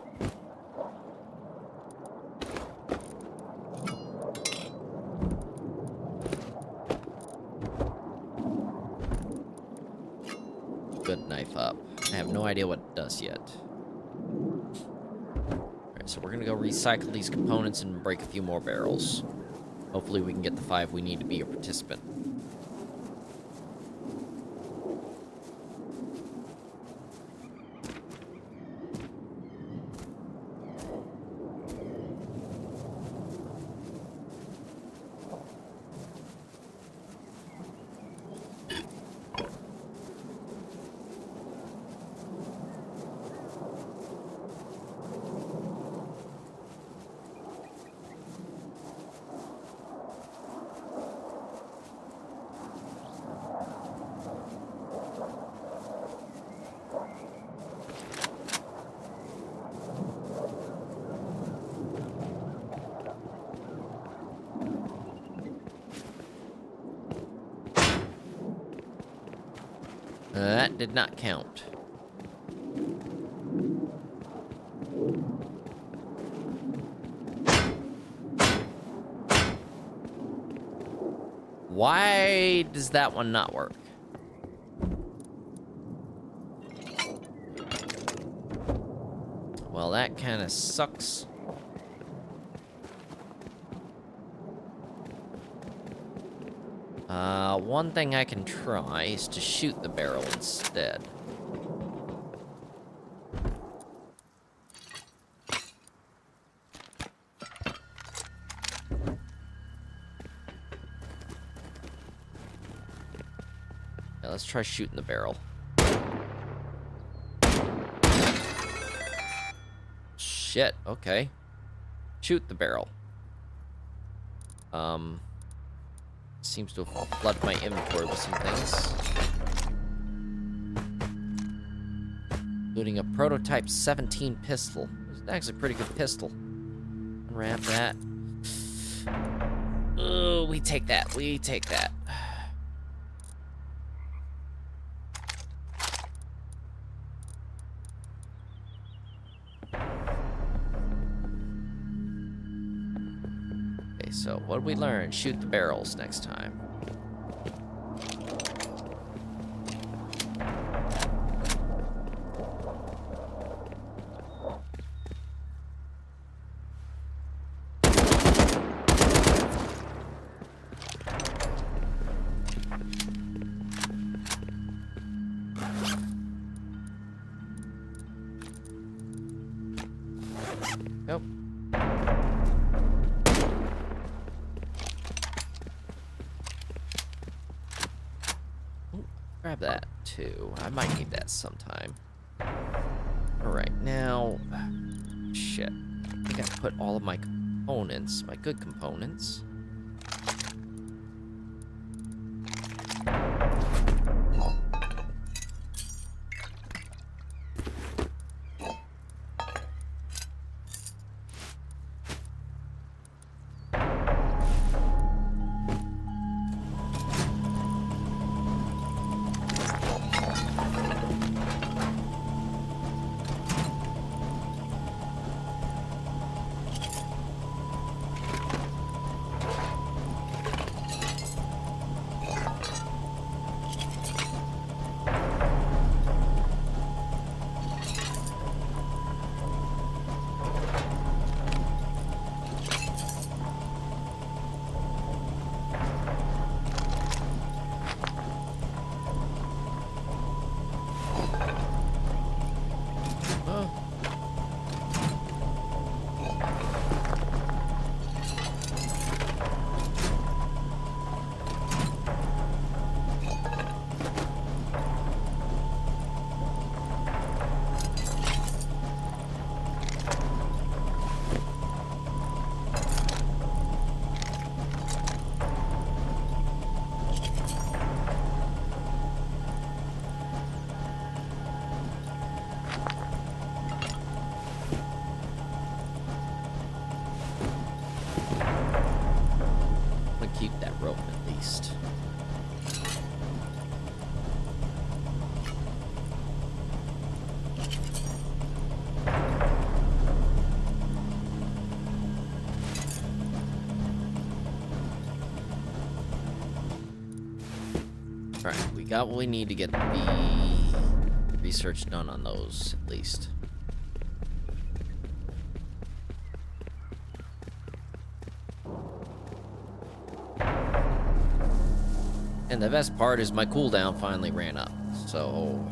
idea what it does yet. Alright, so we're gonna go recycle these components and break a few more barrels. Hopefully we can get the 5 we need to be a participant. That did not count. Why does that one not work? Well, that kind of sucks. One thing I can try is to shoot the barrel instead. Yeah, let's try shooting the barrel. Shit, okay. Shoot the barrel. Seems to have flooded my inventory with some things. Including a prototype 17 pistol. It's actually a pretty good pistol. Unwrap that. Oh, we take that. We take that. So, what did we learn? Shoot the barrels next time. Nope. Grab that, too. I might need that sometime. Alright, now... Shit. I think I put all of my components, my good components. Keep that rope at least. Alright, we got what we need to get the research done on those, at least. And the best part is my cooldown finally ran up, so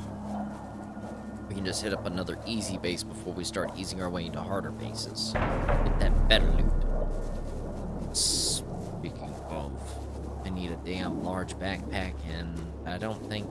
we can just hit up another easy base before we start easing our way into harder bases. Get that better loot. Speaking of, I need a damn large backpack, and I don't think...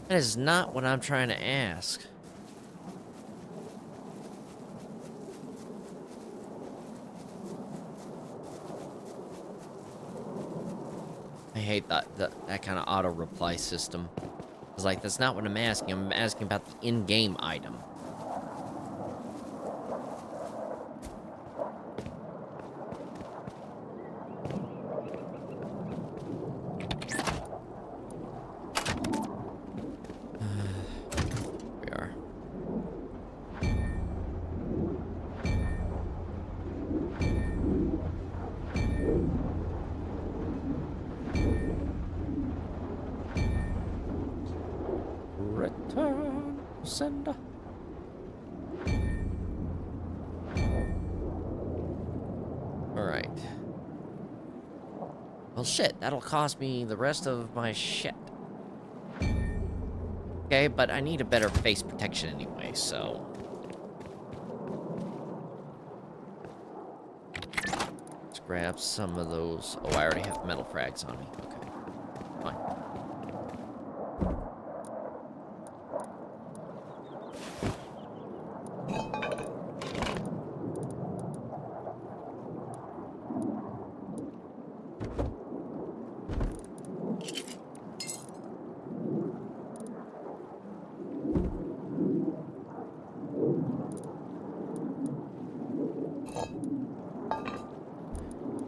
That is not what I'm trying to ask. I hate that kind of auto reply system. It's like, that's not what I'm asking. I'm asking about the in-game item. Return, sender. Alright. Well, shit, that'll cost me the rest of my shit. Okay, but I need a better face protection anyway, so... let's grab some of those. Oh, I already have metal frags on me. Okay, fine.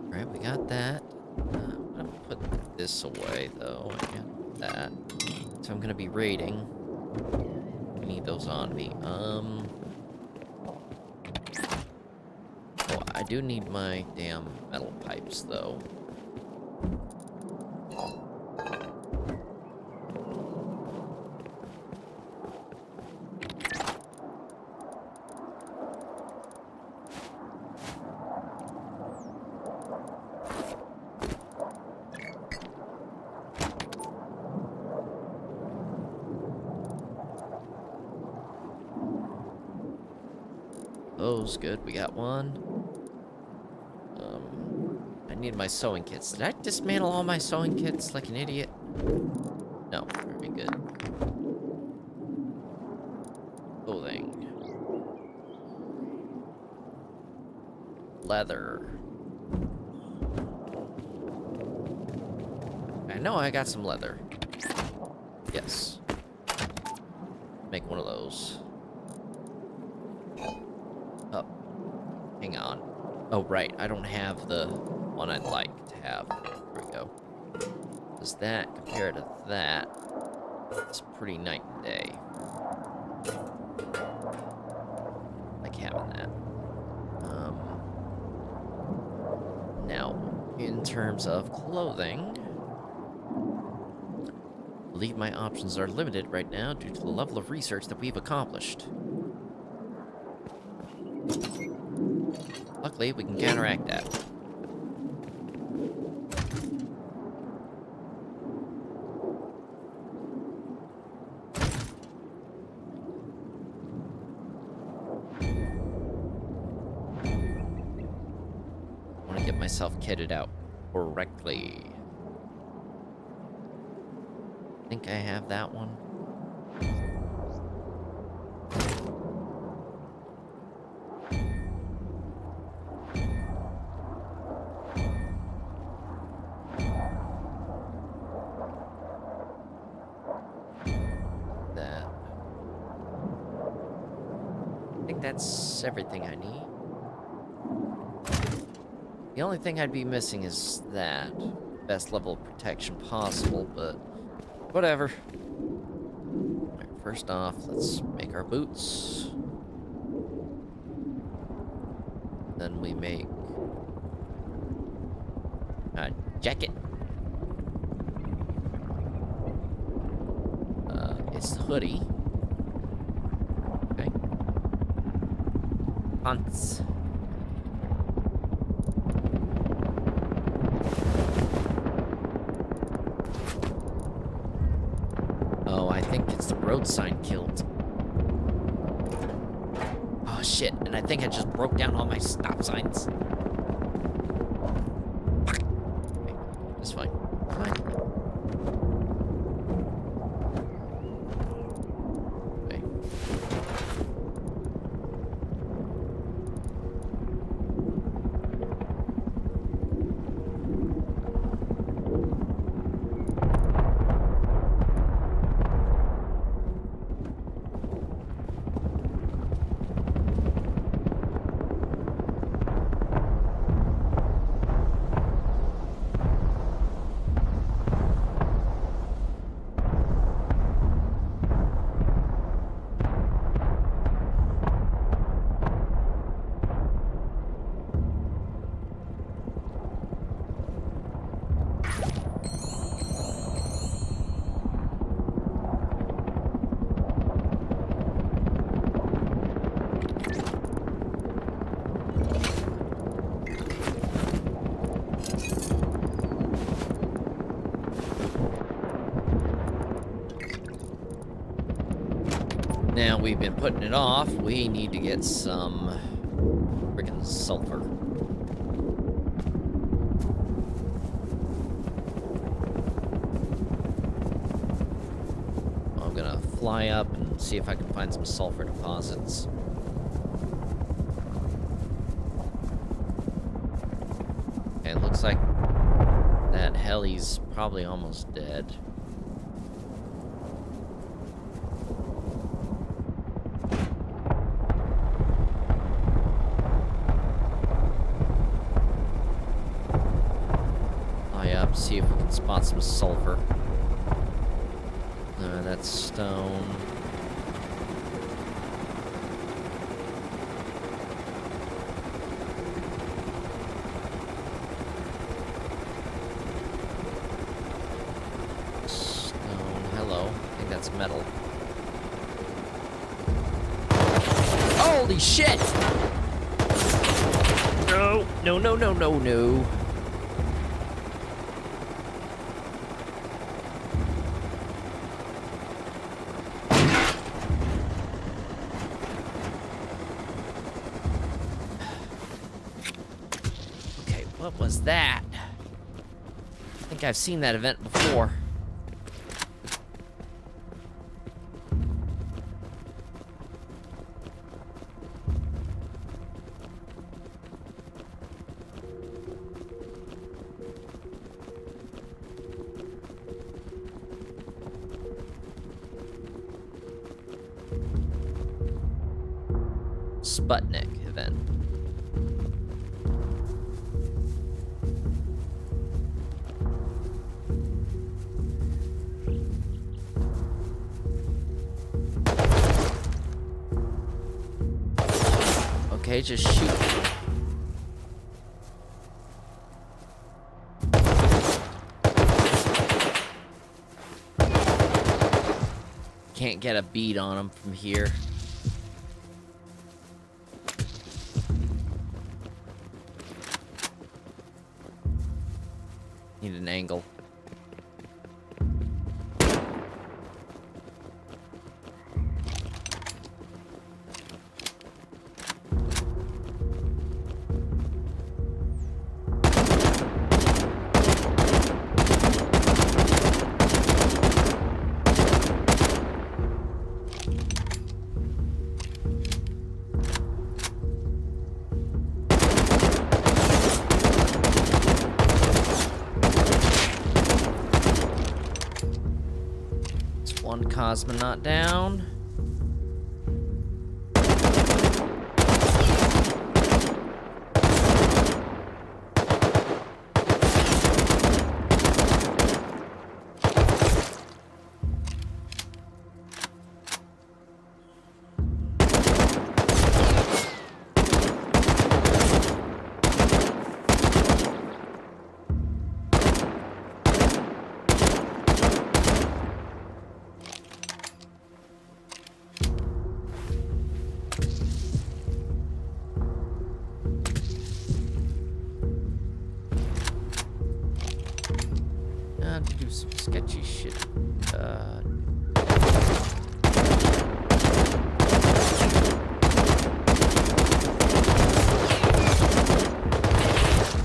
Alright, we got that. I'm gonna put this away, though. I got that. So I'm gonna be raiding. I need those on me. Oh, I do need my damn metal pipes, though. Those, good, we got one. I need my sewing kits. Did I dismantle all my sewing kits like an idiot? No, very good. Clothing. Leather. I know I got some leather. Yes. Make one of those. Oh, hang on. Oh, right, I don't have the one I'd like to have. There we go. Does that compare to that? It's pretty night and day. Like having that. Now, in terms of clothing, I believe my options are limited right now due to the level of research that we've accomplished. Luckily, we can counteract that. I want to get myself kitted out correctly. I think I have that one. That's everything I need. The only thing I'd be missing is that. Best level of protection possible, but whatever. Alright, first off, let's make our boots. Then we make a jacket. It's the hoodie. Okay. Pants. Oh, I think it's the road sign kilt. Oh shit, and I think I just broke down all my stop signs. Fuck. Okay, it's fine. Fine. Okay. Now we've been putting it off, we need to get some freaking sulfur. I'm gonna fly up and see if I can find some sulfur deposits. Okay, it looks like that heli's probably almost dead. See if we can spot some sulfur. That's stone. Stone. Hello. I think that's metal. Holy shit! No! No, no, no, no, no. What was that? I think I've seen that event before. Sputnik event. Okay, just shoot. Can't get a bead on him from here. Need an angle. One cosmonaut down.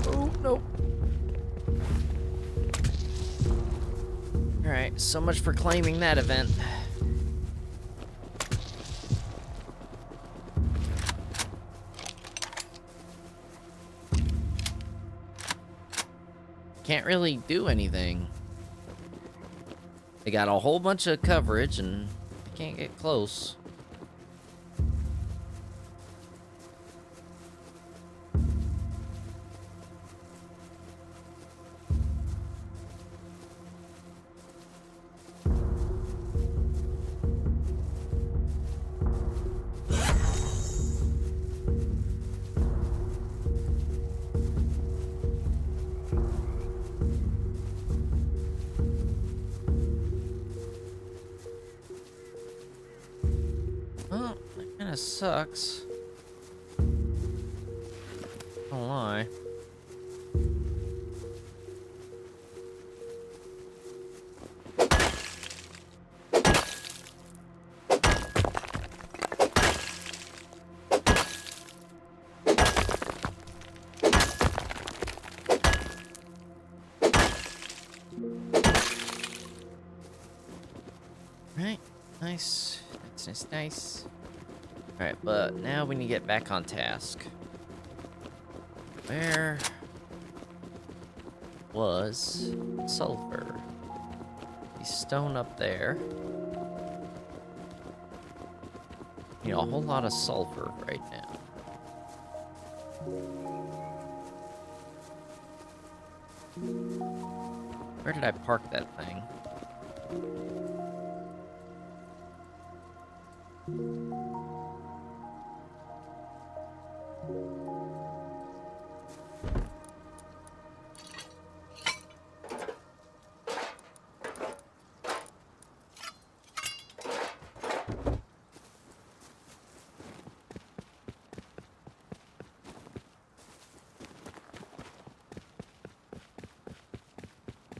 Oh, no. Alright, so much for claiming that event. Can't really do anything. They got a whole bunch of coverage and I can't get close. Well, that kind of sucks. Don't lie. Right, nice. Nice. Alright, but now we need to get back on task. Where was sulfur? The stone up there. You know, a whole lot of sulfur right now. Where did I park that thing?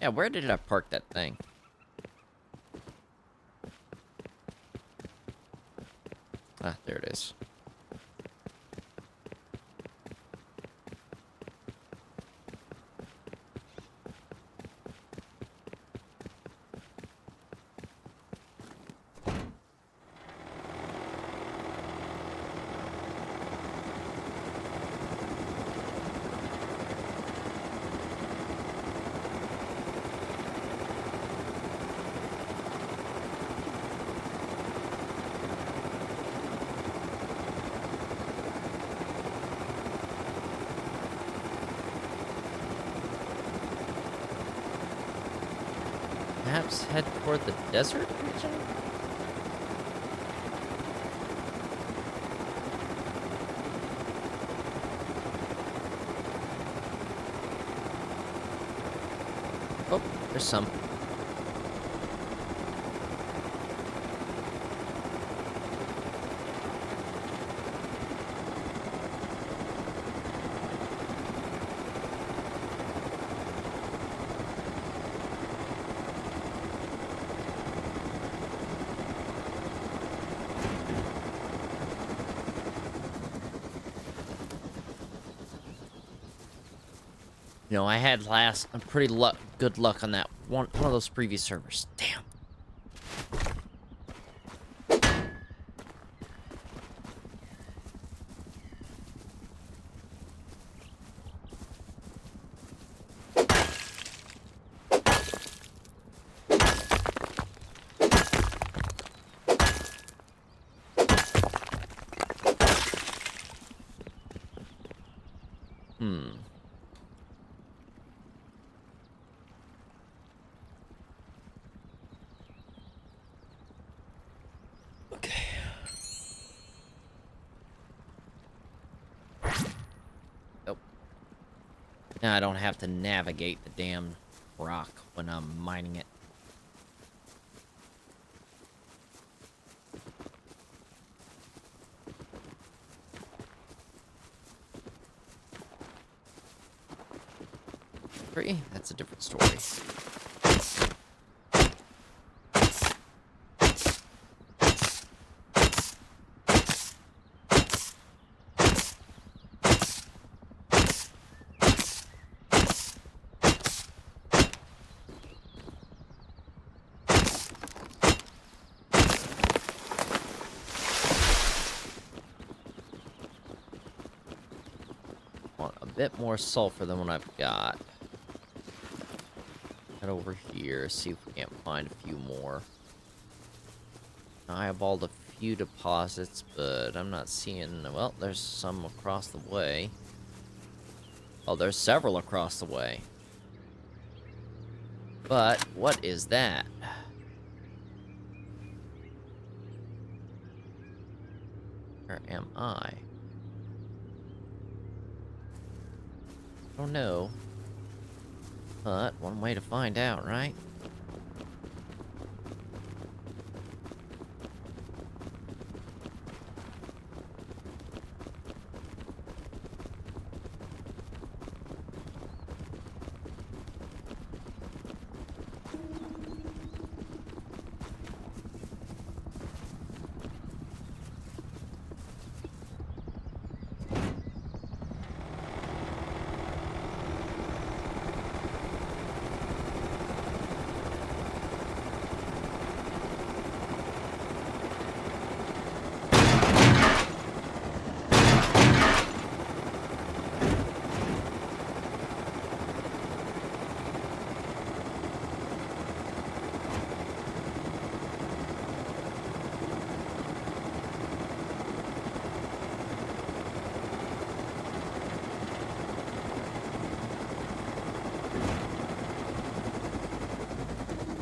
Yeah, where did I park that thing? Ah, there it is. Perhaps head toward the desert region? Oh, there's some. You know, I had pretty good luck on that one of those previous servers. Damn. Okay. Nope. Now I don't have to navigate the damn rock when I'm mining it. That's a different story. bit more sulfur than what I've got. Head over here, see if we can't find a few more. I eyeballed a few deposits, but I'm not seeing... Well, there's some across the way. Oh, there's several across the way. But, what is that? Where am I? I don't know. But, one way to find out, right?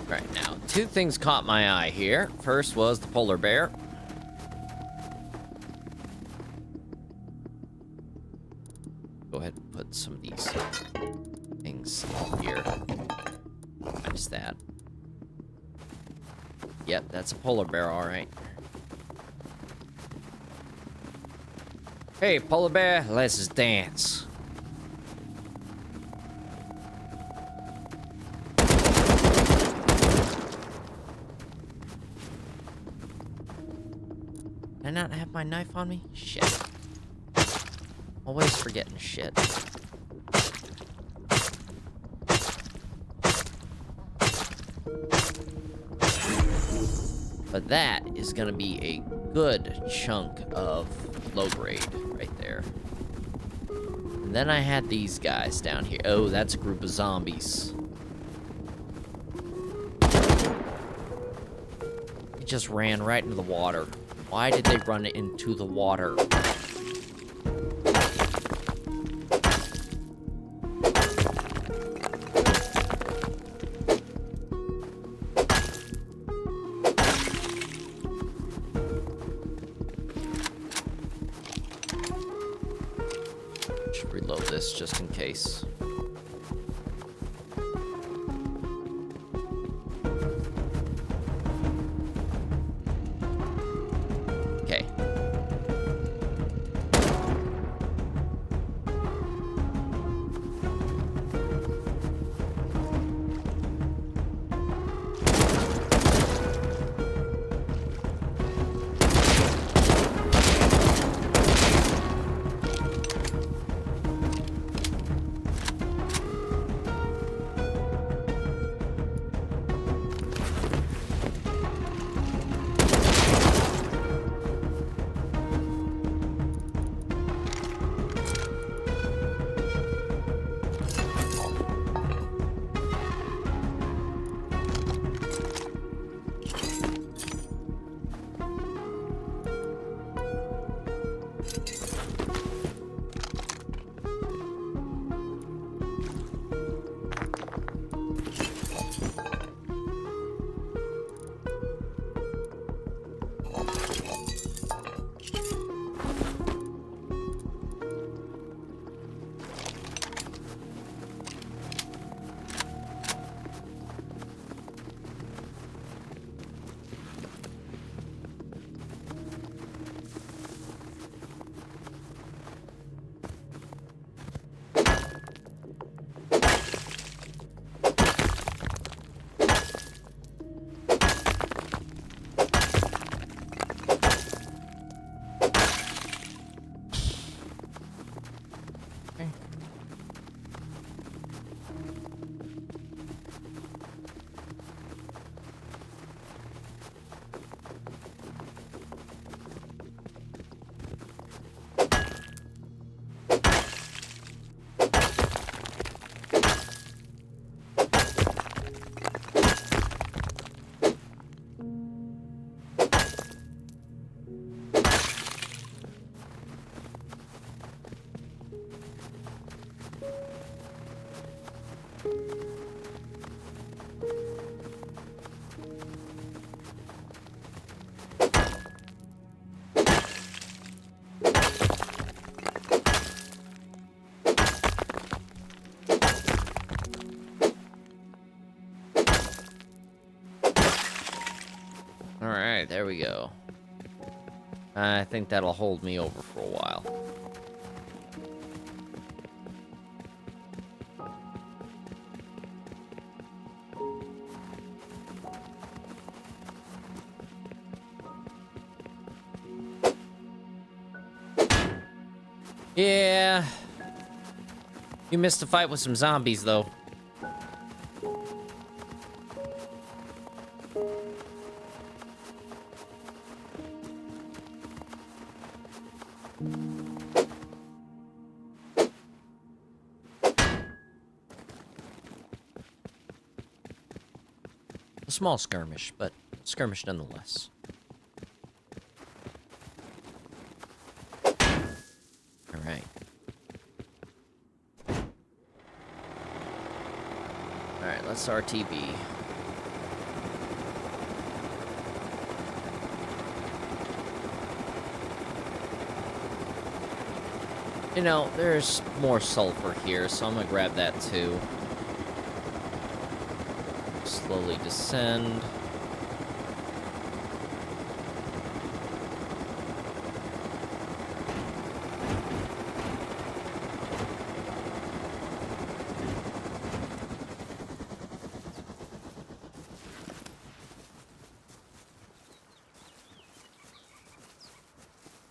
Right now, two things caught my eye here. First was the polar bear. Go ahead and put some of these things here. Minus that. Yep, that's a polar bear, all right. Hey, polar bear, let's just dance. Did I not have my knife on me? Shit. Always forgetting shit. But that is gonna be a good chunk of low grade right there. And then I had these guys down here. Oh, that's a group of zombies. It just ran right into the water. Why did they run into the water? Should reload this just in case. Okay. Alright, there we go. I think that'll hold me over for a while. Yeah. You missed a fight with some zombies, though. A small skirmish, but skirmish nonetheless. Alright. Alright, let's RTB. You know, there's more sulfur here, so I'm gonna grab that too. Slowly descend.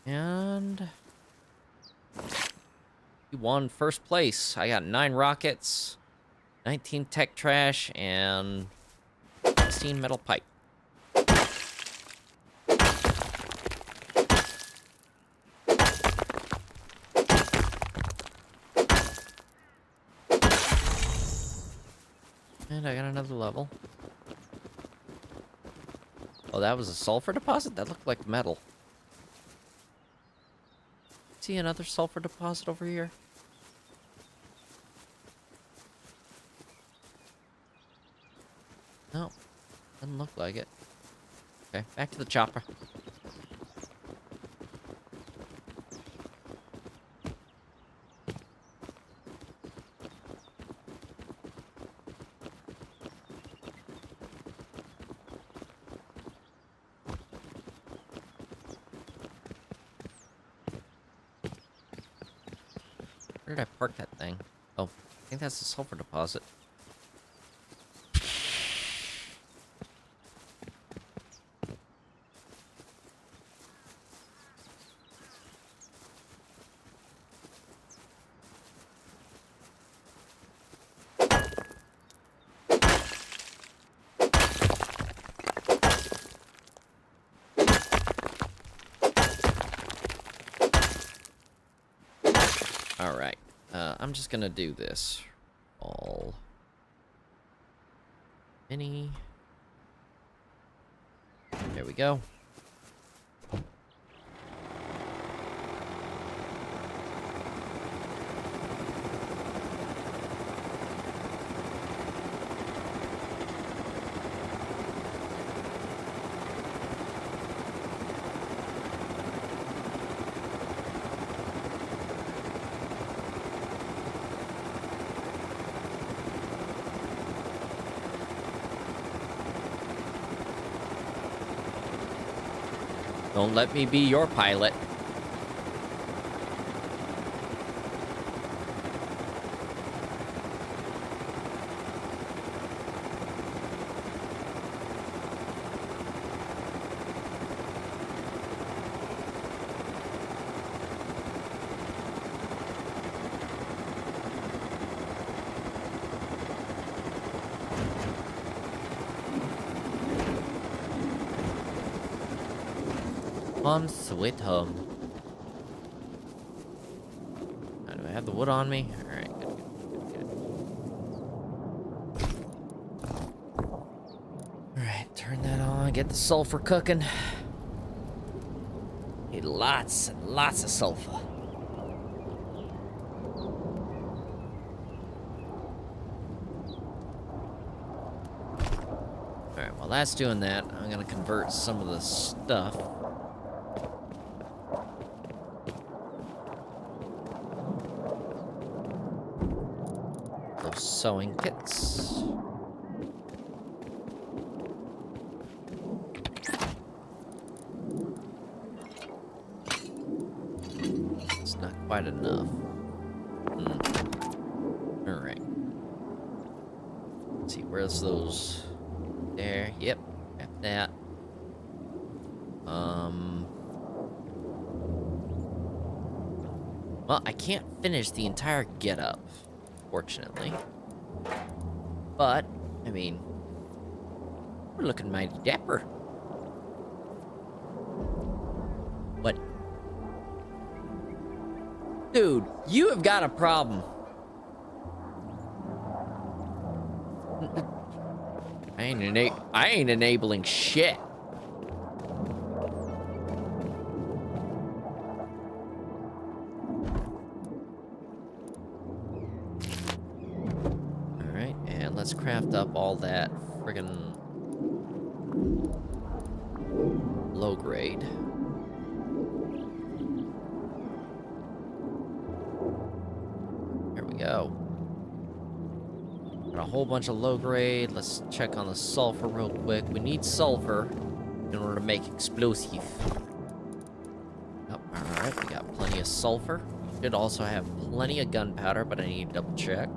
And you won first place. I got 9 rockets, 19 tech trash, and 16 metal pipe. And I got another level. Oh, that was a sulfur deposit? That looked like metal. See another sulfur deposit over here? No, doesn't look like it. Okay, back to the chopper. Where did I park that thing? Oh, I think that's the sulfur deposit. Alright, I'm just gonna do this. All mini. There we go. Don't let me be your pilot. Home sweet home. Now, do I have the wood on me? Alright, good, good. Alright, turn that on, get the sulfur cooking. Need lots and lots of sulfur. Alright, while that's doing that, I'm gonna convert some of the stuff. Sewing kits. quite enough. Alright. Let's see, where's those? There, yep, got that. Well, I can't finish the entire getup, fortunately. But, I mean, we're looking mighty dapper. What? Dude, you have got a problem. I ain't enabling shit. Alright, and let's craft up all that friggin' low grade. There we go. Got a whole bunch of low grade. Let's check on the sulfur real quick. We need sulfur in order to make explosive. Oh, alright, we got plenty of sulfur. We should also have plenty of gunpowder, but I need to double check.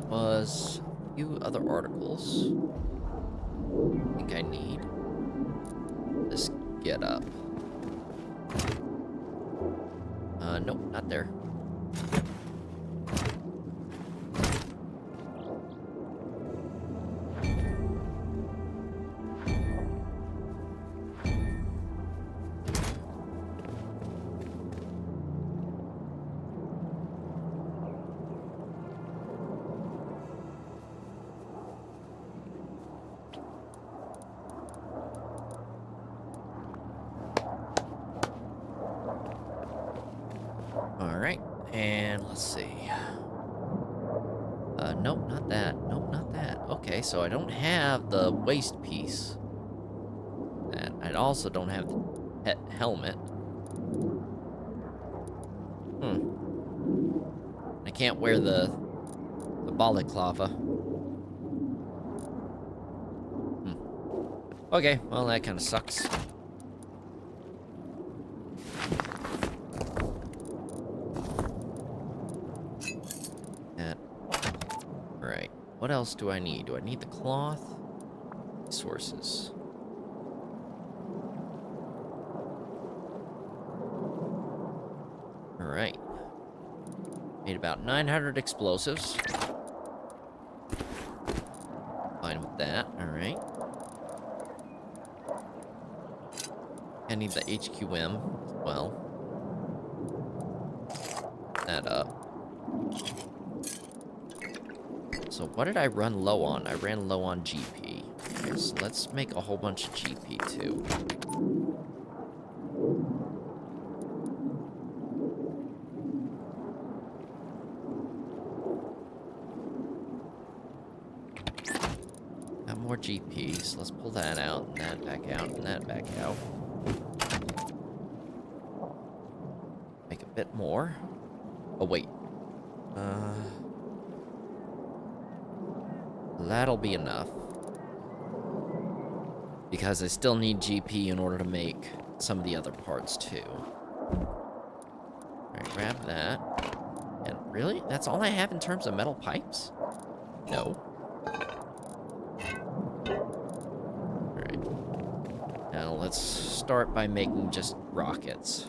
Was a few other articles. I think I need this get up. Nope, not there. Alright, and let's see. Nope, not that. Nope, not that. Okay, so I don't have the waist piece. And I also don't have the helmet. I can't wear the balaclava. Okay, well, that kind of sucks. Right. What else do I need? Do I need the cloth? Resources. Alright. Made about 900 explosives. Fine with that. Alright. I need the HQM as well. That up. So what did I run low on? I ran low on GP. Okay, so let's make a whole bunch of GP too. Got more GPs. Let's pull that out, and that back out, and that back out. Make a bit more. Oh, wait. That'll be enough. Because I still need GP in order to make some of the other parts too. Alright, grab that. And really? That's all I have in terms of metal pipes? No. Alright. Now let's start by making just rockets.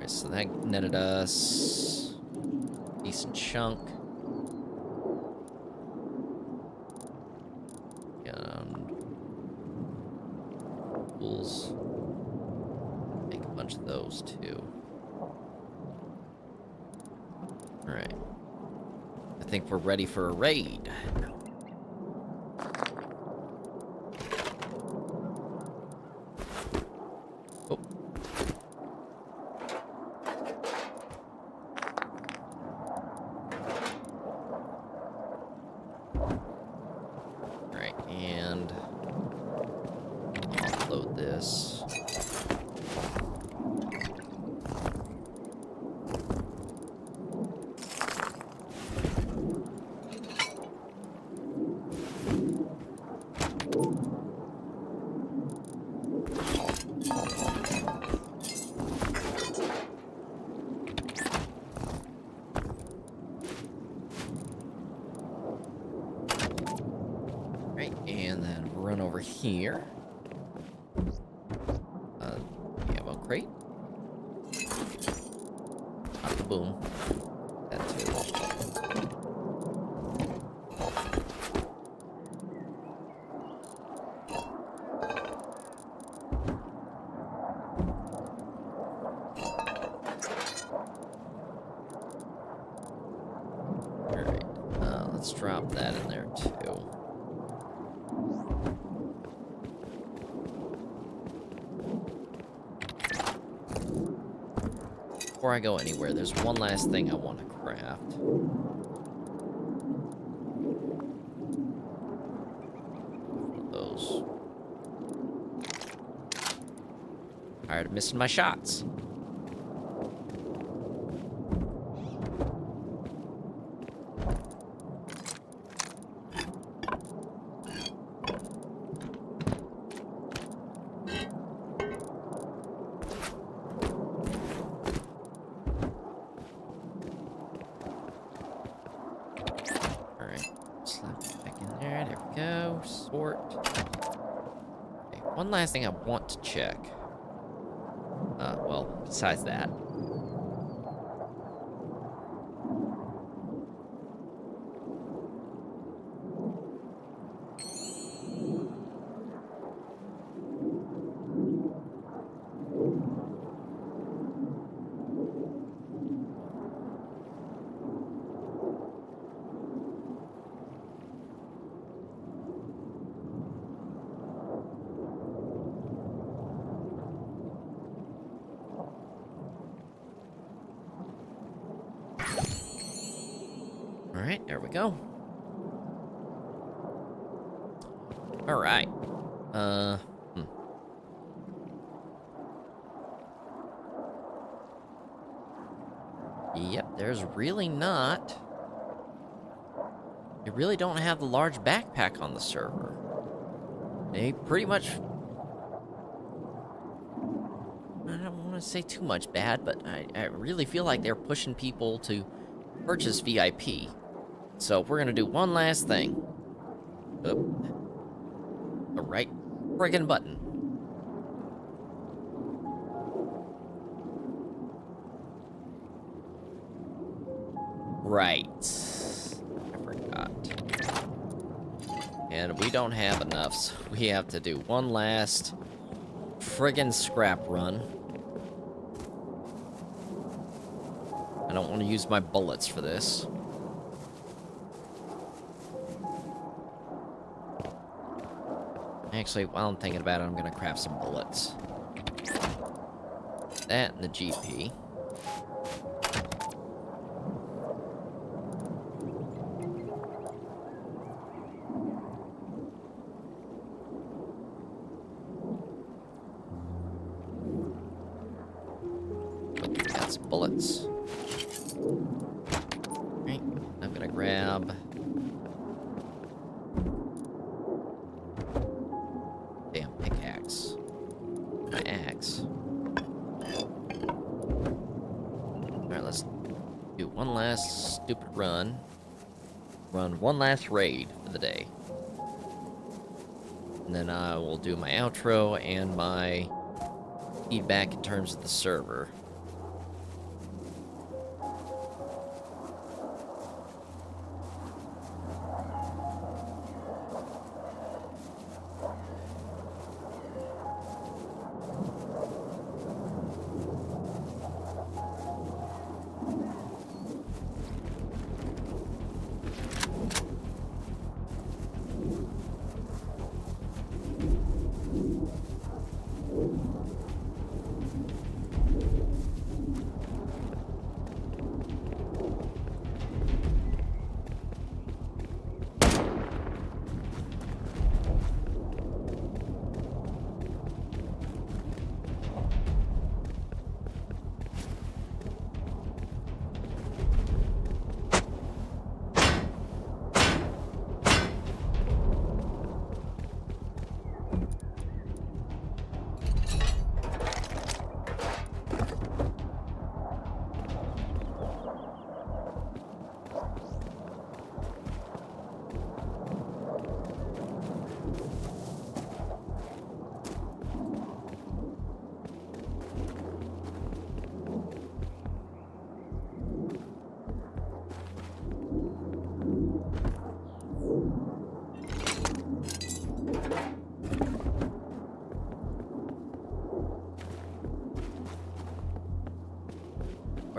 So that netted us a decent chunk. And tools. Make a bunch of those too. Alright. I think we're ready for a raid. run over here. Ammo crate. Not the boom. That too. Alright, let's drop that in there too. Before I go anywhere, there's one last thing I want to craft. Those. Tired of missing my shots. One last thing I want to check. Well, besides that. Alright, there we go. Alright. Yep, there's really not... You really don't have the large backpack on the server. They pretty much... I don't want to say too much bad, but I really feel like they're pushing people to purchase VIP. So we're gonna do one last thing. Oop. The right friggin' button. Right. I forgot. And we don't have enough, so we have to do one last friggin' scrap run. I don't want to use my bullets for this. Actually, while I'm thinking about it, I'm going to craft some bullets. That and the GP. Got some bullets. Right, I'm going to grab... One last stupid run. Run one last raid for the day. And then I will do my outro and my feedback in terms of the server.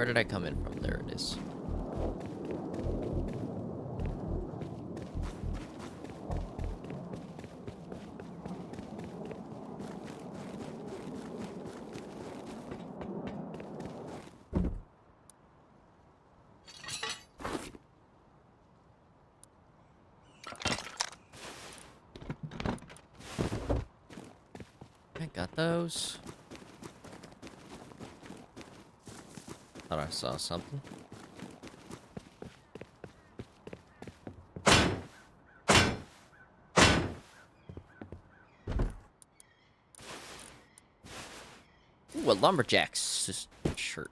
Where did I come in from? There it is. I got those. Thought I saw something. Ooh, a lumberjack's shirt.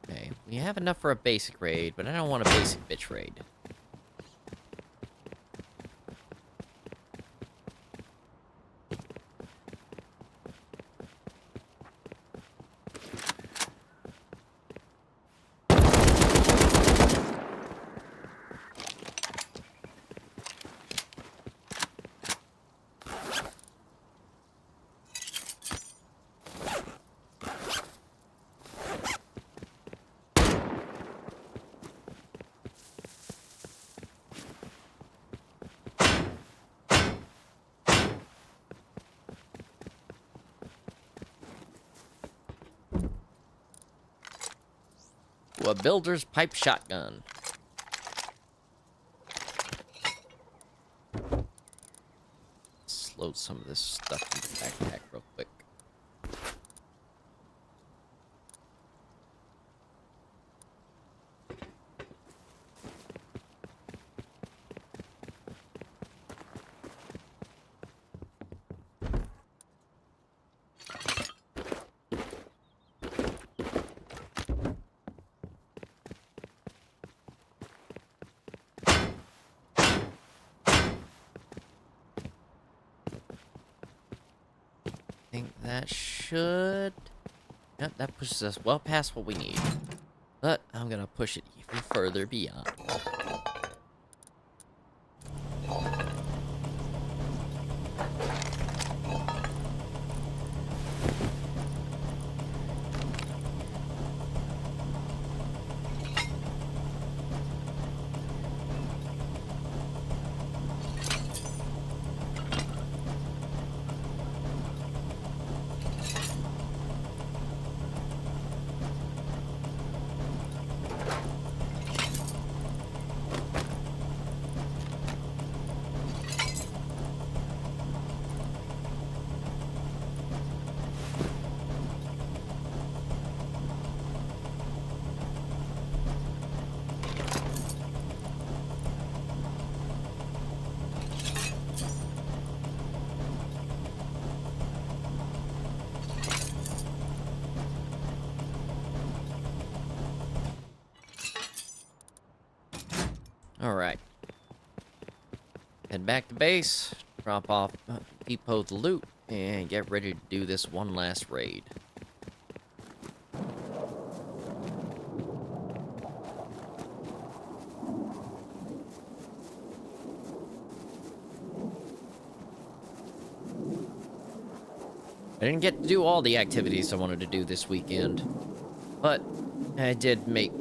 Okay, we have enough for a basic raid, but I don't want a basic bitch raid. Ooh, a builder's pipe shotgun. Let's load some of this stuff in the backpack real quick. I think that should... Yep, that pushes us well past what we need. But I'm gonna push it even further beyond. Alright. Head back to base, drop off depot the loot, and get ready to do this one last raid. I didn't get to do all the activities I wanted to do this weekend, but I did make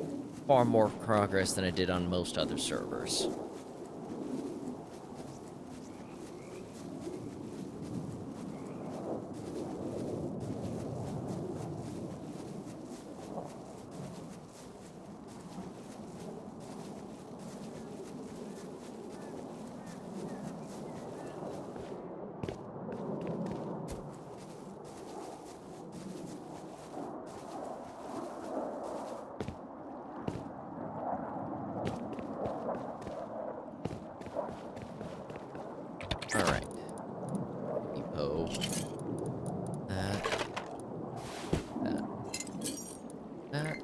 far more progress than I did on most other servers. Alright. Depot. That. Right.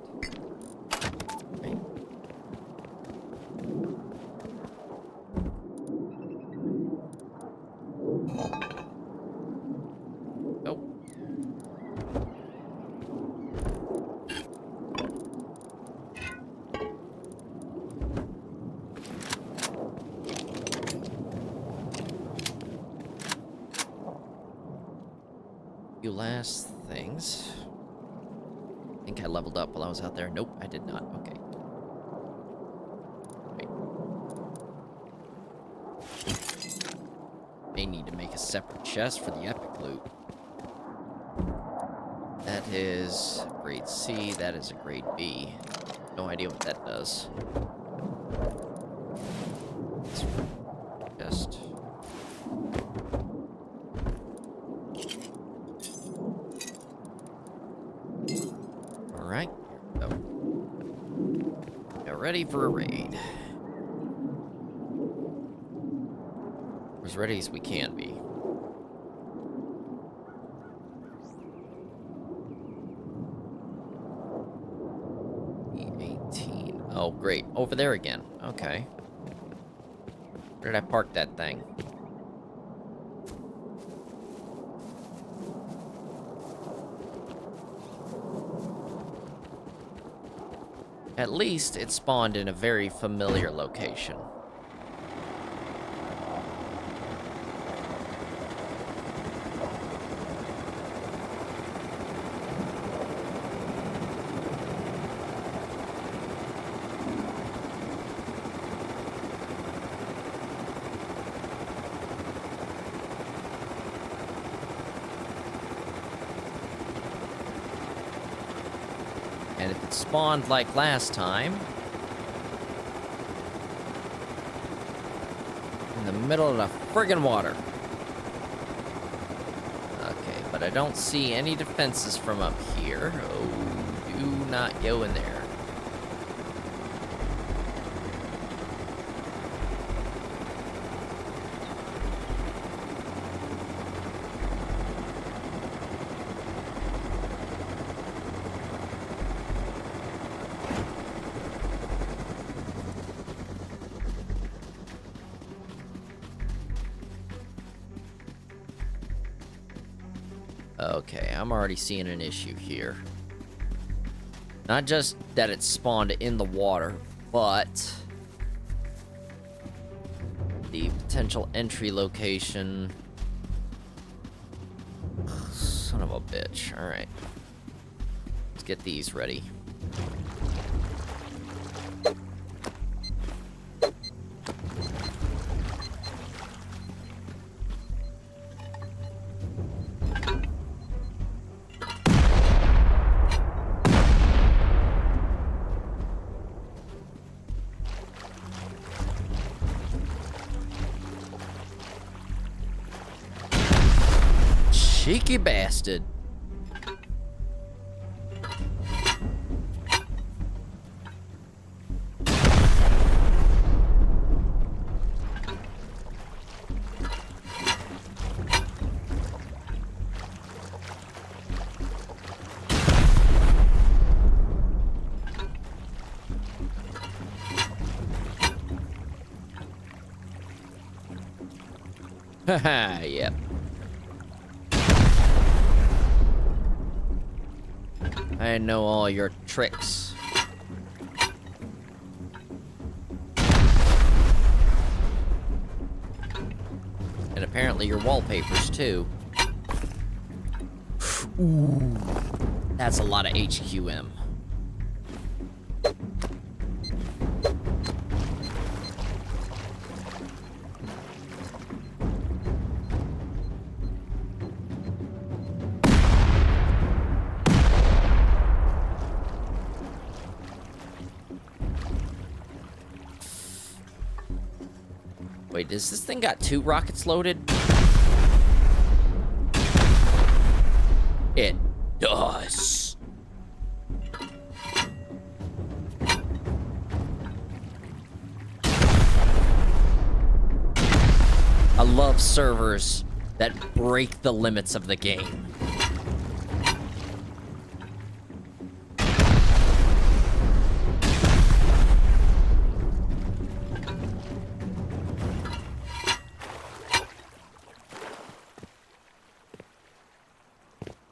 Few last things. I think I leveled up while I was out there. Nope, I did not. Okay. May need to make a separate chest for the epic loot. That is grade C. That is a grade B. No idea what that does. Chest. Alright. Here we go. Now ready for a raid. As ready as we can be. E18. Oh, great. Over there again. Okay. Where did I park that thing? At least it spawned in a very familiar location. And if it spawned like last time, in the middle of the friggin' water. Okay, but I don't see any defenses from up here. Oh, do not go in there. Okay, I'm already seeing an issue here. Not just that it spawned in the water, but the potential entry location. Son of a bitch. Alright. Let's get these ready. Cheeky bastard. Haha, yep. I know all your tricks. And apparently your wallpapers, too. Ooh, that's a lot of HQM. Wait, does this thing got 2 rockets loaded? It does. I love servers that break the limits of the game.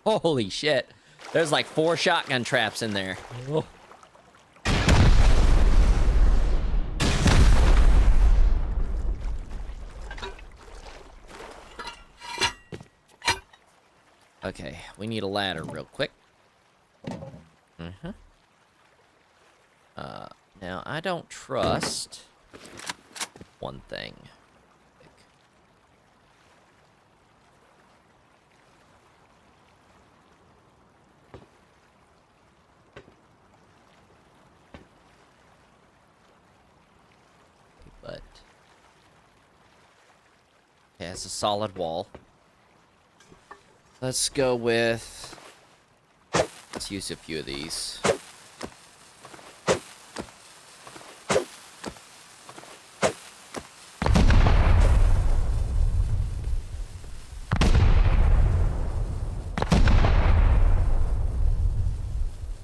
Holy shit. There's like 4 shotgun traps in there. Oh. Okay, we need a ladder real quick. Mm-hmm. Now, I don't trust one thing. But yeah, it's a solid wall. Let's go with... Let's use a few of these.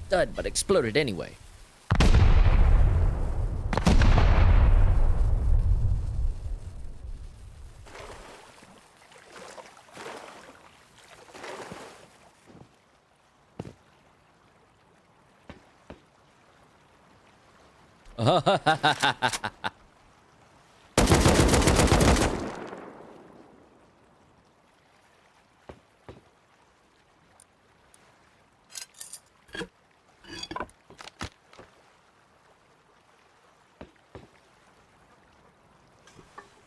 Dud, but exploded anyway.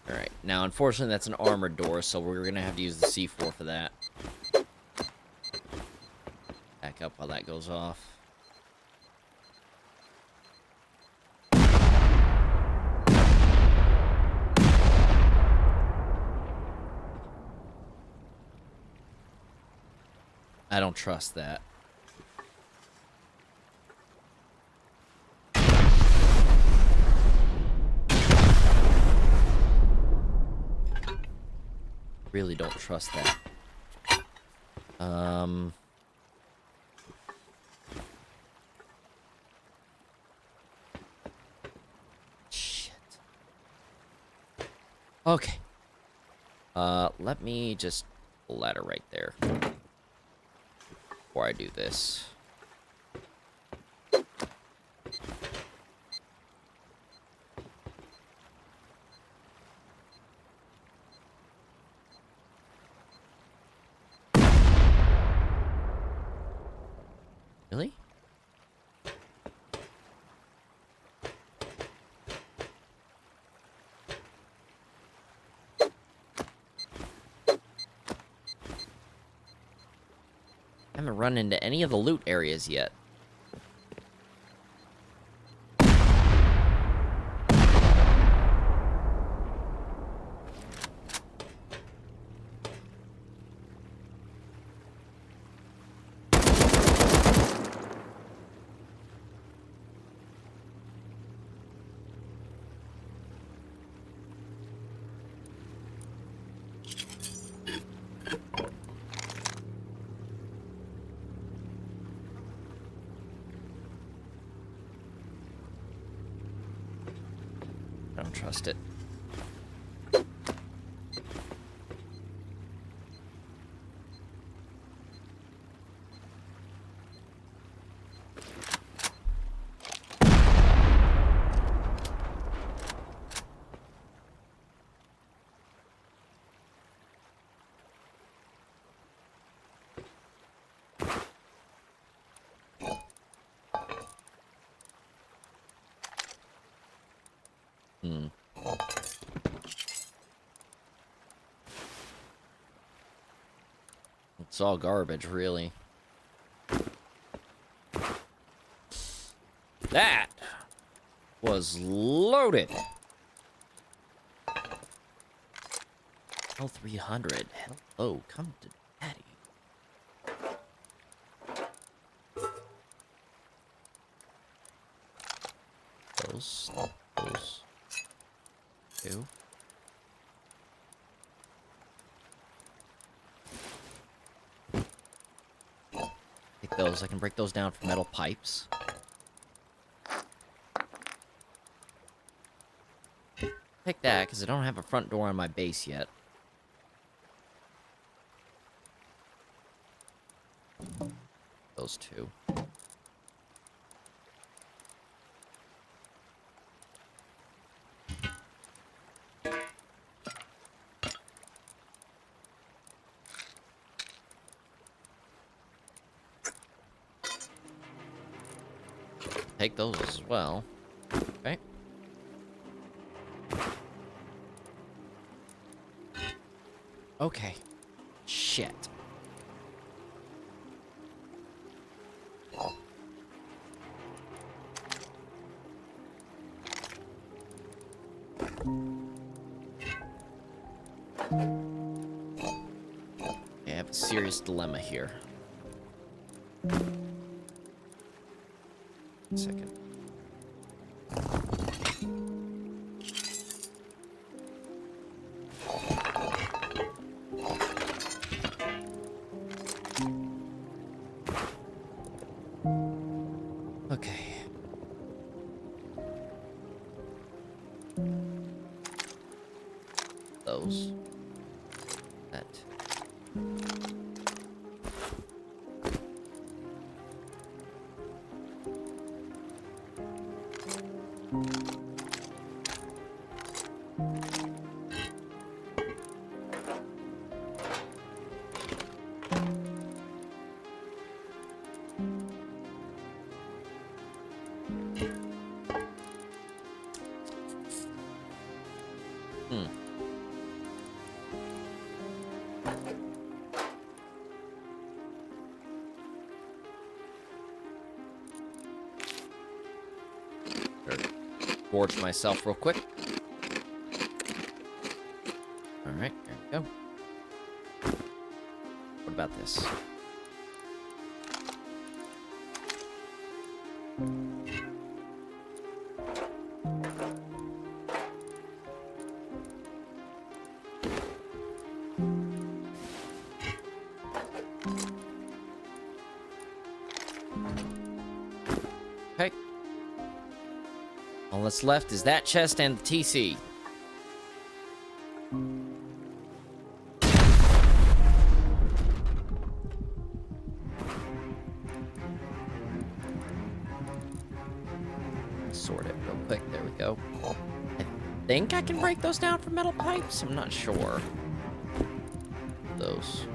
Alright, now unfortunately that's an armored door, so we're gonna have to use the C4 for that. Back up while that goes off. I don't trust that. Really don't trust that. Shit. Okay. Let me just ladder right there before I do this. Really? I haven't run into any of the loot areas yet. I don't trust it. It's all garbage, really. That was loaded. L300. Hello, come to daddy. Those. Two. Take those. I can break those down for metal pipes. Take that, because I don't have a front door on my base yet. Those two. Take those as well. Okay. Okay. Shit. I have a serious dilemma here. Second. Okay. Those. That. Gorge myself real quick. Alright, there we go. What about this? Okay. All that's left is that chest and the TC. Sort it real quick. There we go. I think I can break those down for metal pipes. I'm not sure. Those.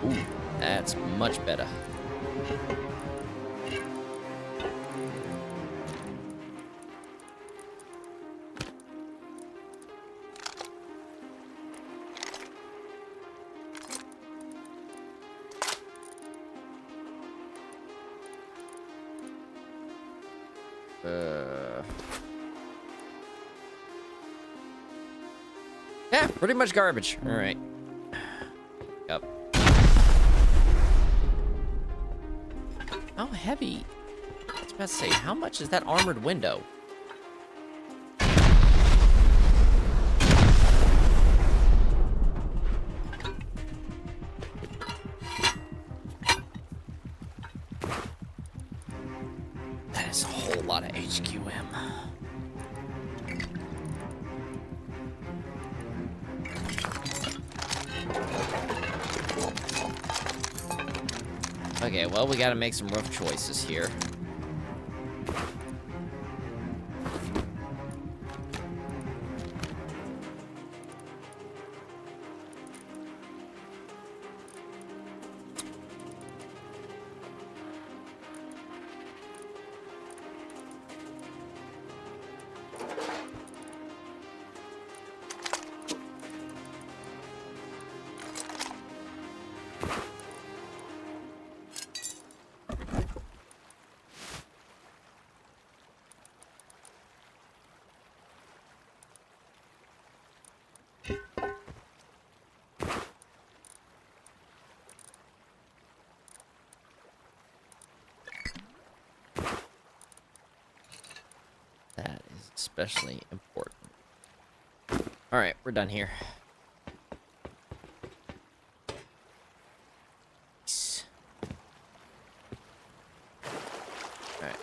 Ooh, that's much better. Yeah, pretty much garbage. All right. Yep. How heavy? I was about to say, how much is that armored window? That is a whole lot of HQM. Okay, well, we gotta make some rough choices here. That is especially important. All right, we're done here. Nice. All right.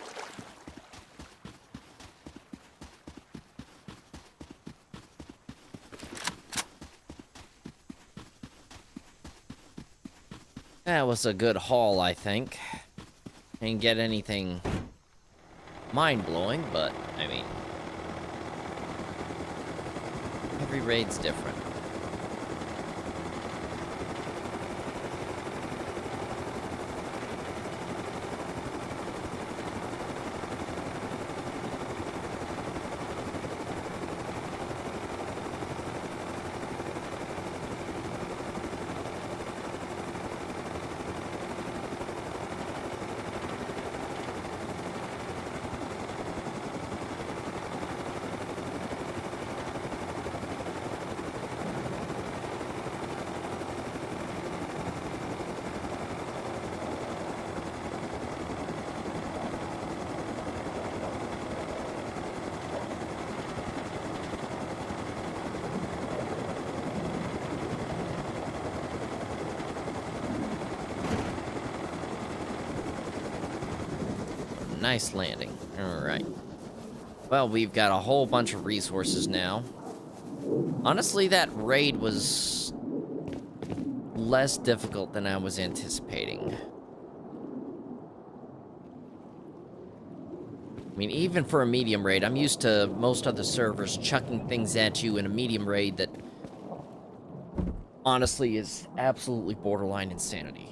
That was a good haul, I think. Didn't get anything mind-blowing, but, I mean, every raid's different. Nice landing. Alright. Well, we've got a whole bunch of resources now. Honestly, that raid was less difficult than I was anticipating. I mean, even for a medium raid, I'm used to most other servers chucking things at you in a medium raid that honestly is absolutely borderline insanity.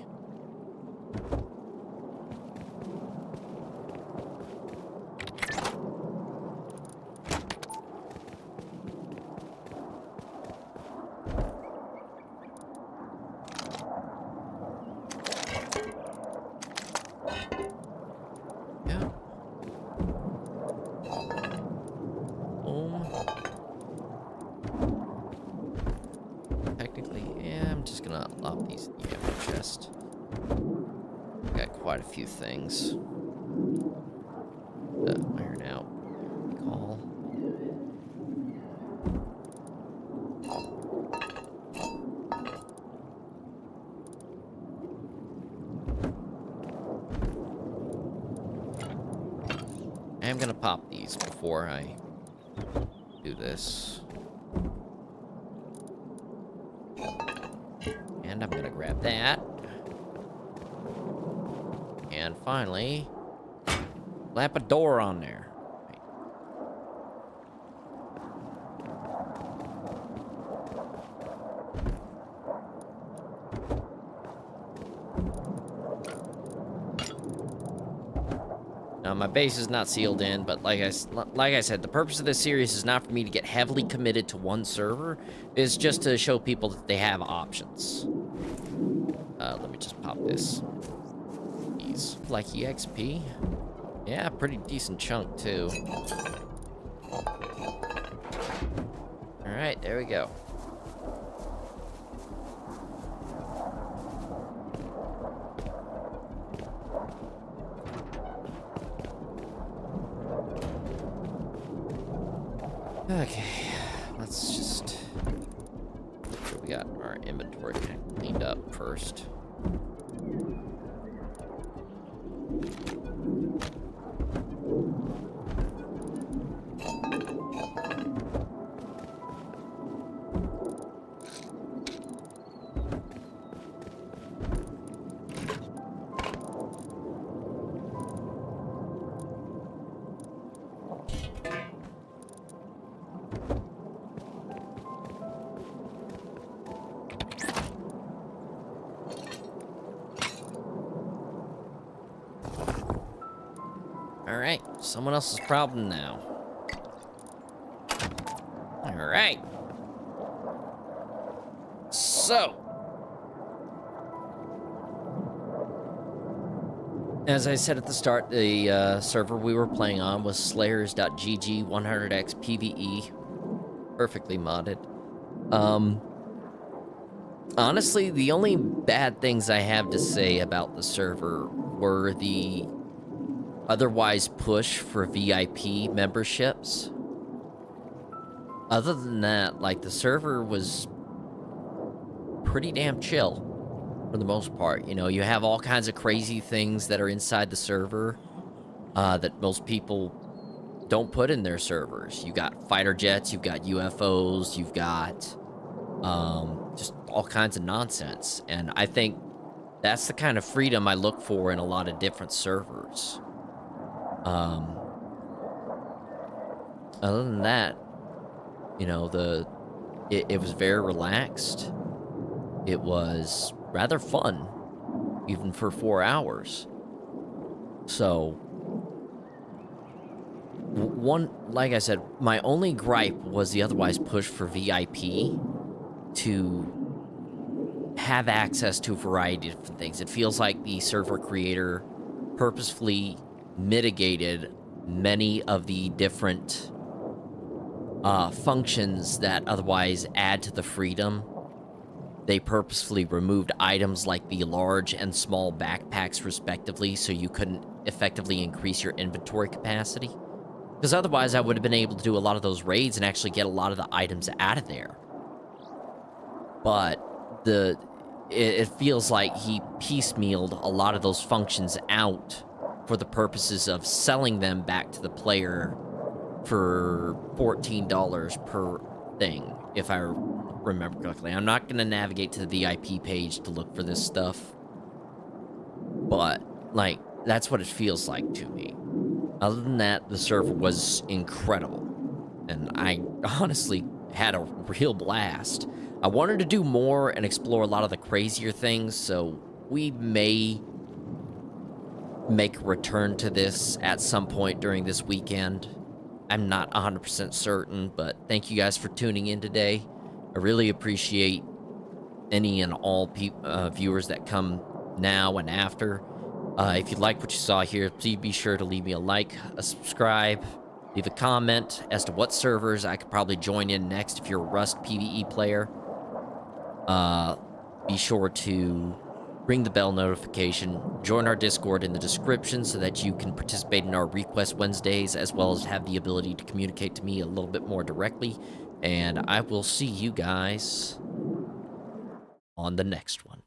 A few things. Iron out. Call. I'm gonna pop these before I do this. And I'm gonna grab that. And finally, slap a door on there. Now, my base is not sealed in, but like I said, the purpose of this series is not for me to get heavily committed to one server. It's just to show people that they have options. Let me just pop this. Like EXP? Yeah, pretty decent chunk, too. Alright, there we go. Okay, let's just make sure we got our inventory cleaned up first. Alright, someone else's problem now. Alright. So. As I said at the start, the server we were playing on was slayers.gg 100x PvE. Perfectly modded. Honestly, the only bad things I have to say about the server were the otherwise push for VIP memberships. Other than that, like, the server was pretty damn chill for the most part. You know, you have all kinds of crazy things that are inside the server that most people don't put in their servers. You got fighter jets, you've got UFOs, you've got just all kinds of nonsense. And I think That's the kind of freedom I look for in a lot of different servers. Um, Other than that, you know, it was very relaxed. It was rather fun, even for 4 hours. So, one, like I said, my only gripe was the otherwise push for VIP to have access to a variety of different things. It feels like the server creator purposefully mitigated many of the different functions that otherwise add to the freedom. They purposefully removed items like the large and small backpacks, respectively, so you couldn't effectively increase your inventory capacity. Because otherwise, I would have been able to do a lot of those raids and actually get a lot of the items out of there. But it feels like he piecemealed a lot of those functions out for the purposes of selling them back to the player for $14 per thing, if I remember correctly. I'm not going to navigate to the VIP page to look for this stuff, but, like, that's what it feels like to me. Other than that, the server was incredible, and I honestly had a real blast. I wanted to do more and explore a lot of the crazier things, so we may make a return to this at some point during this weekend. I'm not 100% certain, but thank you guys for tuning in today. I really appreciate any and all viewers that come now and after. If you like what you saw here, please be sure to leave me a like, a subscribe, leave a comment as to what servers I could probably join in next if you're a Rust PvE player. Be sure to ring the bell notification, join our Discord in the description so that you can participate in our Request Wednesdays, as well as have the ability to communicate to me a little bit more directly. And I will see you guys on the next one.